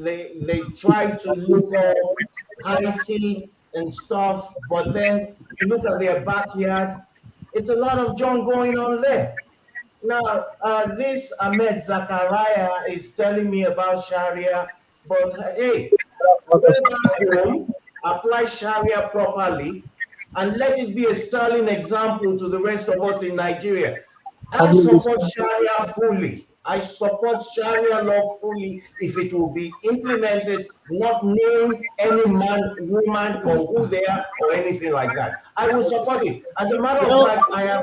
Speaker 4: they try to look all IT and stuff, but then you look at their backyard, it's a lot of junk going on there. Now, this Ahmed Zakaria is telling me about Sharia, but hey, go back home, apply Sharia properly, and let it be a sterling example to the rest of us in Nigeria. I support Sharia fully. I support Sharia law fully if it will be implemented, not knowing any man, woman, or who they are, or anything like that. I will support it. As a matter
Speaker 11: You
Speaker 4: of
Speaker 11: know,
Speaker 4: fact, I have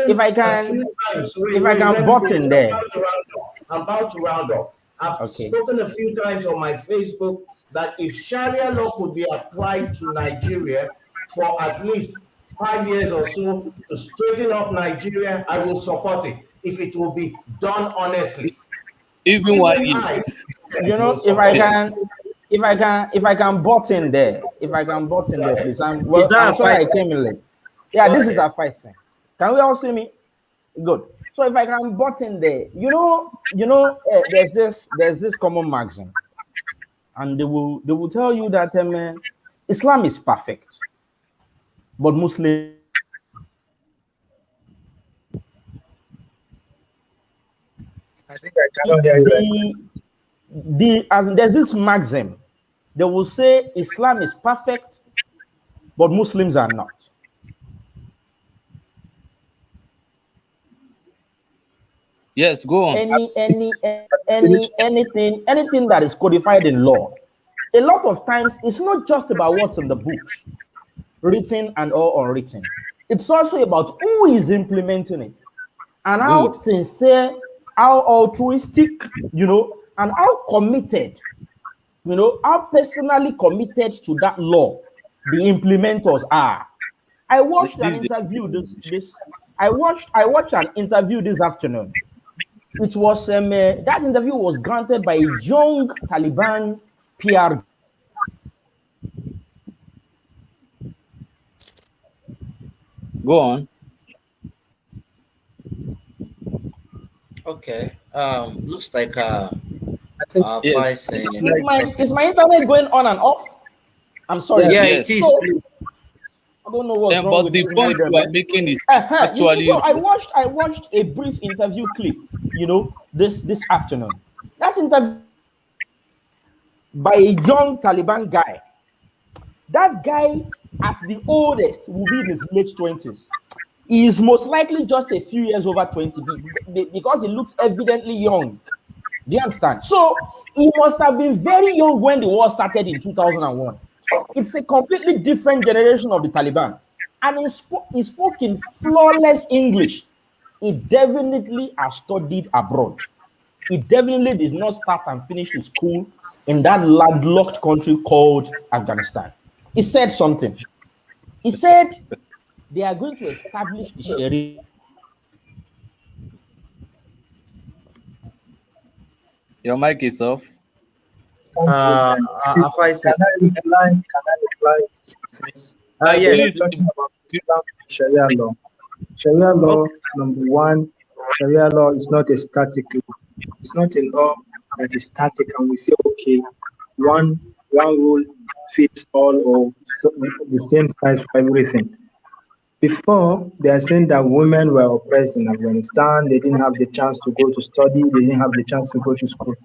Speaker 11: if
Speaker 4: spoken
Speaker 11: I
Speaker 4: a
Speaker 11: can,
Speaker 4: few times.
Speaker 11: if
Speaker 4: Wait,
Speaker 11: I
Speaker 4: wait,
Speaker 11: can
Speaker 4: let me
Speaker 11: butt
Speaker 4: finish.
Speaker 11: in
Speaker 4: I'm
Speaker 11: there.
Speaker 4: about to round up. I'm about to round up. I've
Speaker 11: Okay.
Speaker 4: spoken a few times on my Facebook that if Sharia law could be applied to Nigeria for at least 5 years or so to straighten up Nigeria, I will support it if it will be done honestly.
Speaker 6: Even one
Speaker 4: Even
Speaker 6: year.
Speaker 4: I
Speaker 11: You
Speaker 4: will
Speaker 11: know, if I
Speaker 4: support it.
Speaker 11: can, if I can butt in there, if I can butt in there, please.
Speaker 1: Is
Speaker 11: I'm
Speaker 1: that a
Speaker 11: sorry
Speaker 1: fight?
Speaker 11: I came in late. Yeah,
Speaker 1: Go
Speaker 11: this is
Speaker 1: ahead.
Speaker 11: a fight scene. Can we all see me? Good. So if I can butt in there, there's this common maxim, and they will tell you that Islam is perfect, but Muslims are not.
Speaker 8: I think I cannot hear you right.
Speaker 11: As there's this maxim, they will say Islam is perfect, but Muslims are not.
Speaker 6: Yes, go on.
Speaker 11: Anything that is codified in law, a lot of times it's not just about what's in the books, written and or unwritten. It's also about who is implementing it and how
Speaker 6: Good.
Speaker 11: sincere, how altruistic, and how committed, how personally committed to that law the implementers are. I watched an
Speaker 6: This is
Speaker 11: interview I watched an interview this afternoon. It was that interview was granted by a young Taliban PR guy.
Speaker 6: go on.
Speaker 1: Okay. Looks like
Speaker 8: I think
Speaker 1: fight
Speaker 6: Yes.
Speaker 1: saying.
Speaker 11: Is my internet going on and off? I'm sorry,
Speaker 8: yes.
Speaker 1: Yeah,
Speaker 11: please.
Speaker 1: it
Speaker 6: Yes.
Speaker 1: is.
Speaker 11: So
Speaker 1: Please.
Speaker 11: I don't know what's wrong
Speaker 6: But
Speaker 11: with
Speaker 6: the
Speaker 11: this
Speaker 6: point
Speaker 11: modem.
Speaker 6: you are making is
Speaker 11: You see,
Speaker 6: actually
Speaker 11: so I
Speaker 6: right.
Speaker 11: watched I watched a brief interview clip, this afternoon. That interview by a young Taliban guy. That guy, at the oldest, will be in his late 20s. He is most likely just a few years over 20 because he looks evidently young. Do you understand? So he must have been very young when the war started in 2001. It's a completely different generation of the Taliban. And he spoke in flawless English. He definitely has studied abroad. He definitely did not start and finish his school in that landlocked country called Afghanistan. He said something. He said they are going to establish the Sharia
Speaker 6: Your mic is off.
Speaker 8: Can't hear
Speaker 1: Uh,
Speaker 8: them.
Speaker 1: a
Speaker 8: Please,
Speaker 1: fight
Speaker 8: can
Speaker 1: saying.
Speaker 8: I reply? Can I reply to this? We
Speaker 1: Yes.
Speaker 8: are
Speaker 6: Please,
Speaker 8: talking about Islam and Sharia law. Sharia law,
Speaker 1: Okay.
Speaker 8: number one, Sharia law is not a static law. It's not a law that is static and we say, okay, one rule fits all or so, the same size for everything. Before, they are saying that women were oppressed in Afghanistan. They didn't have the chance to go to study. They didn't have the chance to go to school.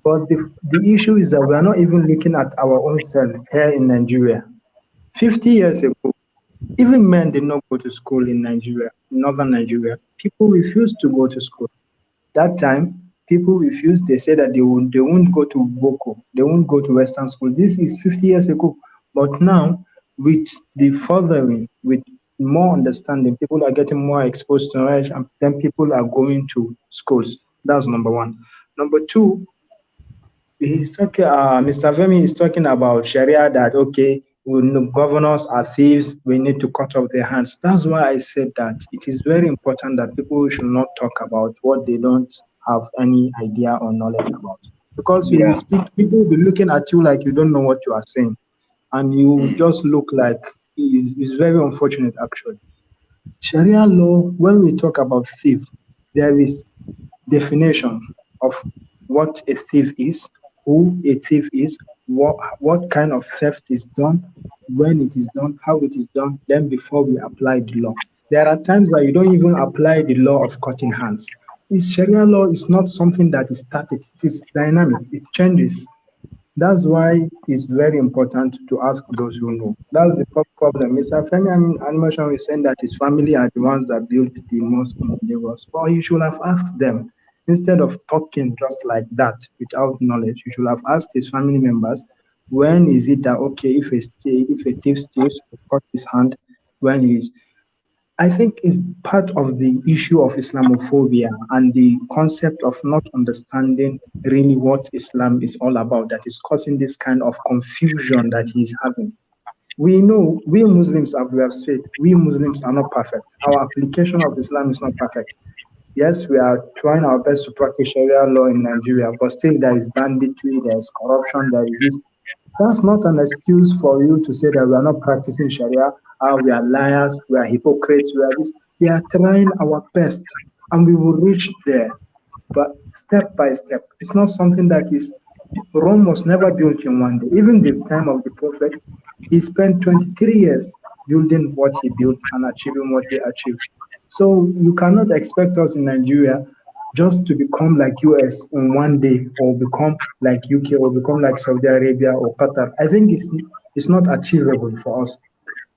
Speaker 8: But the issue is that we are not even looking at our own selves here in Nigeria. 50 years ago, even men did not go to school in Nigeria, in northern Nigeria. People refused to go to school. That time, people refused. They said that they won't go to Boko, they won't go to Western school. This is 50 years ago. But now, with the furthering, with more understanding, people are getting more exposed to knowledge, and then people are going to schools. That's number one. Number two, Mr. Femi is talking about Sharia that okay, we know governors are thieves, we need to cut off their hands. That's why I said that it is very important that people should not talk about what they don't have any idea or knowledge about. Because you will
Speaker 2: Yeah.
Speaker 8: speak, people will be looking at you like you don't know what you are saying, and you just look like it's very unfortunate actually. Sharia law, when we talk about thief, there is definition of what a thief is, who a thief is, what kind of theft is done, when it is done, how it is done, then before we apply the law. There are times that you don't even apply the law of cutting hands. This Sharia law is not something that is static, it is dynamic, it changes. That's why it's very important to ask those who know. That's the problem. Mr. Femi Animation is saying that his family are the ones that built the mosque in Lagos. But you should have asked them instead of talking just like that without knowledge. You should have asked his family members when is it that okay if a thief steals, we cut his hand when he's I think it's part of the issue of Islamophobia and the concept of not understanding really what Islam is all about that is causing this kind of confusion that he's having. We know we Muslims, as we have said, we Muslims are not perfect. Our application of Islam is not perfect. Yes, we are trying our best to practice Sharia law in Nigeria, but still there is banditry, there is corruption, there is this. That's not an excuse for you to say that we are not practicing Sharia, we are liars, we are hypocrites, we are this. We are trying our best and we will reach there, but step by step. It's not something that is, Rome was never built in one day. Even the time of the prophet, he spent 23 years building what he built and achieving what he achieved. So you cannot expect us in Nigeria just to become like US in one day or become like UK or become like Saudi Arabia or Qatar. I think it's not achievable for us.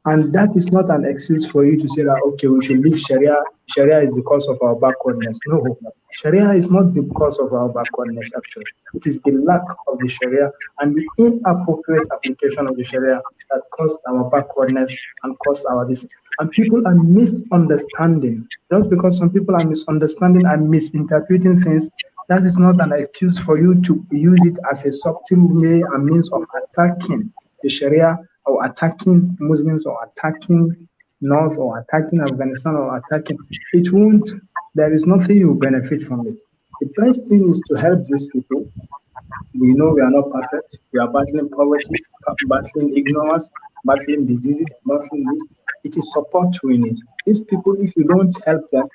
Speaker 8: And that is not an excuse for you to say that, okay, we should leave Sharia. Sharia is the cause of our backwardness. No, Sharia is not the cause of our backwardness, actually. It is the lack of the Sharia and the inappropriate application of the Sharia that caused our backwardness and caused our this. And people are misunderstanding. Just because some people are misunderstanding and misinterpreting things, that is not an excuse for you to use it as a subtle way and means of attacking the Sharia or attacking Muslims or attacking North or attacking Afghanistan or attacking. It won't, there is nothing you benefit from it. The best thing is to help these people. We know we are not perfect. We are battling poverty, battling ignorance, battling diseases, battling this. It is support we need. These people, if you don't help them,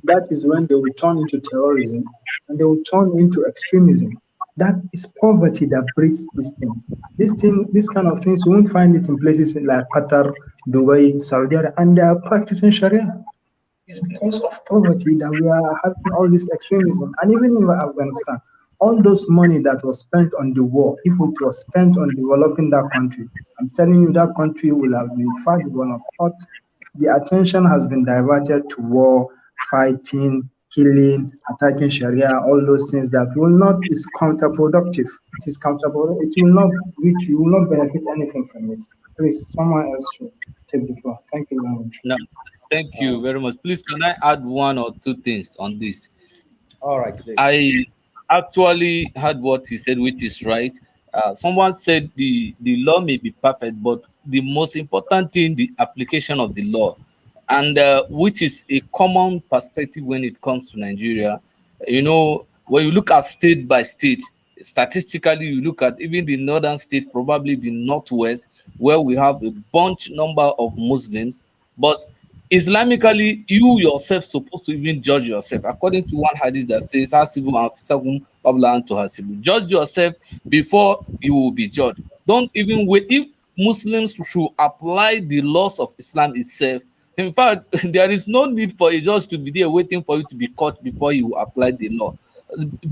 Speaker 8: that is when they will turn into terrorism and they will turn into extremism. That is poverty that breeds this thing. This kind of things, you won't find it in places like Qatar, Dubai, Saudi Arabia, and they are practicing Sharia. It's because of poverty that we are having all this extremism. And even in Afghanistan, all those money that was spent on the war, if it was spent on developing that country, I'm telling you that country will have been far developed. But the attention has been diverted to war, fighting, killing, attacking Sharia, all those things that will not is counterproductive. It is counterproductive. It will not reach, you will not benefit anything from it. Please, someone else should take the floor. Thank you very much.
Speaker 6: No, thank you very much. Please, can I add one or two things on this?
Speaker 11: All right, please.
Speaker 6: I actually heard what he said, which is right. Someone said the law may be perfect, but the most important thing, the application of the law, and which is a common perspective when it comes to Nigeria. You know, when you look at state by state, statistically, you look at even the northern state, probably the northwest, where we have a bunch number of Muslims, but Islamically, you yourself supposed to even judge yourself according to one hadith that says, "Hasibu anfusakum qabla an tuhasibu." Judge yourself before you will be judged. Don't even wait. If Muslims should apply the laws of Islam itself, in fact, there is no need for a judge to be there waiting for you to be caught before you apply the law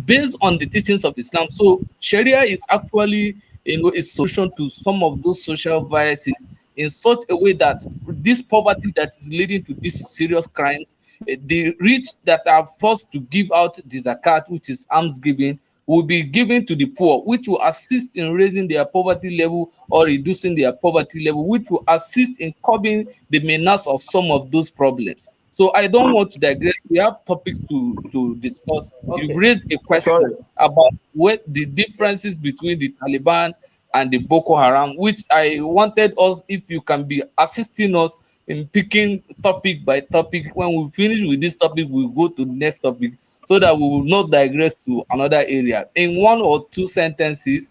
Speaker 6: based on the teachings of Islam. So Sharia is actually, a solution to some of those social vices in such a way that this poverty that is leading to these serious crimes, the rich that are forced to give out the zakat, which is alms giving, will be given to the poor, which will assist in raising their poverty level or reducing their poverty level, which will assist in curbing the menace of some of those problems. So I don't want to digress. We have topics to discuss.
Speaker 11: Okay.
Speaker 6: You've raised a question about what the differences between the Taliban and the Boko Haram, which I wanted us, if you can be assisting us in picking topic by topic. When we finish with this topic, we'll go to the next topic so that we will not digress to another area. In one or two sentences,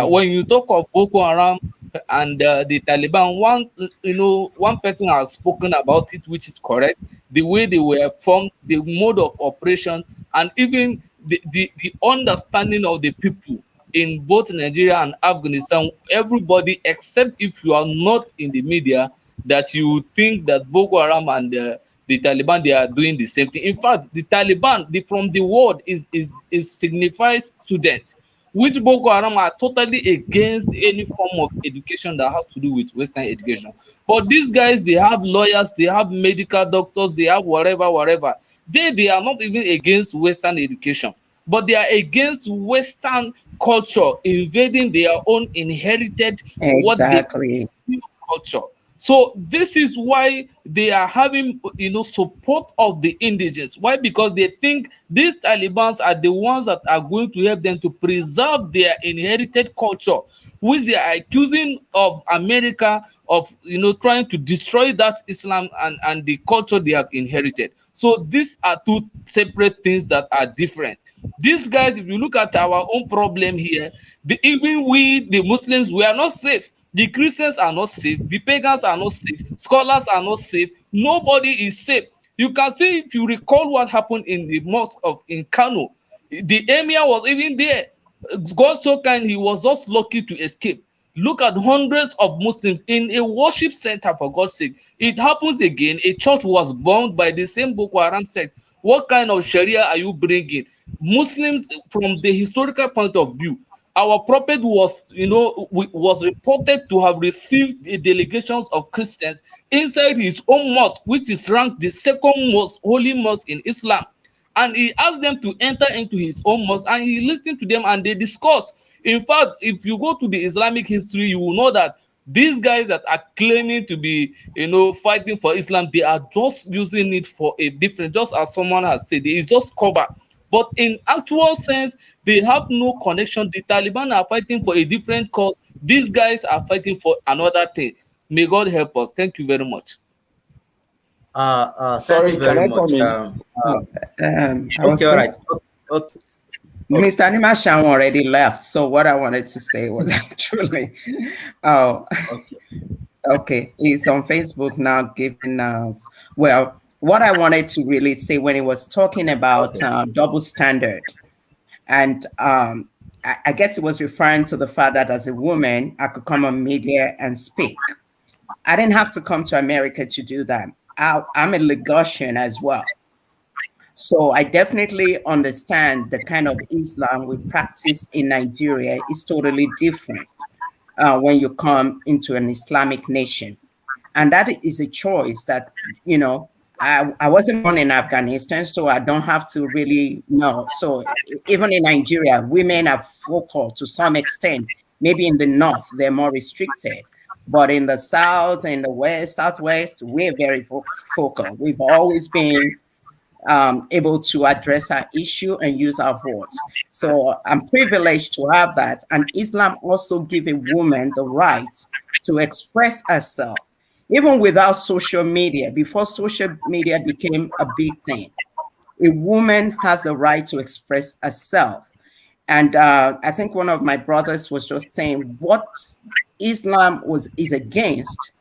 Speaker 6: when you talk of Boko Haram, and the Taliban. One person has spoken about it, which is correct. The way they were formed, the mode of operation, and even the understanding of the people in both Nigeria and Afghanistan. Everybody, except if you are not in the media, that you think that Boko Haram and the Taliban, they are doing the same thing. In fact, the Taliban, from the word, is signifies students, which Boko Haram are totally against any form of education that has to do with Western education. But these guys, they have lawyers, they have medical doctors, they have whatever. They are not even against Western education, but they are against Western culture invading their own inherited what they
Speaker 9: Exactly.
Speaker 6: culture. So this is why they are having support of the indigenous. Why? Because they think these Taliban are the ones that are going to help them to preserve their inherited culture, which they are accusing of America of trying to destroy that Islam and the culture they have inherited. So these are two separate things that are different. These guys, if you look at our own problem here, even we, the Muslims, we are not safe. The Christians are not safe. The pagans are not safe. Scholars are not safe. Nobody is safe. You can see, if you recall what happened in the mosque in Kano, the emir was even there. God so kind, he was just lucky to escape. Look at hundreds of Muslims in a worship center, for God's sake. It happens again. A church was bombed by the same Boko Haram sect. What kind of Sharia are you bringing? Muslims, from the historical point of view, our prophet was reported to have received the delegations of Christians inside his own mosque, which is ranked the second most holy mosque in Islam. And he asked them to enter into his own mosque, and he listened to them and they discussed. In fact, if you go to the Islamic history, you will know that these guys that are claiming to be fighting for Islam, they are just using it for a different, just as someone has said, it's just cover. But in actual sense, they have no connection. The Taliban are fighting for a different cause. These guys are fighting for another thing. May God help us. Thank you very much.
Speaker 1: Thank you
Speaker 2: Sorry, can
Speaker 1: very
Speaker 2: I come
Speaker 1: much.
Speaker 2: in?
Speaker 9: I
Speaker 1: Okay,
Speaker 9: was
Speaker 1: all
Speaker 9: going.
Speaker 1: right. Okay,
Speaker 9: Mr. Animashan already left, so what I wanted to say was actually, oh,
Speaker 1: okay.
Speaker 9: okay, he's on Facebook now giving us, well, what I wanted to really say when he was talking about
Speaker 1: Okay.
Speaker 9: double standard, and I guess he was referring to the fact that as a woman, I could come on media and speak. I didn't have to come to America to do that. I'm a Lagosian as well. So I definitely understand the kind of Islam we practice in Nigeria is totally different when you come into an Islamic nation. And that is a choice that, I wasn't born in Afghanistan, so I don't have to really know. So even in Nigeria, women are focal to some extent. Maybe in the north, they're more restricted. But in the south, in the west, southwest, we're very focal. We've always been able to address our issue and use our voice. So I'm privileged to have that. And Islam also gives a woman the right to express herself, even without social media. Before social media became a big thing, a woman has the right to express herself. And I think one of my brothers was just saying what Islam is against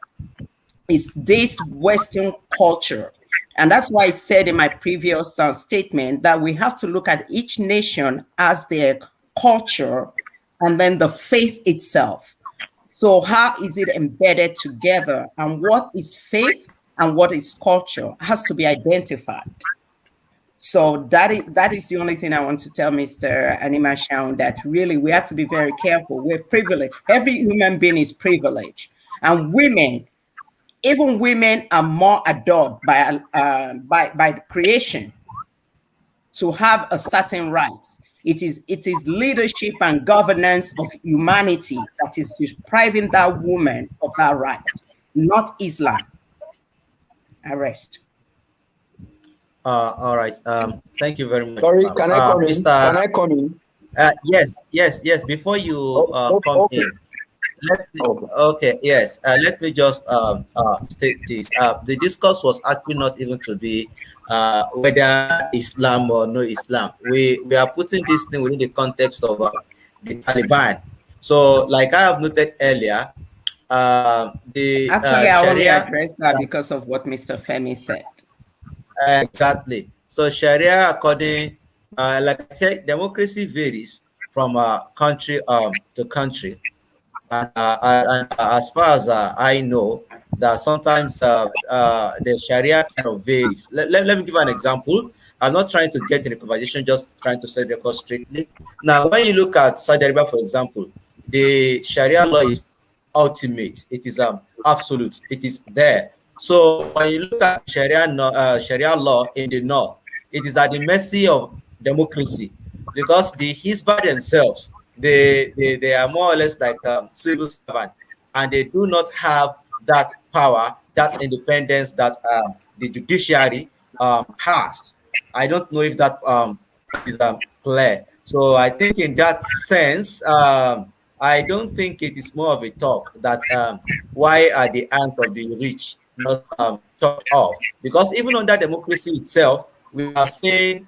Speaker 9: is this Western culture. And that's why I said in my previous statement that we have to look at each nation as their culture and then the faith itself. So how is it embedded together, and what is faith and what is culture has to be identified. So that is the only thing I want to tell Mr. Anima Shaun, that really we have to be very careful. We're privileged. Every human being is privileged. And women, even women are more adored by the creation to have a certain rights. It is leadership and governance of humanity that is depriving that woman of that right, not Islam. I rest.
Speaker 1: All right. Thank you very much,
Speaker 2: Sorry, can I come in?
Speaker 1: Mr.
Speaker 2: Can I come in?
Speaker 1: Yes. Before you come
Speaker 2: Okay.
Speaker 1: in, let me,
Speaker 2: Okay.
Speaker 1: okay, yes. Let me just state this. The discourse was actually not even to be whether Islam or no Islam. We are putting this thing within the context of the Taliban. So, like I have noted earlier, the
Speaker 9: Actually, I only
Speaker 1: Sharia.
Speaker 9: addressed that because of what Mr. Femi said.
Speaker 1: Exactly. So Sharia, according, like I said, democracy varies from country to country, and as far as I know, that sometimes the Sharia kind of varies. Let me give an example. I'm not trying to get in the conversation, just trying to set the record strictly. Now, when you look at Saudi Arabia, for example, the Sharia law is ultimate. It is absolute. It is there. So when you look at Sharia law in the north, it is at the mercy of democracy, because the Hizbah themselves, they are more or less like civil servants, and they do not have that power, that independence that the judiciary has. I don't know if that is clear. So I think in that sense, I don't think it is more of a talk that why are the hands of the rich not chopped off? Because even under democracy itself, we are seeing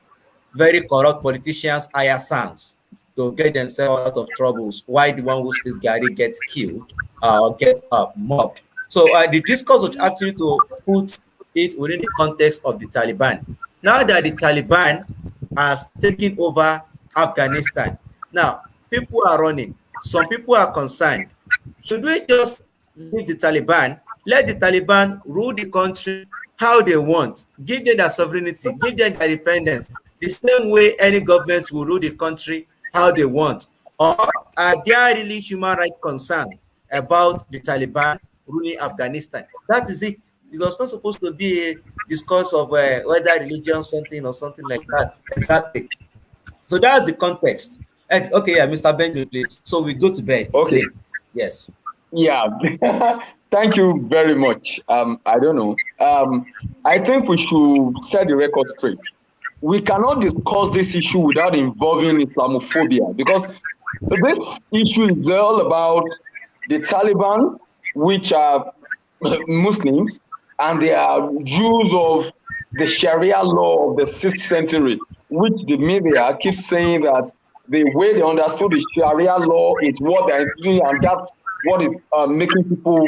Speaker 1: very corrupt politicians hire sons to get themselves out of troubles. Why the one who steals Gary gets killed or gets mobbed? So the discourse was actually to put it within the context of the Taliban. Now that the Taliban has taken over Afghanistan, now people are running. Some people are concerned. Should we just leave the Taliban? Let the Taliban rule the country how they want, give them their sovereignty, give them their independence, the same way any government will rule the country how they want? Or are there really human rights concerns about the Taliban ruling Afghanistan? That is it. It was not supposed to be a discourse of whether religion, something or something like that. Exactly. So that's the context. Okay, yeah, Mr. Benjamin, please. So we go to bed. It's
Speaker 2: Okay.
Speaker 1: late. Yes.
Speaker 2: Yeah. Thank you very much. I don't know. I think we should set the record straight. We cannot discuss this issue without involving Islamophobia, because this issue is all about the Taliban, which are Muslims, and they are Jews of the Sharia law of the 6th century, which the media keeps saying that the way they understood the Sharia law is what they're doing, and that's what is making people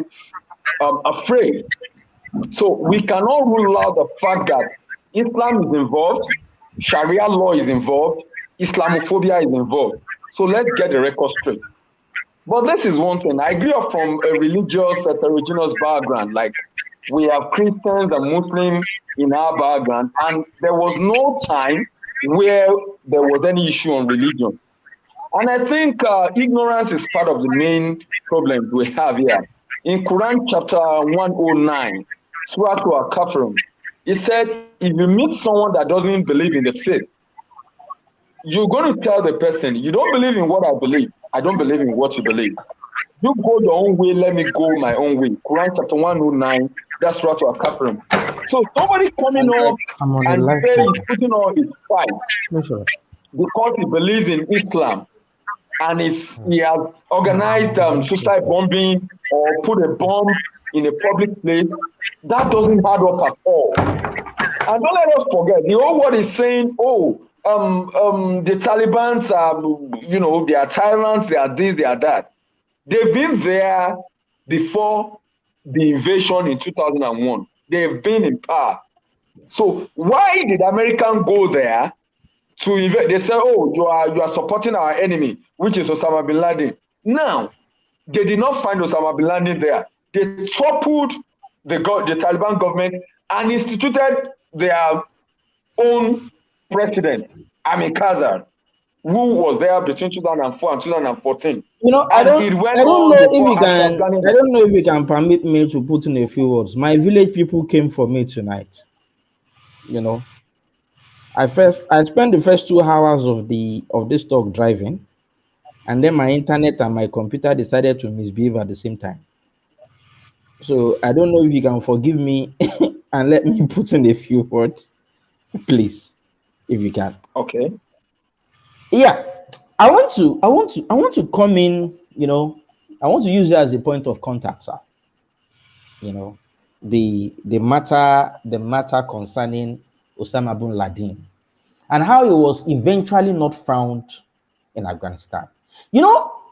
Speaker 2: afraid. So we cannot rule out the fact that Islam is involved, Sharia law is involved, Islamophobia is involved. So let's get the record straight. But this is one thing. I grew up from a religious, heterogeneous background. Like, we have Christians and Muslims in our background, and there was no time where there was any issue on religion. And I think ignorance is part of the main problems we have here. In Quran chapter 109, Surah Al-Kafirun, it said, if you meet someone that doesn't believe in the faith, you're going to tell the person, you don't believe in what I believe. I don't believe in what you believe. You go your own way, let me go my own way. Quran chapter 109, that's Surah Al-Kafirun. So somebody coming up and say he's putting on his fight because he believes in Islam, and he has organized suicide bombing or put a bomb in a public place, that doesn't add up at all. And don't let us forget, the whole world is saying, the Taliban are, they are tyrants, they are this, they are that. They've been there before the invasion in 2001. They've been in power. So why did Americans go there to invade? They say, oh, you are supporting our enemy, which is Osama bin Laden. Now, they did not find Osama bin Laden there. They toppled the Taliban government and instituted their own president, Amir Karzai, who was there between 2004 and 2014.
Speaker 11: I don't know if you can permit me to put in a few words. My village people came for me tonight. I spent the first 2 hours of this talk driving, and then my internet and my computer decided to misbehave at the same time. So I don't know if you can forgive me and let me put in a few words, please, if you can.
Speaker 2: Okay.
Speaker 11: Yeah, I want to come in. I want to use it as a point of contact, sir. The matter concerning Osama bin Laden and how he was eventually not found in Afghanistan.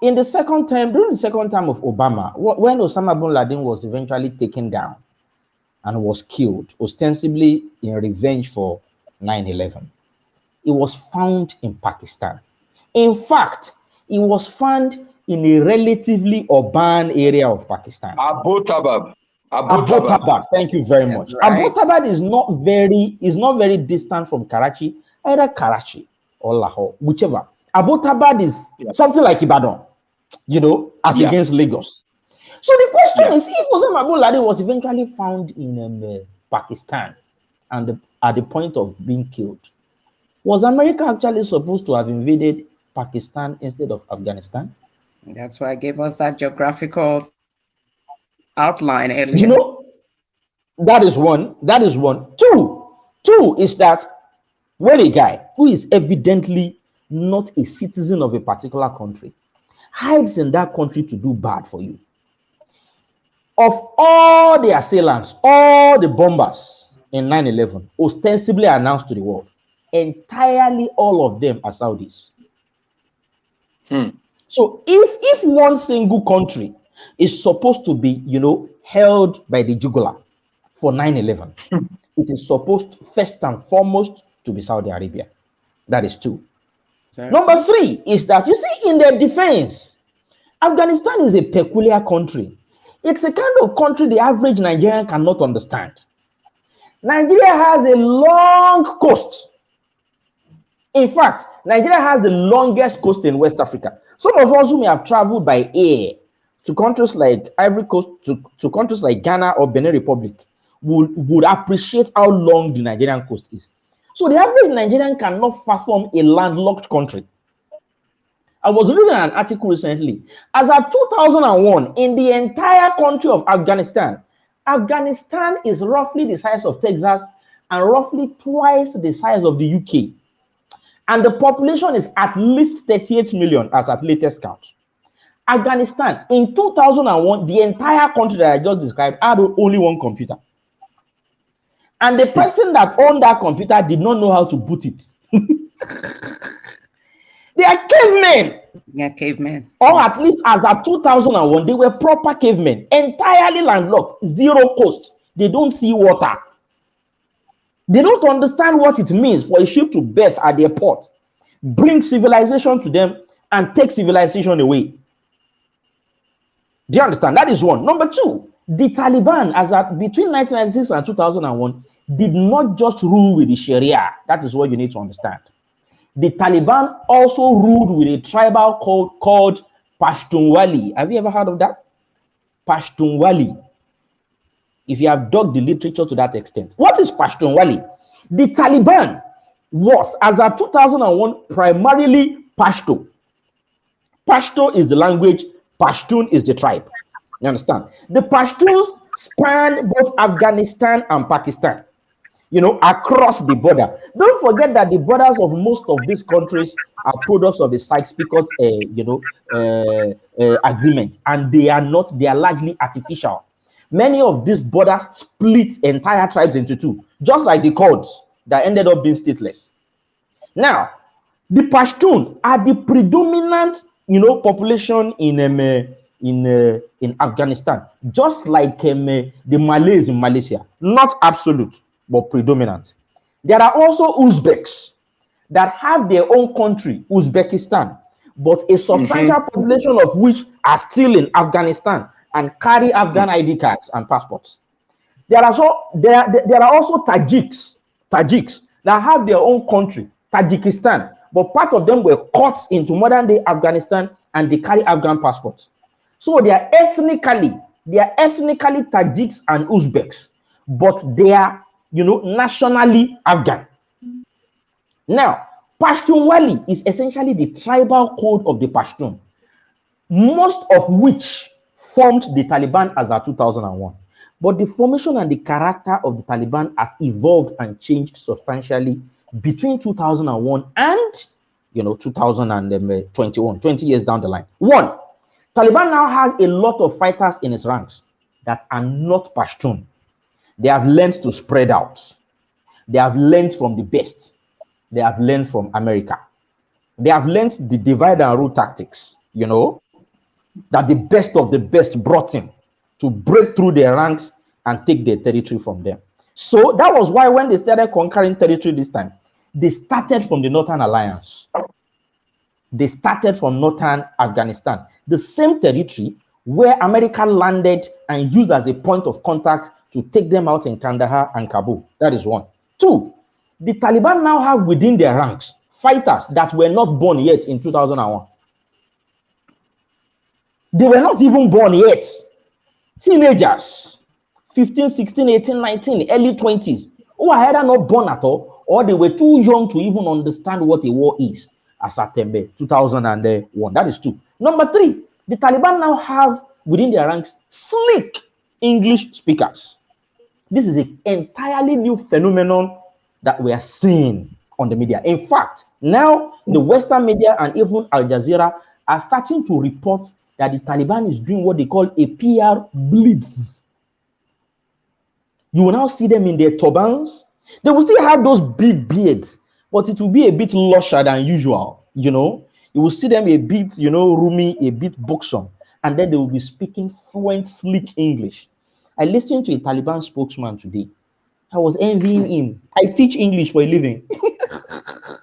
Speaker 11: in the second term, during the second term of Obama, when Osama bin Laden was eventually taken down and was killed, ostensibly in revenge for 9/11, it was found in Pakistan. In fact, it was found in a relatively urban area of Pakistan.
Speaker 2: Abbottabad.
Speaker 11: Abbottabad. Thank you very much.
Speaker 9: right.
Speaker 11: Abbottabad is not very distant from Karachi, either Karachi or Lahore, whichever. Abbottabad is something like Ibadan, as against Lagos. So the question is, if Osama bin Laden was eventually found in Pakistan and at the point of being killed, was America actually supposed to have invaded Pakistan instead of Afghanistan?
Speaker 9: That's why I gave us that geographical outline earlier.
Speaker 11: That is one. Two is that when a guy who is evidently not a citizen of a particular country hides in that country to do bad for you, of all the assailants, all the bombers in 9/11 ostensibly announced to the world, entirely all of them are Saudis. So if one single country is supposed to be, held by the jugular for 9/11, it is supposed first and foremost to be Saudi Arabia. That is two. Exactly. Number three is that, you see, in their defense, Afghanistan is a peculiar country. It's a kind of country the average Nigerian cannot understand. Nigeria has a long coast. In fact, Nigeria has the longest coast in West Africa. Some of us who may have traveled by air to countries like Ivory Coast, to countries like Ghana or Benin Republic, would appreciate how long the Nigerian coast is. So the average Nigerian cannot fathom a landlocked country. I was reading an article recently. As of 2001, in the entire country of Afghanistan, Afghanistan is roughly the size of Texas and roughly twice the size of the UK. And the population is at least 38 million as at latest count. Afghanistan, in 2001, the entire country that I just described had only one computer. And the person that owned that computer did not know how to boot it. They are cavemen.
Speaker 9: Yeah, cavemen.
Speaker 11: Or at least as of 2001, they were proper cavemen, entirely landlocked, zero coast. They don't see water. They don't understand what it means for a ship to berth at their port, bring civilization to them, and take civilization away. Do you understand? That is one. Number two, the Taliban, between 1996 and 2001, did not just rule with the Sharia. That is what you need to understand. The Taliban also ruled with a tribal code called Pashtunwali. Have you ever heard of that? Pashtunwali. If you have dug the literature to that extent. What is Pashtunwali? The Taliban was, as of 2001, primarily Pashto. Pashto is the language, Pashtun is the tribe. You understand? The Pashtuns span both Afghanistan and Pakistan, across the border. Don't forget that the borders of most of these countries are products of the Sykes-Picot, agreement, and they are largely artificial. Many of these borders split entire tribes into two, just like the Kurds that ended up being stateless. Now, the Pashtun are the predominant, population in Afghanistan, just like the Malays in Malaysia. Not absolute, but predominant. There are also Uzbeks that have their own country, Uzbekistan, but a substantial population of which are still in Afghanistan and carry Afghan ID cards and passports. There are also Tajiks that have their own country, Tajikistan, but part of them were cut into modern day Afghanistan and they carry Afghan passports. So they are ethnically Tajiks and Uzbeks, but they are, nationally Afghan. Now, Pashtunwali is essentially the tribal code of the Pashtun, most of which formed the Taliban as of 2001. But the formation and the character of the Taliban has evolved and changed substantially between 2001 and 2021, 20 years down the line. One, Taliban now has a lot of fighters in its ranks that are not Pashtun. They have learned to spread out. They have learned from the best. They have learned from America. They have learned the divide and rule tactics, that the best of the best brought in to break through their ranks and take their territory from them. So that was why when they started conquering territory this time, they started from the Northern Alliance. They started from Northern Afghanistan, the same territory where America landed and used as a point of contact to take them out in Kandahar and Kabul. That is one. Two, the Taliban now have within their ranks fighters that were not born yet in 2001. They were not even born yet. Teenagers, 15, 16, 18, 19, early 20s, who are either not born at all or they were too young to even understand what a war is as September 2001. That is two. Number three, the Taliban now have within their ranks slick English speakers. This is an entirely new phenomenon that we are seeing on the media. In fact, now the Western media and even Al Jazeera are starting to report that the Taliban is doing what they call a PR blitz. You will now see them in their turbans. They will still have those big beards, but it will be a bit lusher than usual. You will see them a bit, roomy, a bit buxom, and then they will be speaking fluent, slick English. I listened to a Taliban spokesman today. I was envying him. I teach English for a living.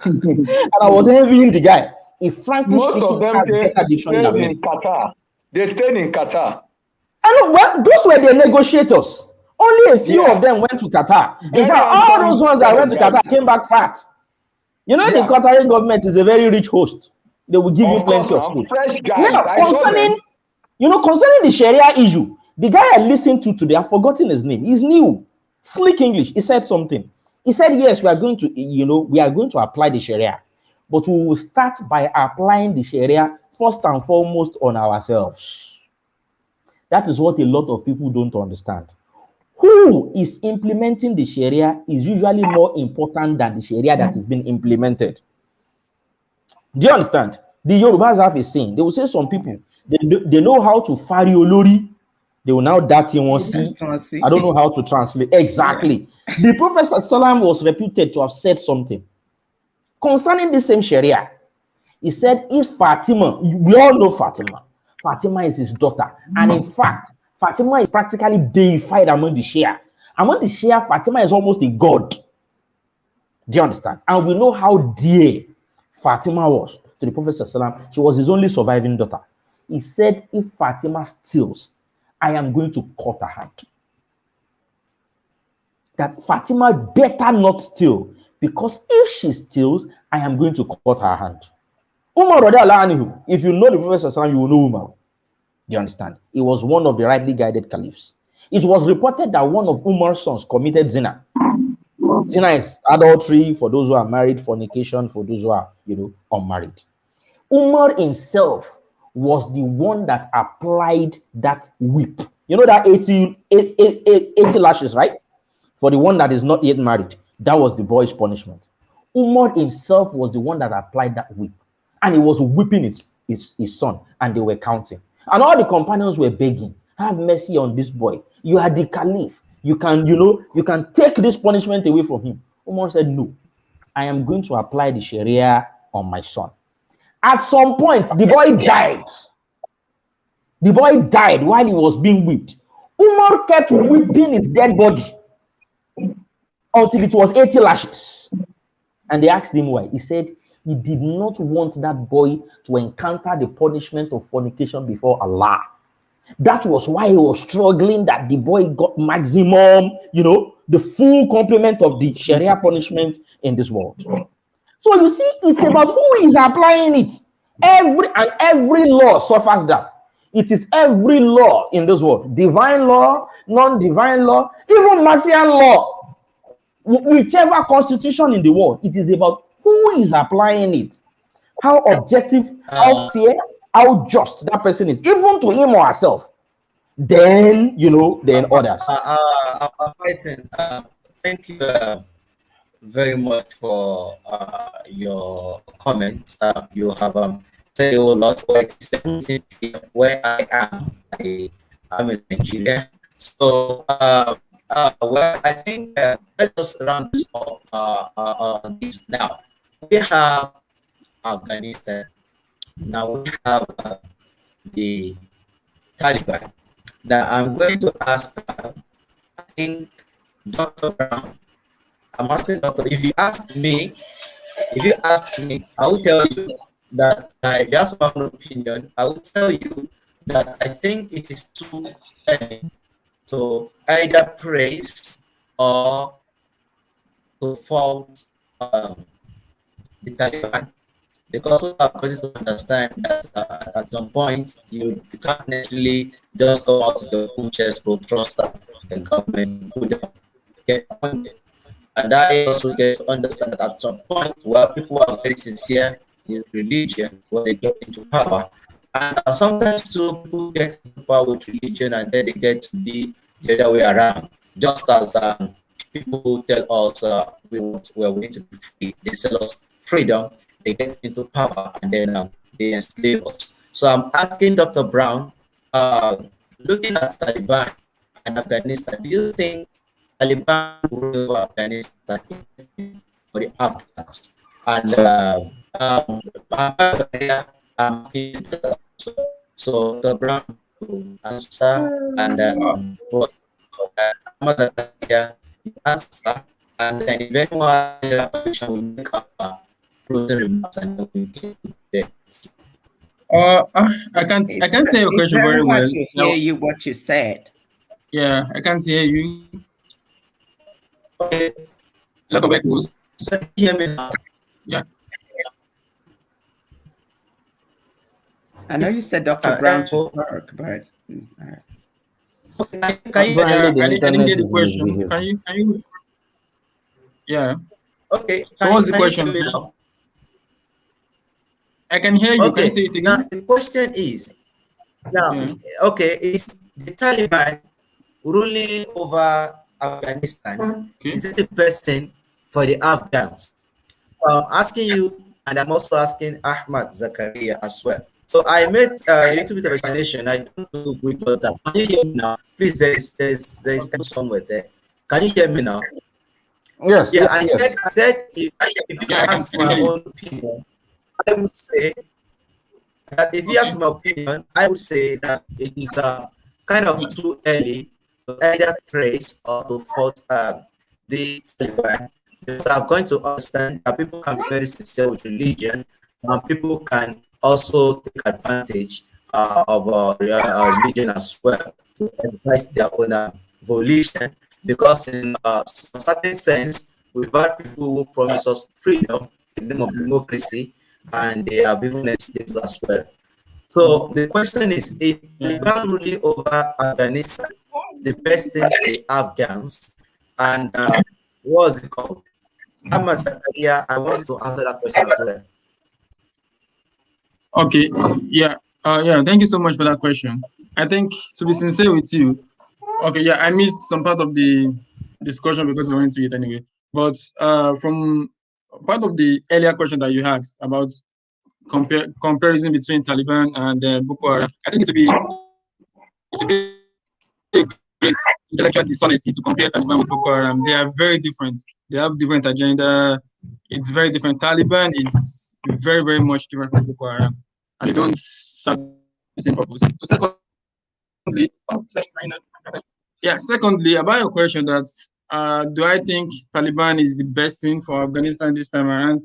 Speaker 11: And I was envying the guy. If frankly
Speaker 2: Most
Speaker 11: speaking,
Speaker 2: of them
Speaker 11: has better
Speaker 2: stayed
Speaker 11: diction than me.
Speaker 2: in Qatar. They stayed in Qatar.
Speaker 11: And well, those were the negotiators. Only a few of them went to Qatar. In fact, all those ones that went to Qatar came back fat. The Qatari government is a very rich host. They will give you plenty of food. Now, concerning the Sharia issue, the guy I listened to today, I've forgotten his name. He's new, slick English. He said something. He said, yes, we are going to apply the Sharia, but we will start by applying the Sharia first and foremost on ourselves. That is what a lot of people don't understand. Who is implementing the Sharia is usually more important than the Sharia that is being implemented. Do you understand? The Yorubas have a saying. They will say some people, they know how to fari olori. They will now dati wonsi. I don't know how to translate. Exactly. Yeah. The Prophet Sallam was reputed to have said something concerning the same Sharia. He said, if Fatima, we all know Fatima. Fatima is his daughter. And in fact, Fatima is practically deified among the Shia. Among the Shia, Fatima is almost a god. Do you understand? And we know how dear Fatima was to the Prophet ﷺ. She was his only surviving daughter. He said, if Fatima steals, I am going to cut her hand. That Fatima better not steal, because if she steals, I am going to cut her hand. Umar, if you know the Prophet ﷺ, you will know Umar. Do you understand? He was one of the rightly guided caliphs. It was reported that one of Umar's sons committed zina. Zina is adultery for those who are married, fornication for those who are, unmarried. Umar himself was the one that applied that whip. You know that 80 lashes, right? For the one that is not yet married. That was the boy's punishment. Umar himself was the one that applied that whip. And he was whipping his son, and they were counting. And all the companions were begging, have mercy on this boy. You are the caliph. You can take this punishment away from him. Umar said, no, I am going to apply the Sharia on my son. At some point, the boy died. The boy died while he was being whipped. Umar kept whipping his dead body until it was 80 lashes. And they asked him why. He said he did not want that boy to encounter the punishment of fornication before Allah. That was why he was struggling, that the boy got maximum, the full complement of the Sharia punishment in this world. So you see, it's about who is applying it. Every law suffers that. It is every law in this world, divine law, non-divine law, even Martian law, whichever constitution in the world, it is about who is applying it, how objective, how fair, how just that person is, even to him or herself. Then, then others.
Speaker 1: Thank you very much for your comments. You have said a whole lot. Where I am in Nigeria. So, well, I think let us round this up on this now. We have Afghanistan. Now we have the Taliban. Now I'm going to ask, I think, Dr. Brown. I'm asking Doctor. If you ask me, I will tell you that if you ask my own opinion, I will tell you that I think it is too early to either praise or to fault the Taliban, because we are going to understand that at some point you can't necessarily just go out of your own chest to trust that the government would get on it. And I also get to understand that at some point where people are very sincere in religion when they get into power. And sometimes too people get into power with religion and then they get to be the other way around. Just as people tell us we're willing to be free, they sell us freedom, they get into power and then they enslave us. So I'm asking Dr. Brown, uh, looking at Taliban and Afghanistan, do you think Taliban rule over Afghanistan for the Afghans? And I'm asking so the Brown to answer and what answer, and then if anyone has a question, we make our closing remarks and then we get to there.
Speaker 5: I can't say your
Speaker 9: It's
Speaker 5: question
Speaker 9: very
Speaker 5: very
Speaker 9: hard
Speaker 5: well.
Speaker 9: to
Speaker 5: Now,
Speaker 9: hear you what you said.
Speaker 5: yeah, I can't hear you.
Speaker 1: Okay,
Speaker 5: Lot of echoes.
Speaker 1: so can you hear me now?
Speaker 5: Yeah.
Speaker 9: I know you said Dr. Brown to work, but
Speaker 1: Okay,
Speaker 6: Apparently, the
Speaker 5: I didn't
Speaker 6: internet
Speaker 5: get the
Speaker 6: is
Speaker 5: question.
Speaker 6: misbehaving.
Speaker 5: Can you? Yeah.
Speaker 1: okay,
Speaker 5: So what's the
Speaker 1: can you hear
Speaker 5: question?
Speaker 1: me now?
Speaker 5: I can hear you. Can you
Speaker 1: Okay,
Speaker 5: say it
Speaker 1: now
Speaker 5: again?
Speaker 1: the question is now,
Speaker 5: Yeah.
Speaker 1: okay, is the Taliban ruling over Afghanistan,
Speaker 5: Okay.
Speaker 1: is it the best thing for the Afghans? I'm asking you, and I'm also asking Ahmad Zakaria as well. So I made a little bit of explanation. I don't know if we got that. Can you hear me now? Please, there is echo somewhere there. Can you hear me now?
Speaker 6: Yes,
Speaker 1: Yeah,
Speaker 6: yes,
Speaker 1: I
Speaker 6: yes.
Speaker 1: said if you
Speaker 5: Yeah,
Speaker 1: ask
Speaker 5: I can
Speaker 1: my
Speaker 5: hear you.
Speaker 1: own opinion, I would say that if you
Speaker 5: Okay.
Speaker 1: ask my opinion, I would say that it is kind of too early to either praise or to fault the Taliban. Because I'm going to understand that people can be very sincere with religion, and people can also take advantage of religion as well to express their own volition. Because in some certain sense, we've had people who promise us freedom in the name of democracy, and they have even experienced as well. So the question is
Speaker 5: Yeah.
Speaker 1: Taliban ruling over Afghanistan the best thing for the Afghans? And what's it called? Ahmad Zakaria, I want you to answer that question as well.
Speaker 5: Okay. Yeah. Yeah. Thank you so much for that question. I think, to be sincere with you, okay, yeah, I missed some part of the discussion because I went to it anyway. But from part of the earlier question that you asked about comparison between Taliban and Boko Haram, I think it's a great intellectual dishonesty to compare Taliban with Boko Haram. They are very different. They have different agenda. It's very different. Taliban is very, very much different from Boko Haram, and they don't serve the same purpose. So secondly, yeah, secondly, about your question that do I think Taliban is the best thing for Afghanistan this time around?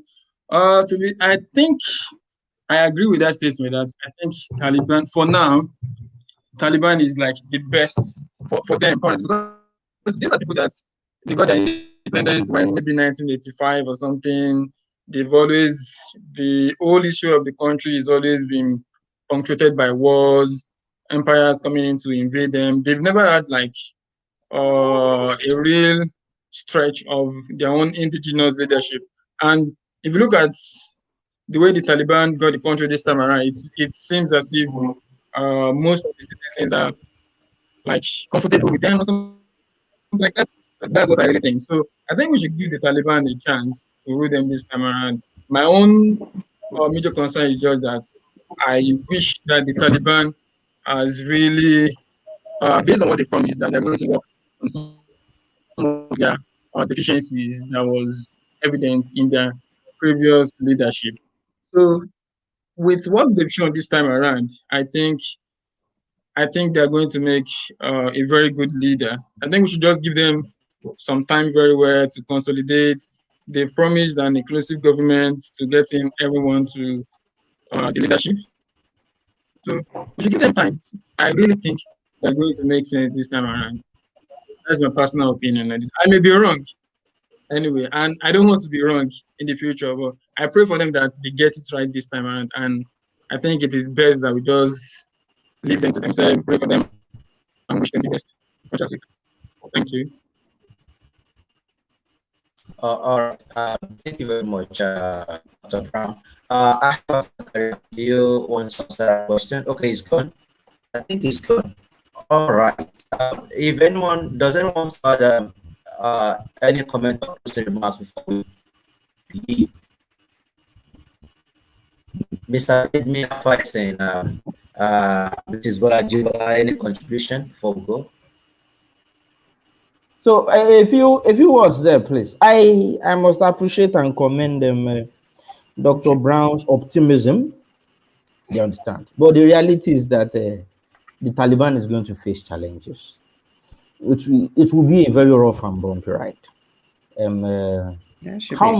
Speaker 5: I think I agree with that statement that I think Taliban for now, Taliban is like the best for them currently, because these are people that they got their independence when maybe 1985 or something. They've always The whole issue of the country is always been punctuated by wars, empires coming in to invade them. They've never had like a real stretch of their own indigenous leadership. And if you look at the way the Taliban got the country this time around, it seems as if most of the citizens are like comfortable with them or something like that. So that's what I really think. So I think we should give the Taliban a chance to rule them this time around. My own major concern is just that I wish that the Taliban has really, based on what they promised, that they're going to work on some of their deficiencies that was evident in their previous leadership. So with what they've shown this time around, I think I think they're going to make a very good leader. I think we should just give them some time very well to consolidate. They've promised an inclusive government to get in everyone to the leadership. So we should give them time. I really think they're going to make sense this time around. That's my personal opinion on this. I may be wrong anyway, and I don't want to be wrong in the future, but I pray for them that they get it right this time around. And I think it is best that we just leave them to themselves, pray for them, and wish them the best. Much as we can. Thank you.
Speaker 1: All right. Thank you very much, Dr. Brown. I have you want to answer that question? Okay, it's gone. I think it's gone. All right. If anyone does anyone add any comment or closing remarks before we leave? Mr. Edme Faisen, which is Bola, any contribution before we go?
Speaker 11: So a few words there, please. I must appreciate and commend them, Dr. Brown's optimism. You understand, but the reality is that the Taliban is going to face challenges. It will be a very rough and bumpy ride. How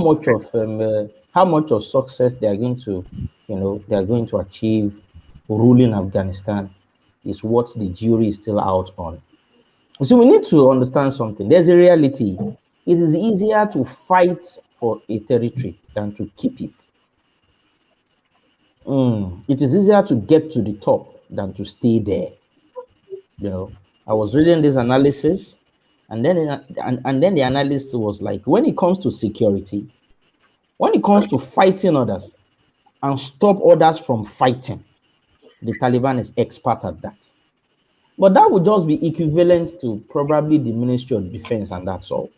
Speaker 11: much of success they are going to achieve ruling Afghanistan is what the jury is still out on. So we need to understand something. There's a reality. It is easier to fight for a territory than to keep it. It is easier to get to the top than to stay there. I was reading this analysis, and then the analyst was like, when it comes to security, when it comes to fighting others and stop others from fighting, the Taliban is expert at that. But that would just be equivalent to probably the Ministry of Defense, and that's all.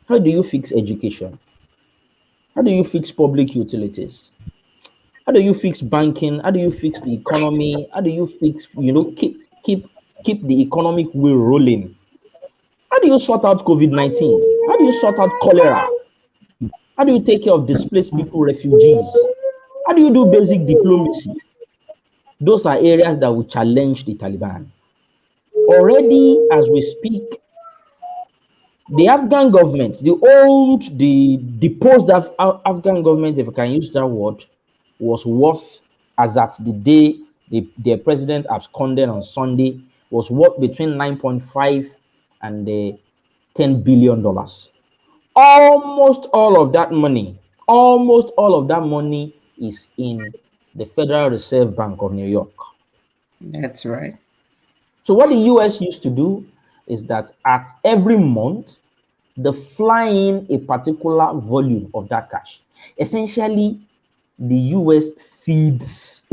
Speaker 11: How do you fix education? How do you fix public utilities? How do you fix banking? How do you fix the economy? How do you fix, keep the economic wheel rolling? How do you sort out COVID-19? How do you sort out cholera? How do you take care of displaced people, refugees? How do you do basic diplomacy? Those are areas that will challenge the Taliban. Already, as we speak, the Afghan government, the deposed Afghan government, if I can use that word, was worth, as at the day their president absconded on Sunday, was worth between 9.5 and $10 billion. Almost all of that money is in the Federal Reserve Bank of New York.
Speaker 9: That's right.
Speaker 11: So what the US used to do is that at every month, they fly in a particular volume of that cash. Essentially, the US feeds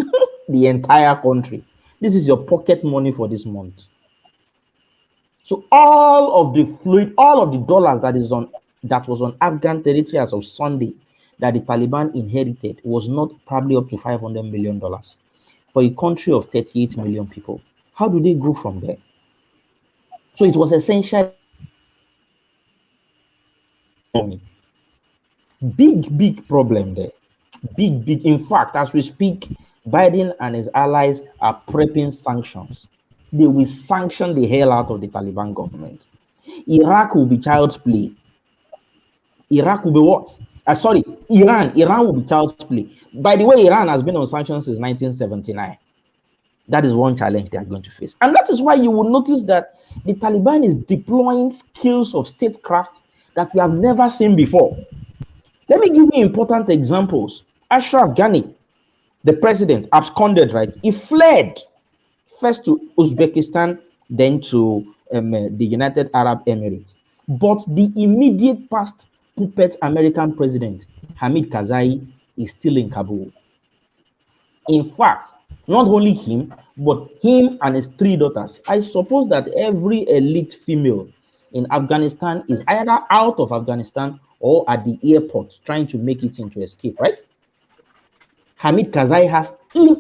Speaker 11: the entire country. This is your pocket money for this month. So all of the dollars that was on Afghan territory as of Sunday that the Taliban inherited was not probably up to $500 million for a country of 38 million people. How do they grow from there? So it was essential. Big problem there. Big. In fact, as we speak, Biden and his allies are prepping sanctions. They will sanction the hell out of the Taliban government. Iraq will be child's play. Iraq will be what? Iran will be child's play. By the way, Iran has been on sanctions since 1979. That is one challenge they are going to face. And that is why you will notice that the Taliban is deploying skills of statecraft that we have never seen before. Let me give you important examples. Ashraf Ghani, the president, absconded, right? He fled first to Uzbekistan, then to the United Arab Emirates. But the immediate past puppet American president, Hamid Karzai, is still in Kabul. In fact, not only him, but him and his 3 daughters. I suppose that every elite female in Afghanistan is either out of Afghanistan or at the airport trying to make it into escape, right? Hamid Karzai has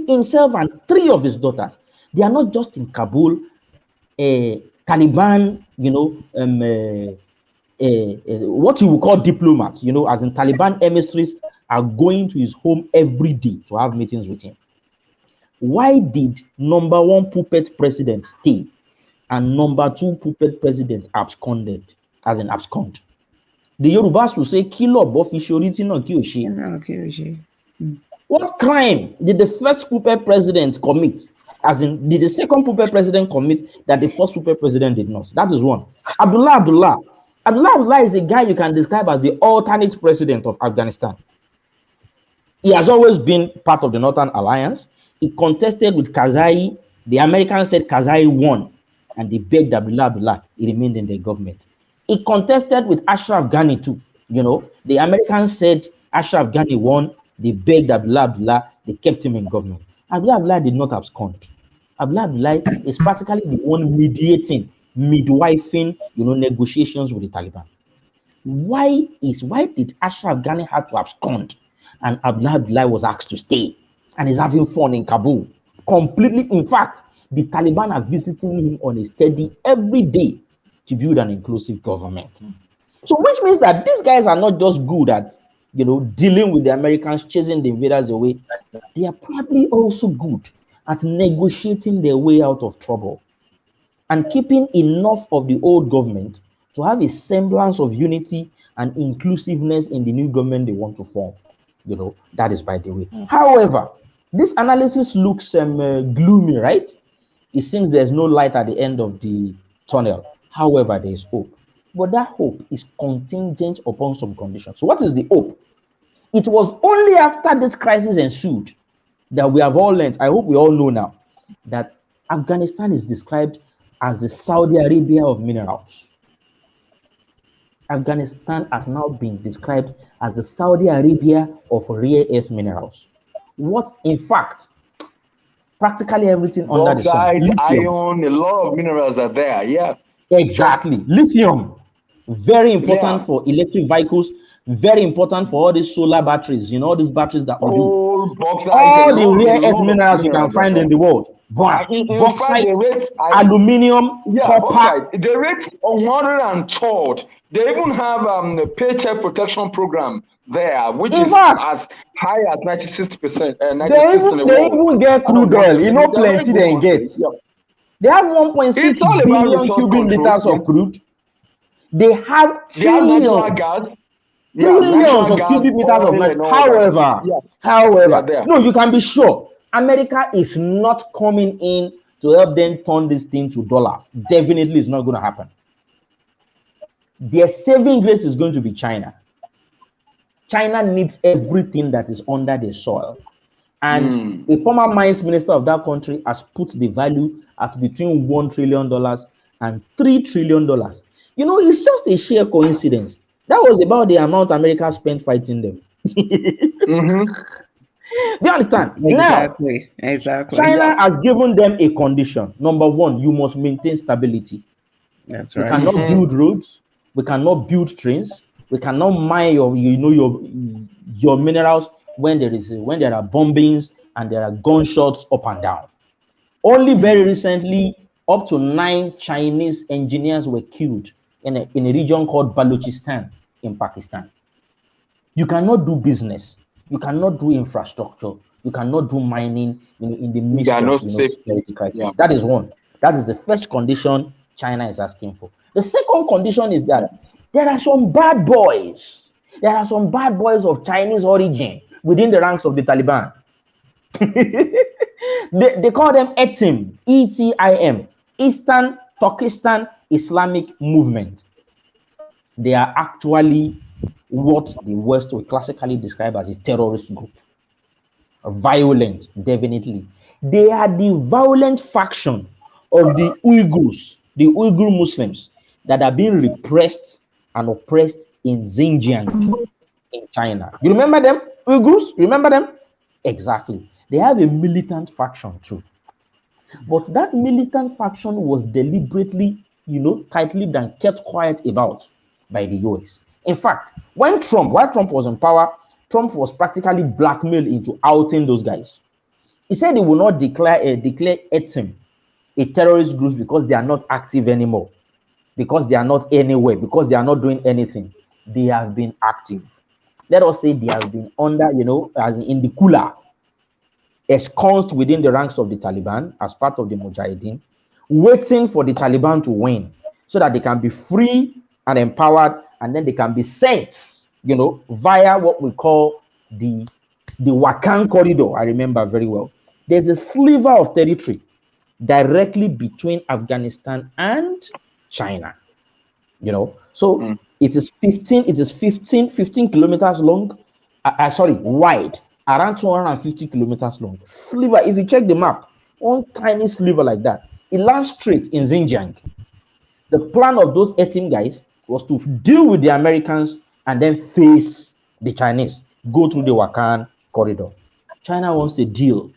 Speaker 11: himself and 3 of his daughters. They are not just in Kabul. Taliban, what you would call diplomats, as in Taliban emissaries are going to his home every day to have meetings with him. Why did number one puppet president stay and number two puppet president absconded, as in abscond? The Yorubas will say, "Kilo bofishoriti no kiyoshi." What crime did the first puppet president commit? As in, did the second puppet president commit that the first puppet president did not? That is one. Abdullah is a guy you can describe as the alternate president of Afghanistan. He has always been part of the Northern Alliance. He contested with Karzai. The Americans said Karzai won, and they begged Abdullah. He remained in the government. He contested with Ashraf Ghani too. The Americans said Ashraf Ghani won. They begged Abdullah. They kept him in government. Abdullah did not abscond. Abdullah is practically the one mediating, midwifing, negotiations with the Taliban. Why did Ashraf Ghani have to abscond and Abdullah was asked to stay and is having fun in Kabul? Completely, in fact, the Taliban are visiting him on a steady every day to build an inclusive government. So which means that these guys are not just good at dealing with the Americans, chasing the invaders away. They are probably also good at negotiating their way out of trouble and keeping enough of the old government to have a semblance of unity and inclusiveness in the new government they want to form. That is by the way. However, this analysis looks gloomy, right? It seems there's no light at the end of the tunnel. However, there is hope. But that hope is contingent upon some conditions. So what is the hope? It was only after this crisis ensued that we have all learned, I hope we all know now, that Afghanistan is described as the Saudi Arabia of minerals. Afghanistan has now been described as the Saudi Arabia of rare earth minerals. What, in fact, practically everything under the sun.
Speaker 2: Iron, a lot of minerals are there, yeah.
Speaker 11: Exactly. Lithium, very important for electric vehicles, very important for all these solar batteries, all these batteries that we do. All the rare earth minerals you can find in the world. Bauxite, aluminium, copper.
Speaker 2: They rate 103rd. They even have a paycheck protection program there, which is as high as 96%.
Speaker 11: They even get crude oil. Plenty they get. They have 1.6 billion cubic meters of crude. They have trillions of cubic meters of metal. However, no, you can be sure America is not coming in to help them turn this thing to dollars. Definitely, it's not going to happen. Their saving grace is going to be China. China needs everything that is under the soil. And a former mines minister of that country has put the value at between $1 trillion and $3 trillion. It's just a sheer coincidence. That was about the amount America spent fighting them. Do you understand?
Speaker 9: Exactly.
Speaker 11: China has given them a condition. Number one, you must maintain stability.
Speaker 9: That's right.
Speaker 11: We cannot build roads. We cannot build trains. We cannot mine your minerals when there are bombings and there are gunshots up and down. Only very recently, up to 9 Chinese engineers were killed in a region called Balochistan in Pakistan. You cannot do business. You cannot do infrastructure. You cannot do mining in the midst of security crisis. Yeah. That is one. That is the first condition China is asking for. The second condition is that there are some bad boys. There are some bad boys of Chinese origin within the ranks of the Taliban. they call them ETIM, E-T-I-M, Eastern Turkestan Islamic Movement. They are actually what the West will classically describe as a terrorist group. Violent, definitely. They are the violent faction of the Uyghurs, the Uyghur Muslims that are being repressed and oppressed in Xinjiang in China. You remember them? Uyghurs? Remember them? Exactly. They have a militant faction too. But that militant faction was deliberately, tight-lipped and kept quiet about by the US. In fact, while Trump was in power, Trump was practically blackmailed into outing those guys. He said he will not declare ETIM a terrorist group because they are not active anymore, because they are not anywhere, because they are not doing anything. They have been active. Let us say they have been under, as in the cooler. ensconced within the ranks of the Taliban as part of the Mujahideen, waiting for the Taliban to win so that they can be free and empowered, and then they can be sent, via what we call the Wakhan corridor. I remember very well. There's a sliver of territory directly between Afghanistan and China. So it is 15 kilometers long, wide, around 250 kilometers long. Sliver, if you check the map, one tiny sliver like that, it lands straight in Xinjiang. The plan of those 18 guys was to deal with the Americans and then face the Chinese, go through the Wakhan corridor. China wants a deal.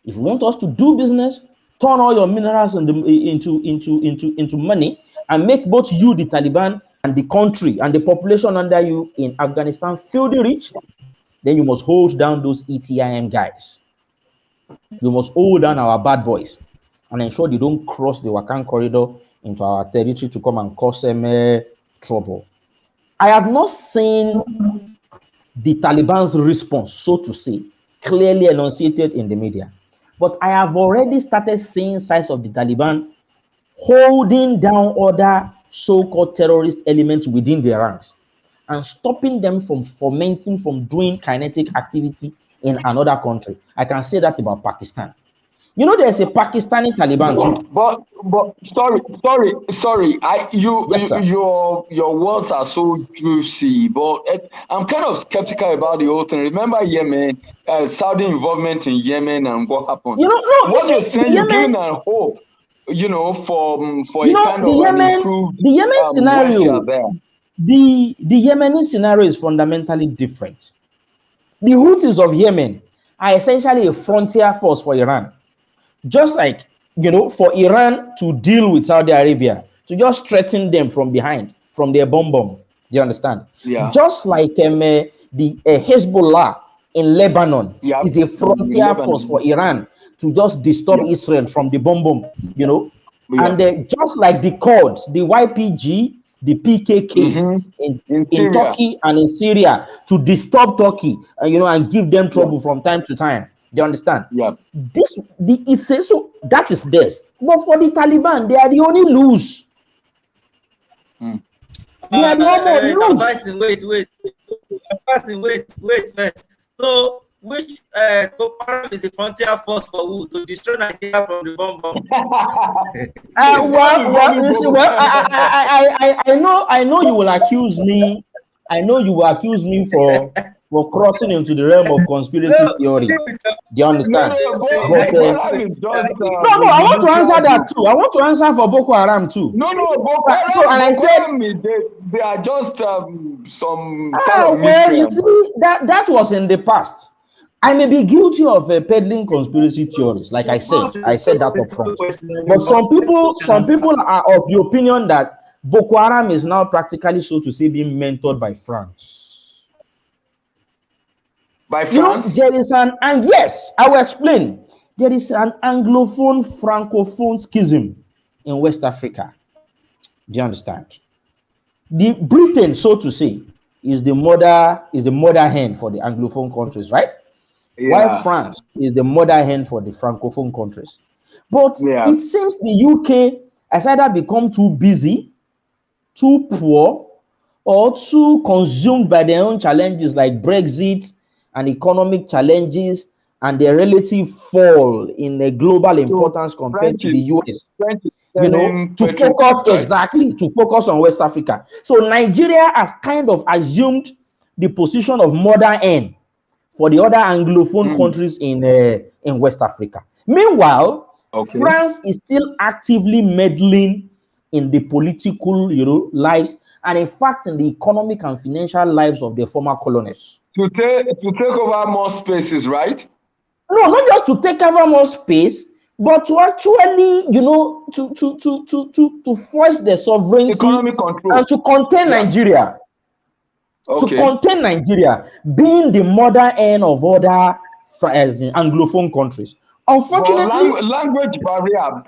Speaker 11: If you want us to do business, turn all your minerals into money and make both you, the Taliban, and the country and the population under you in Afghanistan filthy rich, then you must hold down those ETIM guys. You must hold down our bad boys and ensure they don't cross the Wakhan corridor into our territory to come and cause them trouble. I have not seen the Taliban's response, so to say, clearly enunciated in the media. But I have already started seeing signs of the Taliban holding down other so-called terrorist elements within their ranks and stopping them from fomenting, from doing kinetic activity in another country. I can say that about Pakistan. There's a Pakistani Taliban too.
Speaker 2: But sorry. Yes, your words are so juicy, but I'm kind of skeptical about the whole thing. Remember Yemen, Saudi involvement in Yemen and what happened? What you're saying, you're giving a hope, for a kind of improved
Speaker 11: the Yemen scenario. The Yemeni scenario is fundamentally different. The Houthis of Yemen are essentially a frontier force for Iran. Just like, for Iran to deal with Saudi Arabia, to just threaten them from behind, from their bomb. Do you understand?
Speaker 2: Yeah.
Speaker 11: Just like the Hezbollah in Lebanon is a frontier force for Iran to just disturb Israel from the bomb. And just like the Kurds, the YPG, the PKK in Turkey and in Syria to disturb Turkey, and give them trouble from time to time. Do you understand?
Speaker 2: Yeah.
Speaker 11: So that is this. But for the Taliban, they are the only lose. They are the only lose.
Speaker 1: Wait first. So which Boko Haram is a frontier force for who? To destroy Nigeria from the bomb?
Speaker 11: I know you will accuse me. I know you will accuse me for crossing into the realm of conspiracy theory. Do you understand? I want to answer that too. I want to answer for Boko Haram too.
Speaker 2: Boko Haram. So, and I said they are just some kind of
Speaker 11: you see, that was in the past. I may be guilty of peddling conspiracy theories, like I said that up front. But some people are of the opinion that Boko Haram is now practically, so to say, being mentored by France.
Speaker 2: By France?
Speaker 11: There is and yes, I will explain. There is an Anglophone, Francophone schism in West Africa. Do you understand? The Britain, so to say, is the mother hen for the Anglophone countries, right?
Speaker 2: Yeah.
Speaker 11: While France is the mother hen for the Francophone countries. But it seems the UK has either become too busy, too poor, or too consumed by their own challenges like Brexit and economic challenges and their relative fall in the global importance compared to the US. To focus on West Africa. So Nigeria has kind of assumed the position of mother hen for the other Anglophone countries in West Africa. Meanwhile, France is still actively meddling in the political, lives, and in fact in the economic and financial lives of the former colonies.
Speaker 2: To take over more spaces, right?
Speaker 11: No, not just to take over more space, but to actually, to force their sovereignty
Speaker 2: economic control
Speaker 11: and to contain Nigeria. To contain Nigeria, being the mother end of other Anglophone countries. Unfortunately,
Speaker 2: language barrier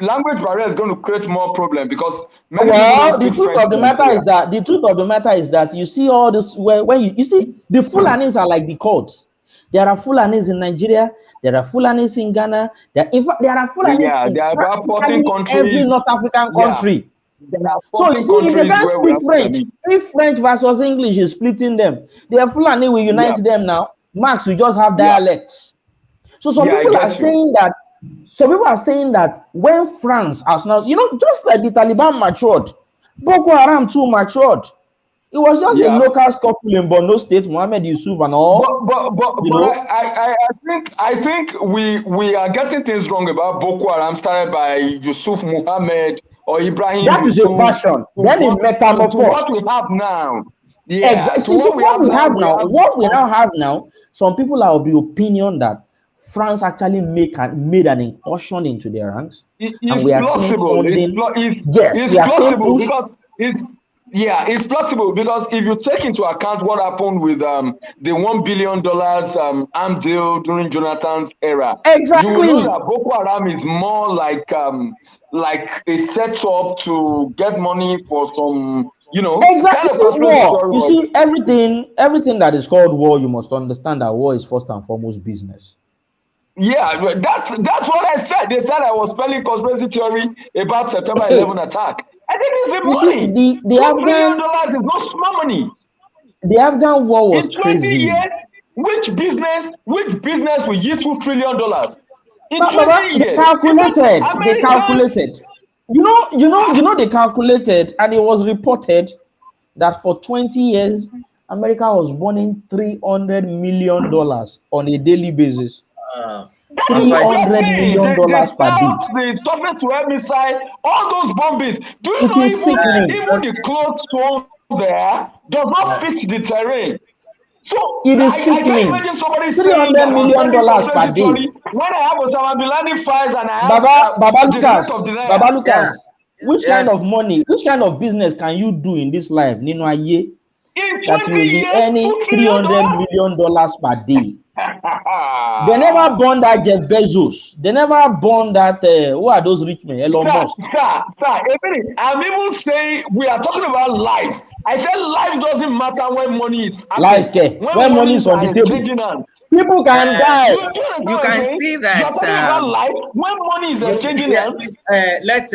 Speaker 2: is going to create more problem because
Speaker 11: the truth of the matter is that you see all this when you see the Fulanis are like the Kurds. There are Fulanis in Nigeria, there are Fulanis in Ghana, in fact, there are Fulanis in
Speaker 2: there are about 14
Speaker 11: practically every
Speaker 2: countries.
Speaker 11: North African
Speaker 2: Yeah.
Speaker 11: country.
Speaker 2: There are
Speaker 11: So
Speaker 2: 14
Speaker 11: you see, if they
Speaker 2: countries
Speaker 11: can't
Speaker 2: where we
Speaker 11: speak
Speaker 2: have
Speaker 11: French,
Speaker 2: Fulani.
Speaker 11: if French versus English is splitting them, the Fulani will unite them now. Max, we just have dialects. So some people are saying that. Some people are saying that when France has now, just like the Taliban matured, Boko Haram too matured. It was just a local scuffle in Borno State, Mohammed Yusuf and all.
Speaker 2: But I think we are getting things wrong about Boko Haram started by Yusuf Muhammad or Ibrahim.
Speaker 11: That is a version. Then it metamorphosed.
Speaker 2: To what we have now. Yeah.
Speaker 11: Exactly. What we now have now, some people are of the opinion that France actually made an incursion into their ranks, and we are seeing funding.
Speaker 2: We are seeing push. It's plausible because if you take into account what happened with the $1 billion arm deal during Jonathan's era,
Speaker 11: exactly,
Speaker 2: you will know that Boko Haram is more like a setup to get money for some,
Speaker 11: exactly. Kind of war. You see, everything that is called war, you must understand that war is first and foremost business.
Speaker 2: Yeah, that's what I said. They said I was spelling conspiracy theory about September 11 attack. I think it's the money.
Speaker 11: The
Speaker 2: $2 billion is not small money.
Speaker 11: The Afghan war was
Speaker 2: in 20
Speaker 11: crazy.
Speaker 2: Years, which business will yield $2 trillion? In 20 years,
Speaker 11: they calculated. You know, they calculated, and it was reported that for 20 years, America was burning $300 million on a daily basis. $300 million per day.
Speaker 2: The surface to air missile, all those bombings. Do you know even the clothes sold there does not fit the terrain? So
Speaker 11: it is sickening.
Speaker 2: I can't imagine somebody
Speaker 11: $300 million per day.
Speaker 2: When I have Osama bin Laden files and I have
Speaker 11: Baba Lucas, which kind of money, which kind of business can you do in this life, Nino Aye, that you will be earning $300 million per day? They never born that Jeff Bezos. They never born that. Who are those rich men? Elon Musk.
Speaker 2: Sir, I'm even saying we are talking about lives. I said life doesn't matter when money is.
Speaker 11: Lives, when money is on the table. People can die.
Speaker 9: You can see that.
Speaker 2: When money is exchanging hands.
Speaker 11: Let's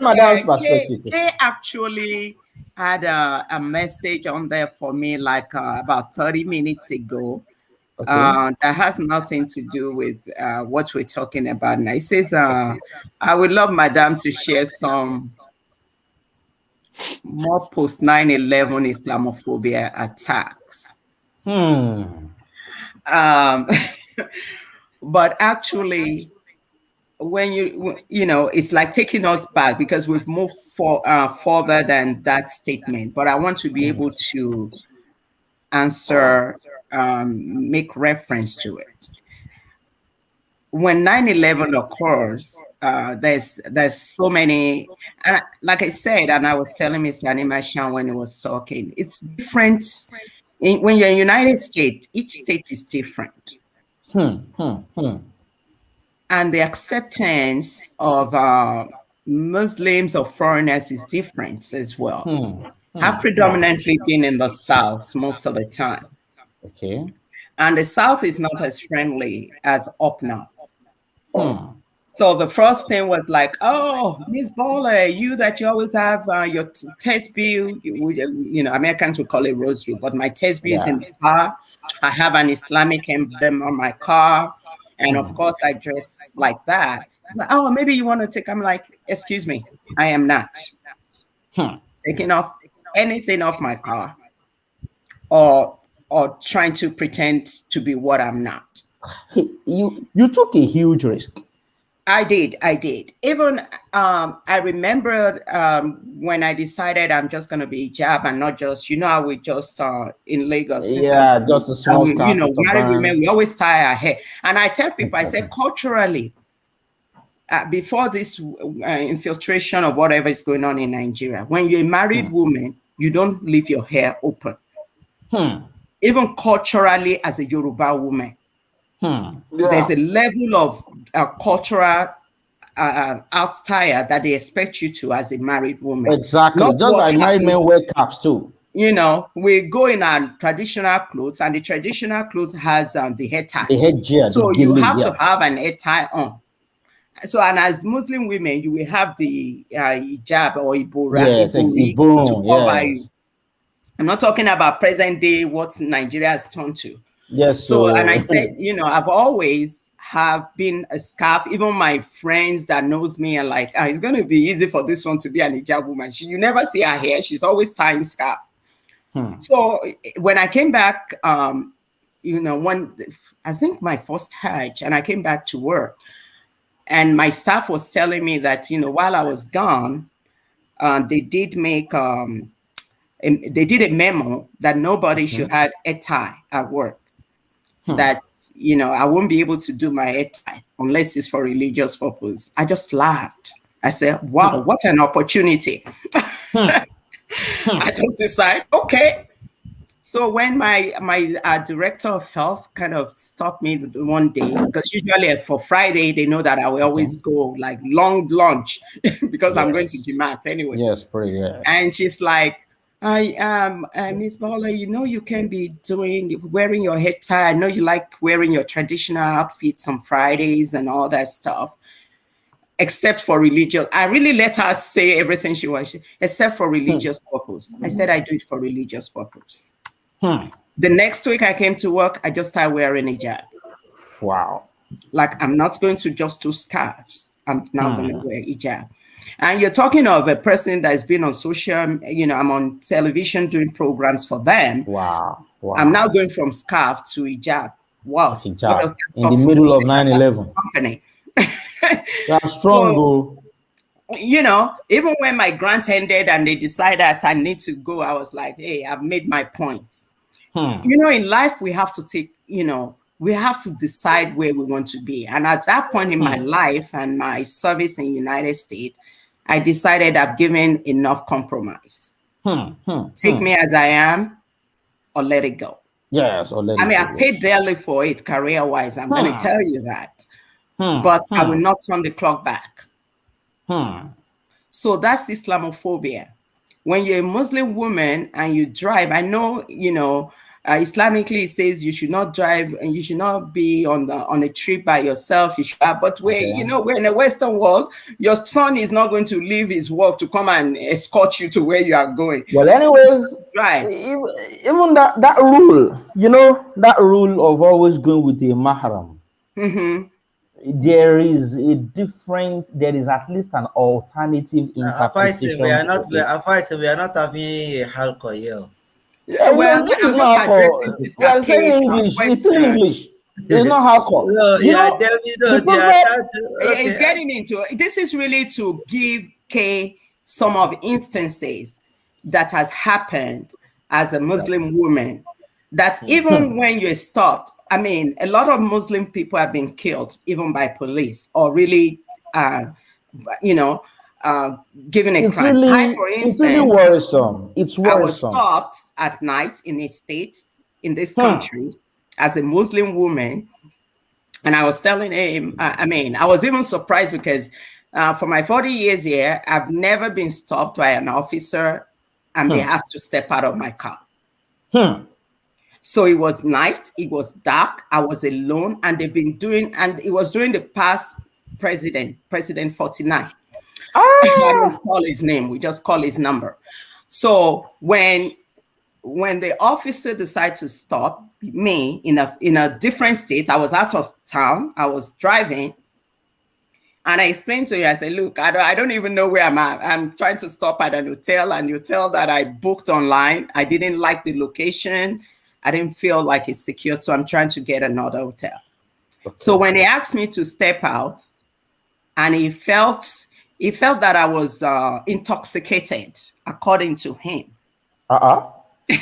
Speaker 11: Madame's perspective.
Speaker 9: They actually had a message on there for me like about 30 minutes ago. Okay. That has nothing to do with what we're talking about now. It says, I would love Madame to share some more post 9/11 Islamophobia attacks. But actually, when it's like taking us back because we've moved further than that statement. But I want to be able to answer, make reference to it. When 9/11 occurs, there's so many, and like I said, and I was telling Mr. Animashan when he was talking, it's different. When you're in the United States, each state is different. And the acceptance of Muslims or foreigners is different as well. I've predominantly been in the South most of the time.
Speaker 11: Okay.
Speaker 9: And the South is not as friendly as up north. So the first thing was like, oh, Miss Bola, you always have your test bill. Americans would call it rosary, but my test bill is in the car. I have an Islamic emblem on my car. And of course, I dress like that. Like, oh, maybe you want to take. I'm like, excuse me, I am not taking off anything off my car or trying to pretend to be what I'm not.
Speaker 11: You took a huge risk.
Speaker 9: I did. Even I remember when I decided I'm just going to be hijab and not just, I would just in Lagos.
Speaker 11: Just a small scarf.
Speaker 9: Married women, we always tie our hair. And I tell people, I say culturally, before this infiltration of whatever is going on in Nigeria, when you're a married woman, you don't leave your hair open. Even culturally, as a Yoruba woman, there's a level of cultural attire that they expect you to as a married woman.
Speaker 12: Exactly.
Speaker 9: Not
Speaker 12: Just
Speaker 9: what
Speaker 12: like married
Speaker 9: happens.
Speaker 12: men wear caps too.
Speaker 9: You know, we go in our traditional clothes, and the traditional clothes has the head tie.
Speaker 12: The headgear,
Speaker 9: So
Speaker 12: the
Speaker 9: you
Speaker 12: gilly,
Speaker 9: have to
Speaker 12: yeah.
Speaker 9: have an head tie on. So, and as Muslim women, you will have the hijab or
Speaker 12: Yes,
Speaker 9: iburi
Speaker 12: Ibon,
Speaker 9: to cover
Speaker 12: yes.
Speaker 9: you. I'm not talking about present day what Nigeria has turned to.
Speaker 12: Yes.
Speaker 9: So, and I said, you know, I've always have been a scarf. Even my friends that knows me are like, it's going to be easy for this one to be an hijab woman. You never see her hair. She's always tying scarf. So when I came back, you know, I think my first Hajj, and I came back to work, and my staff was telling me that, you know, while I was gone, they did make they did a memo that nobody should have a tie at work. That, you know, I won't be able to do my head tie unless it's for religious purpose. I just laughed. I said, wow, what an opportunity. I just decided, okay. So when my director of health kind of stopped me one day, because usually for Friday, they know that I will always go like long lunch because I'm going to GMAT anyway.
Speaker 12: Yes, pretty good.
Speaker 9: And she's like, Miss Paula, you know, you can be wearing your head tie. I know you like wearing your traditional outfits on Fridays and all that stuff, except for religious. I really let her say everything she wants, except for religious purpose. I said I do it for religious purpose. The next week I came to work, I just started wearing a hijab.
Speaker 12: Wow.
Speaker 9: Like, I'm not going to just do scarves. I'm now going to wear hijab. And you're talking of a person that's been on social, you know, I'm on television doing programs for them.
Speaker 12: Wow.
Speaker 9: I'm now going from scarf to hijab. Wow.
Speaker 12: Hijab. In the middle of 9/11.
Speaker 9: Company.
Speaker 12: That's strong, though.
Speaker 9: You know, even when my grant ended and they decided that I need to go, I was like, hey, I've made my point. You know, in life, we have to take, you know, we have to decide where we want to be. And at that point in my life and my service in the United States, I decided I've given enough compromise. Take me as I am or let it go.
Speaker 12: Yes, or let it go.
Speaker 9: I paid dearly for it career-wise. I'm going to tell you that. But I will not turn the clock back. So that's Islamophobia. When you're a Muslim woman and you drive, I know, you know, Islamically it says you should not drive and you should not be on a trip by yourself. You should, but you know, we're in the Western world. Your son is not going to leave his work to come and escort you to where you are going.
Speaker 12: Well, anyways,
Speaker 9: right.
Speaker 12: Even that rule, you know, that rule of always going with a mahram. There is at least an alternative interpretation.
Speaker 1: We are not having alcohol here.
Speaker 9: Yeah, well,
Speaker 12: this is not alcohol. We are saying English. It's still English. It's not alcohol.
Speaker 1: No,
Speaker 9: it's getting into this is really to give Kay some of instances that has happened as a Muslim woman. That even when you're stopped, I mean, a lot of Muslim people have been killed even by police or really, you know, given a crime. For instance,
Speaker 12: it's really worrisome. It's worrisome.
Speaker 9: I was stopped at night in a state in this country as a Muslim woman, and I was telling him, I mean, I was even surprised because for my 40 years here, I've never been stopped by an officer and they asked to step out of my car. So it was night, it was dark, I was alone, and they've been doing, and it was during the past President 49. I don't call his name, we just call his number. So when the officer decided to stop me in a different state, I was out of town, I was driving, and I explained to you, I said, look, I don't even know where I'm at. I'm trying to stop at an hotel, and hotel that I booked online. I didn't like the location. I didn't feel like it's secure, so I'm trying to get another hotel. So when he asked me to step out, and he felt that I was intoxicated, according to him. He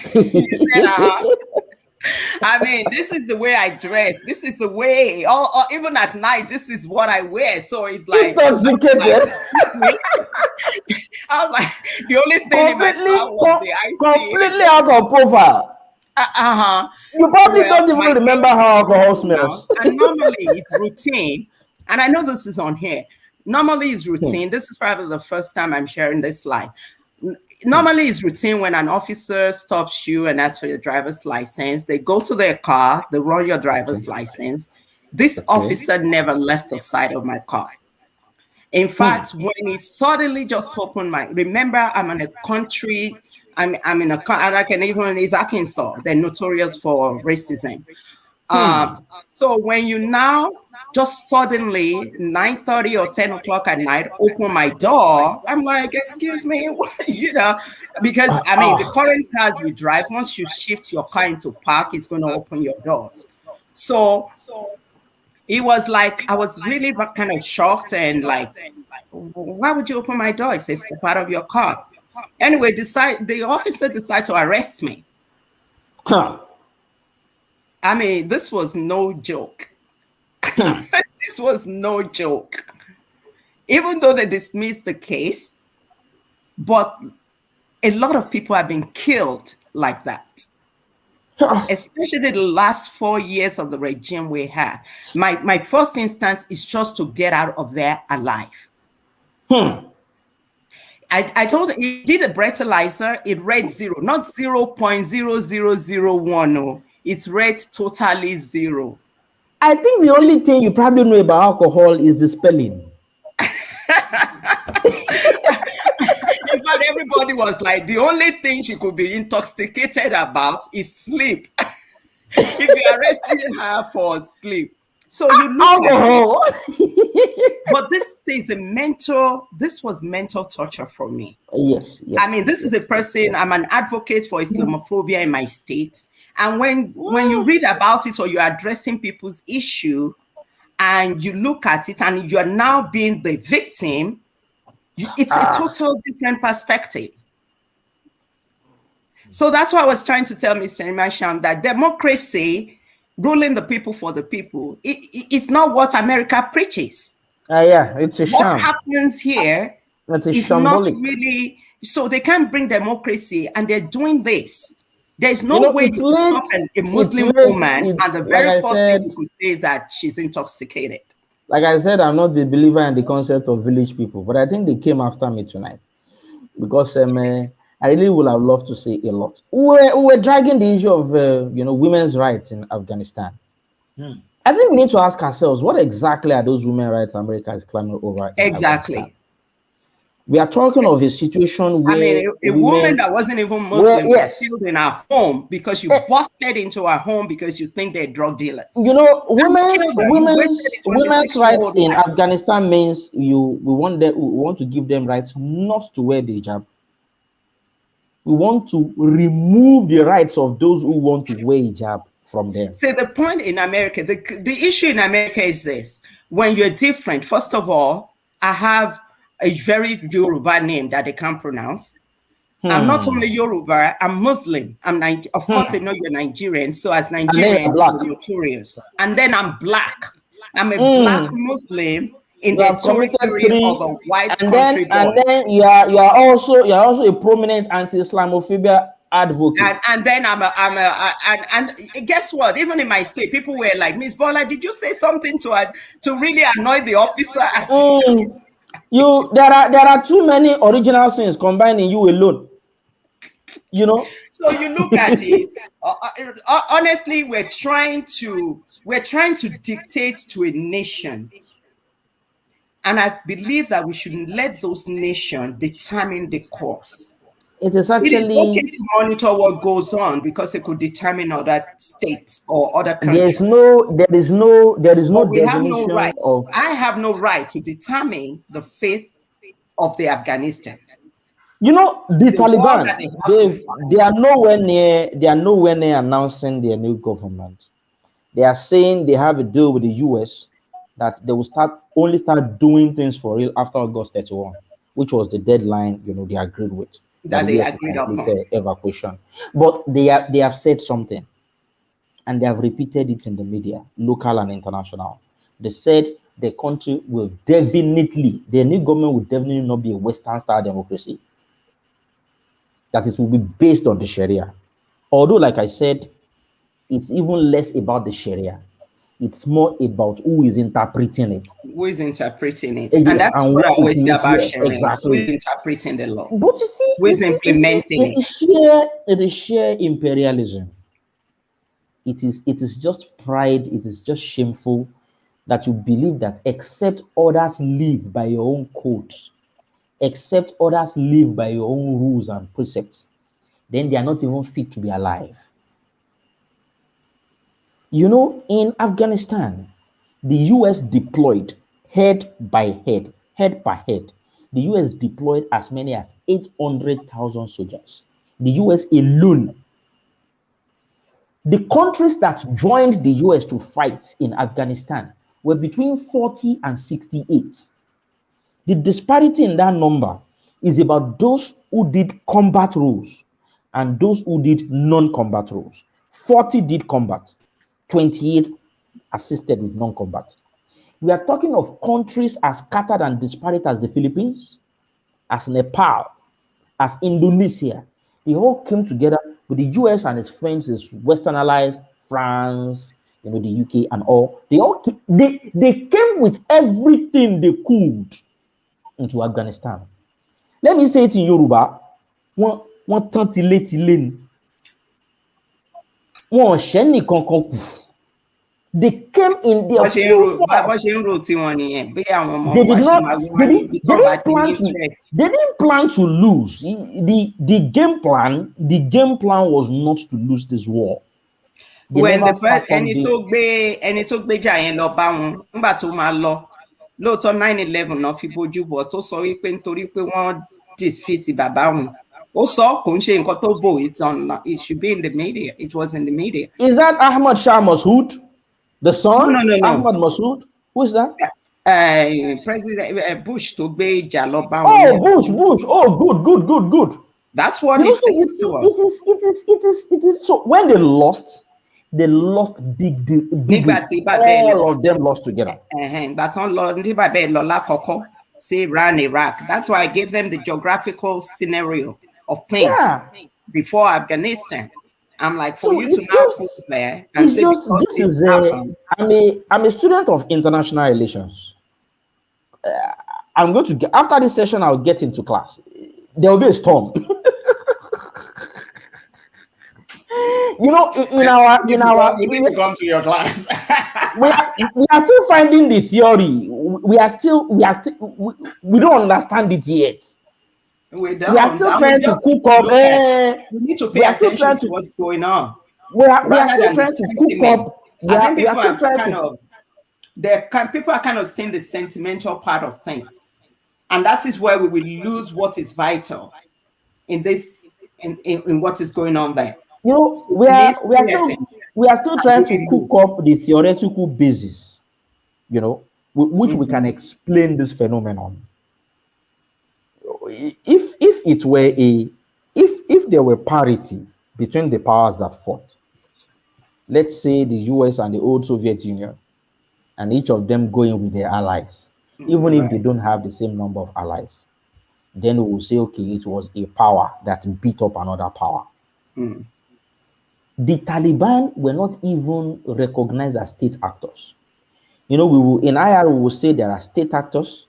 Speaker 9: said, I mean, this is the way I dress. This is the way, or even at night, this is what I wear. So it's like,
Speaker 12: intoxicated.
Speaker 9: I was like, the only thing in my car was the iced tea.
Speaker 12: Completely out of profile. You probably don't even remember how alcohol smells.
Speaker 9: And normally it's routine, and I know this is on here. Normally it's routine. This is probably the first time I'm sharing this live. Normally it's routine when an officer stops you and asks for your driver's license. They go to their car, they run your driver's license. This officer never left the side of my car. In fact, when he suddenly just opened remember, I'm in a country, I'm in a, and I can even, it's Arkansas, they're notorious for racism. So when you now just suddenly 9:30 or 10 o'clock at night open my door, I'm like, excuse me, because I mean the current cars we drive, once you shift your car into park, it's going to open your doors. So it was like I was really kind of shocked and like, why would you open my door? It says step out of your car. Anyway, the officer decided to arrest me. I mean, this was no joke. This was no joke. Even though they dismissed the case, but a lot of people have been killed like that. Especially the last 4 years of the regime we had. My first instance is just to get out of there alive. I told him, he did a breathalyzer, it read 0, not 0.0001. No. It read totally 0.
Speaker 12: I think the only thing you probably know about alcohol is the spelling.
Speaker 9: In fact, everybody was like, the only thing she could be intoxicated about is sleep. If you're arresting her for sleep. So you look at it. But this was mental torture for me.
Speaker 12: Yes.
Speaker 9: I mean, this is a person, I'm an advocate for Islamophobia in my state. And when you read about it or you're addressing people's issue and you look at it and you're now being the victim, it's a total different perspective. So that's why I was trying to tell Mr. Imasham that democracy, ruling the people for the people, it's not what America preaches.
Speaker 12: Yeah, it's a sham.
Speaker 9: What happens here is not really, so they can't bring democracy and they're doing this. There's no way to stop a Muslim woman and the very first thing you could say is that she's intoxicated.
Speaker 12: Like I said, I'm not the believer in the concept of village people, but I think they came after me tonight because I really would have loved to say a lot. We're dragging the issue of women's rights in Afghanistan. I think we need to ask ourselves, what exactly are those women's rights America is climbing over?
Speaker 9: Exactly.
Speaker 12: We are talking of a situation where
Speaker 9: a woman that wasn't even Muslim was killed in her home because you busted into her home because you think they're drug dealers.
Speaker 12: Women's rights in Afghanistan means we want to give them rights not to wear the hijab. We want to remove the rights of those who want to wear hijab from them.
Speaker 9: See, the point in America, the issue in America is this: when you're different, first of all, I have a very Yoruba name that they can't pronounce. I'm not only Yoruba, I'm Muslim. Of course, they know you're Nigerian. So as Nigerians, you're notorious. And then I'm black. I'm a black Muslim in the territory of a white country.
Speaker 12: And then you are also a prominent anti-Islamophobia advocate.
Speaker 9: And then and guess what? Even in my state, people were like, Miss Bola, did you say something to really annoy the officer?
Speaker 12: There are too many original sins combined in you alone.
Speaker 9: So you look at it. Honestly, we're trying to dictate to a nation, and I believe that we should let those nations determine the course.
Speaker 12: It is okay
Speaker 9: to monitor what goes on because it could determine other states or other countries.
Speaker 12: There is no
Speaker 9: we have no right. I have no right to determine the fate of the Afghanistan.
Speaker 12: The Taliban, they are nowhere near announcing their new government. They are saying they have a deal with the US that they will only start doing things for real after August 31, which was the deadline they agreed with.
Speaker 9: That they agreed upon
Speaker 12: the evacuation. But they have said something, and they have repeated it in the media, local and international. They said the country will definitely, the new government will definitely not be a Western style democracy. That it will be based on the Sharia. Although, like I said, it's even less about the Sharia. It's more about who is interpreting it.
Speaker 9: Who is interpreting it?
Speaker 12: Yes,
Speaker 9: And that's
Speaker 12: and
Speaker 9: what I
Speaker 12: where it
Speaker 9: always say
Speaker 12: means,
Speaker 9: about
Speaker 12: yes,
Speaker 9: Sharon. Who is
Speaker 12: exactly.
Speaker 9: interpreting the law?
Speaker 12: But you see,
Speaker 9: Who is implementing it?
Speaker 12: it is sheer imperialism. It is just pride, it is just shameful that you believe that except others live by your own codes, except others live by your own rules and precepts, then they are not even fit to be alive. You know, in Afghanistan, the US deployed head by head, head by head. The US deployed as many as 800,000 soldiers. The US alone. The countries that joined the US to fight in Afghanistan were between 40 and 68. The disparity in that number is about those who did combat roles and those who did non-combat roles. 40 did combat, 28 assisted with non-combat. We are talking of countries as scattered and disparate as the Philippines, as Nepal, as Indonesia. They all came together with the US and its friends, its Western allies, France, the UK and all. They came with everything they could into Afghanistan. Let me say it in Yoruba. Wọ́n tán tilé ni. Wọ́n ṣẹ́ nìkan kan kù. They came in their full force. They didn't plan to lose. The game plan was not to lose this war.
Speaker 9: Ẹni tó gbéjà yẹn lọ bá wọn nígbà tó máa lọ lóòótọ́ 9/11 náà fi bójú bọ̀ tó sọ wípé nítorí pé wọ́n defeat bàbá wọn. It should be in the media. It was in the media.
Speaker 12: Is that Ahmad Shah Massoud? The son?
Speaker 9: No.
Speaker 12: Ahmad Massoud? Who is that?
Speaker 9: President Bush to be Jaloba.
Speaker 12: Oh, Bush. Oh, good.
Speaker 9: That's what he said to us.
Speaker 12: It is so when they lost big. All of them lost together.
Speaker 9: That's on say ran Iraq. That's why I gave them the geographical scenario of things before Afghanistan. I'm like, for you to now put there and say
Speaker 12: I'm a student of international relations. I'm going to get after this session. I'll get into class. There will be a storm. You know, you
Speaker 9: need to come to your class.
Speaker 12: we are still finding the theory. We don't understand it yet.
Speaker 9: We
Speaker 12: are still trying to cook up.
Speaker 9: We need to pay attention to what's going on.
Speaker 12: We are still trying to cook up.
Speaker 9: People are kind of seeing the sentimental part of things, and that is where we will lose what is vital in this in what is going on there.
Speaker 12: You know, we are still trying to cook up the theoretical basis, you know, with which we can explain this phenomenon. If there were parity between the powers that fought, let's say the US and the old Soviet Union, and each of them going with their allies, even if they don't have the same number of allies, then we will say, okay, it was a power that beat up another power. The Taliban were not even recognized as state actors. You know, in IR we will say there are state actors,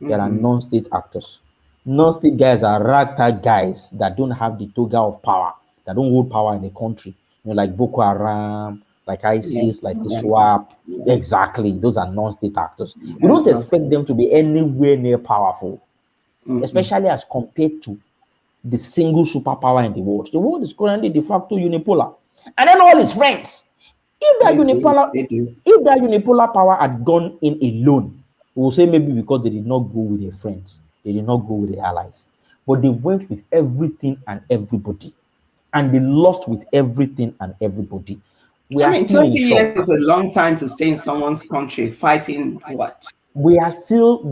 Speaker 12: there are non-state actors. Non-state guys are ragtag guys that don't have the toga of power, that don't hold power in the country. You know, like Boko Haram, like ISIS, like the SWAP. Exactly, those are non-state actors. We don't expect them to be anywhere near powerful, especially as compared to the single superpower in the world. The world is currently de facto unipolar, and then all its friends. If that unipolar power had gone in alone, we will say maybe because they did not go with their friends, they did not go with their allies, but they went with everything and everybody, and they lost with everything and everybody.
Speaker 9: 20 years is a long time to stay in someone's country fighting what?
Speaker 12: We are still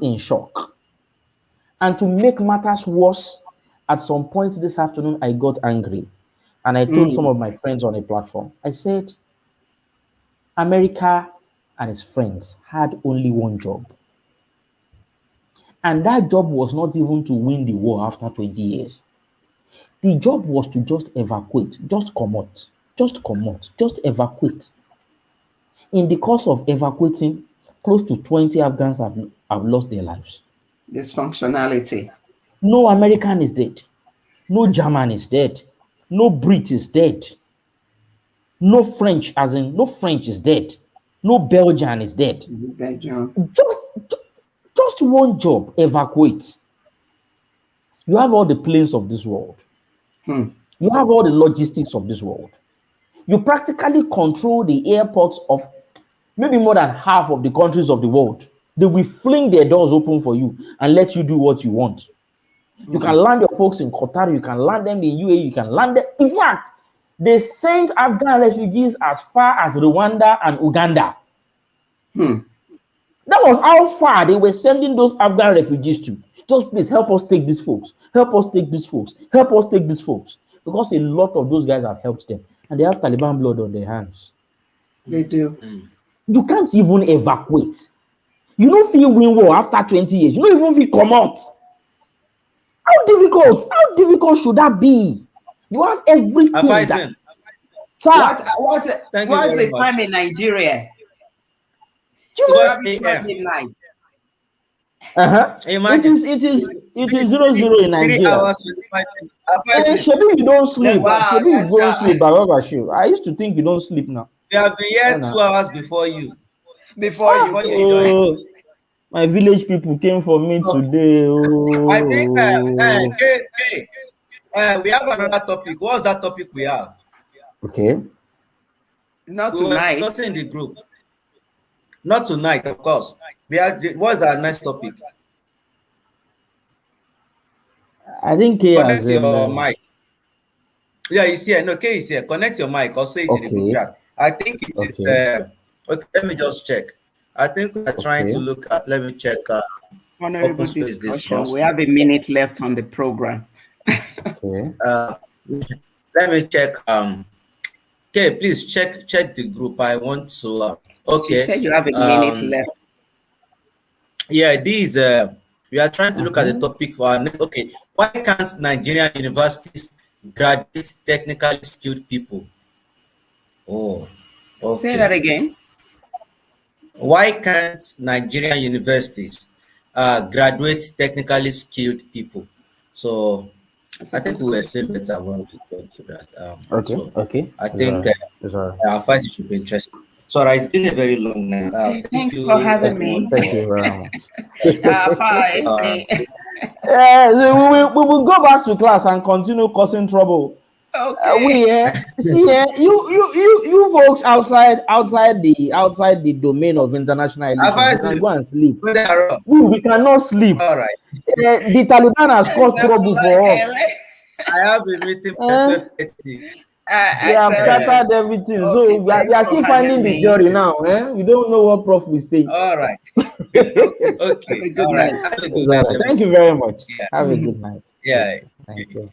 Speaker 12: in shock. And to make matters worse, at some point this afternoon, I got angry. And I told some of my friends on a platform, I said, America and its friends had only one job. And that job was not even to win the war after 20 years. The job was to just evacuate, just evacuate. In the course of evacuating, close to 20 Afghans have lost their lives.
Speaker 9: Dysfunctionality.
Speaker 12: No American is dead. No German is dead. No Brit is dead. No French, as in no French is dead. No Belgian is dead.
Speaker 9: Belgium.
Speaker 12: Just one job, evacuate. You have all the planes of this world. You have all the logistics of this world. You practically control the airports of maybe more than half of the countries of the world. They will fling their doors open for you and let you do what you want. You can land your folks in Qatar, you can land them in UAE, you can land them. In fact, they sent Afghan refugees as far as Rwanda and Uganda. That was how far they were sending those Afghan refugees to. Just please help us take these folks. Help us take these folks. Help us take these folks. Because a lot of those guys have helped them. And they have Taliban blood on their hands.
Speaker 9: They do.
Speaker 12: You can't even evacuate. You don't feel win war after 20 years. You don't even feel come out. How difficult should that be? You have everything.
Speaker 9: Sir, what's the time in Nigeria? Midnight.
Speaker 12: It is 00 in Nigeria.
Speaker 1: 3 hours, 25 minutes.
Speaker 12: Shebi you don't sleep. Shebi you don't sleep. I used to think you don't sleep now.
Speaker 1: We have been here 2 hours before you.
Speaker 9: Before you joined.
Speaker 12: My village people came for me today.
Speaker 1: I think we have another topic. What's that topic we have?
Speaker 12: Okay.
Speaker 9: Not tonight.
Speaker 1: Not in the group. Not tonight, of course. What's our next topic?
Speaker 12: I think K
Speaker 1: connect your mic. Yeah, he's here. No, K is here. Connect your mic or say it in the group chat. I think it is. Okay, let me just check. I think we're trying to look at. Let me check.
Speaker 9: Open-Space Discourse. We have a minute left on the program.
Speaker 12: Okay.
Speaker 1: Let me check. Okay, please check the group. I want to. Okay.
Speaker 9: You said you have a minute left.
Speaker 1: Yeah, these. We are trying to look at the topic for our next. Okay, why can't Nigerian universities graduate technically skilled people? Oh, okay.
Speaker 9: Say that again.
Speaker 1: Why can't Nigerian universities graduate technically skilled people? So I think we'll explain better when we go to that.
Speaker 12: Okay.
Speaker 1: I think our first should be interesting. So it's been a very long night.
Speaker 9: Thanks for having me.
Speaker 12: Thank you very much.
Speaker 9: So
Speaker 12: we will go back to class and continue causing trouble.
Speaker 9: Okay.
Speaker 12: You folks outside the domain of international relations, you can go and sleep. We cannot sleep.
Speaker 1: All right.
Speaker 12: The Taliban has caused trouble for us.
Speaker 1: I have a meeting at 12:30.
Speaker 12: We have scattered everything, so we are still finding the jury now. We don't know what Prof will say.
Speaker 1: All right. Okay.
Speaker 9: Good night.
Speaker 12: Thank you very much. Have a good night.
Speaker 1: Yeah.
Speaker 12: Thank you.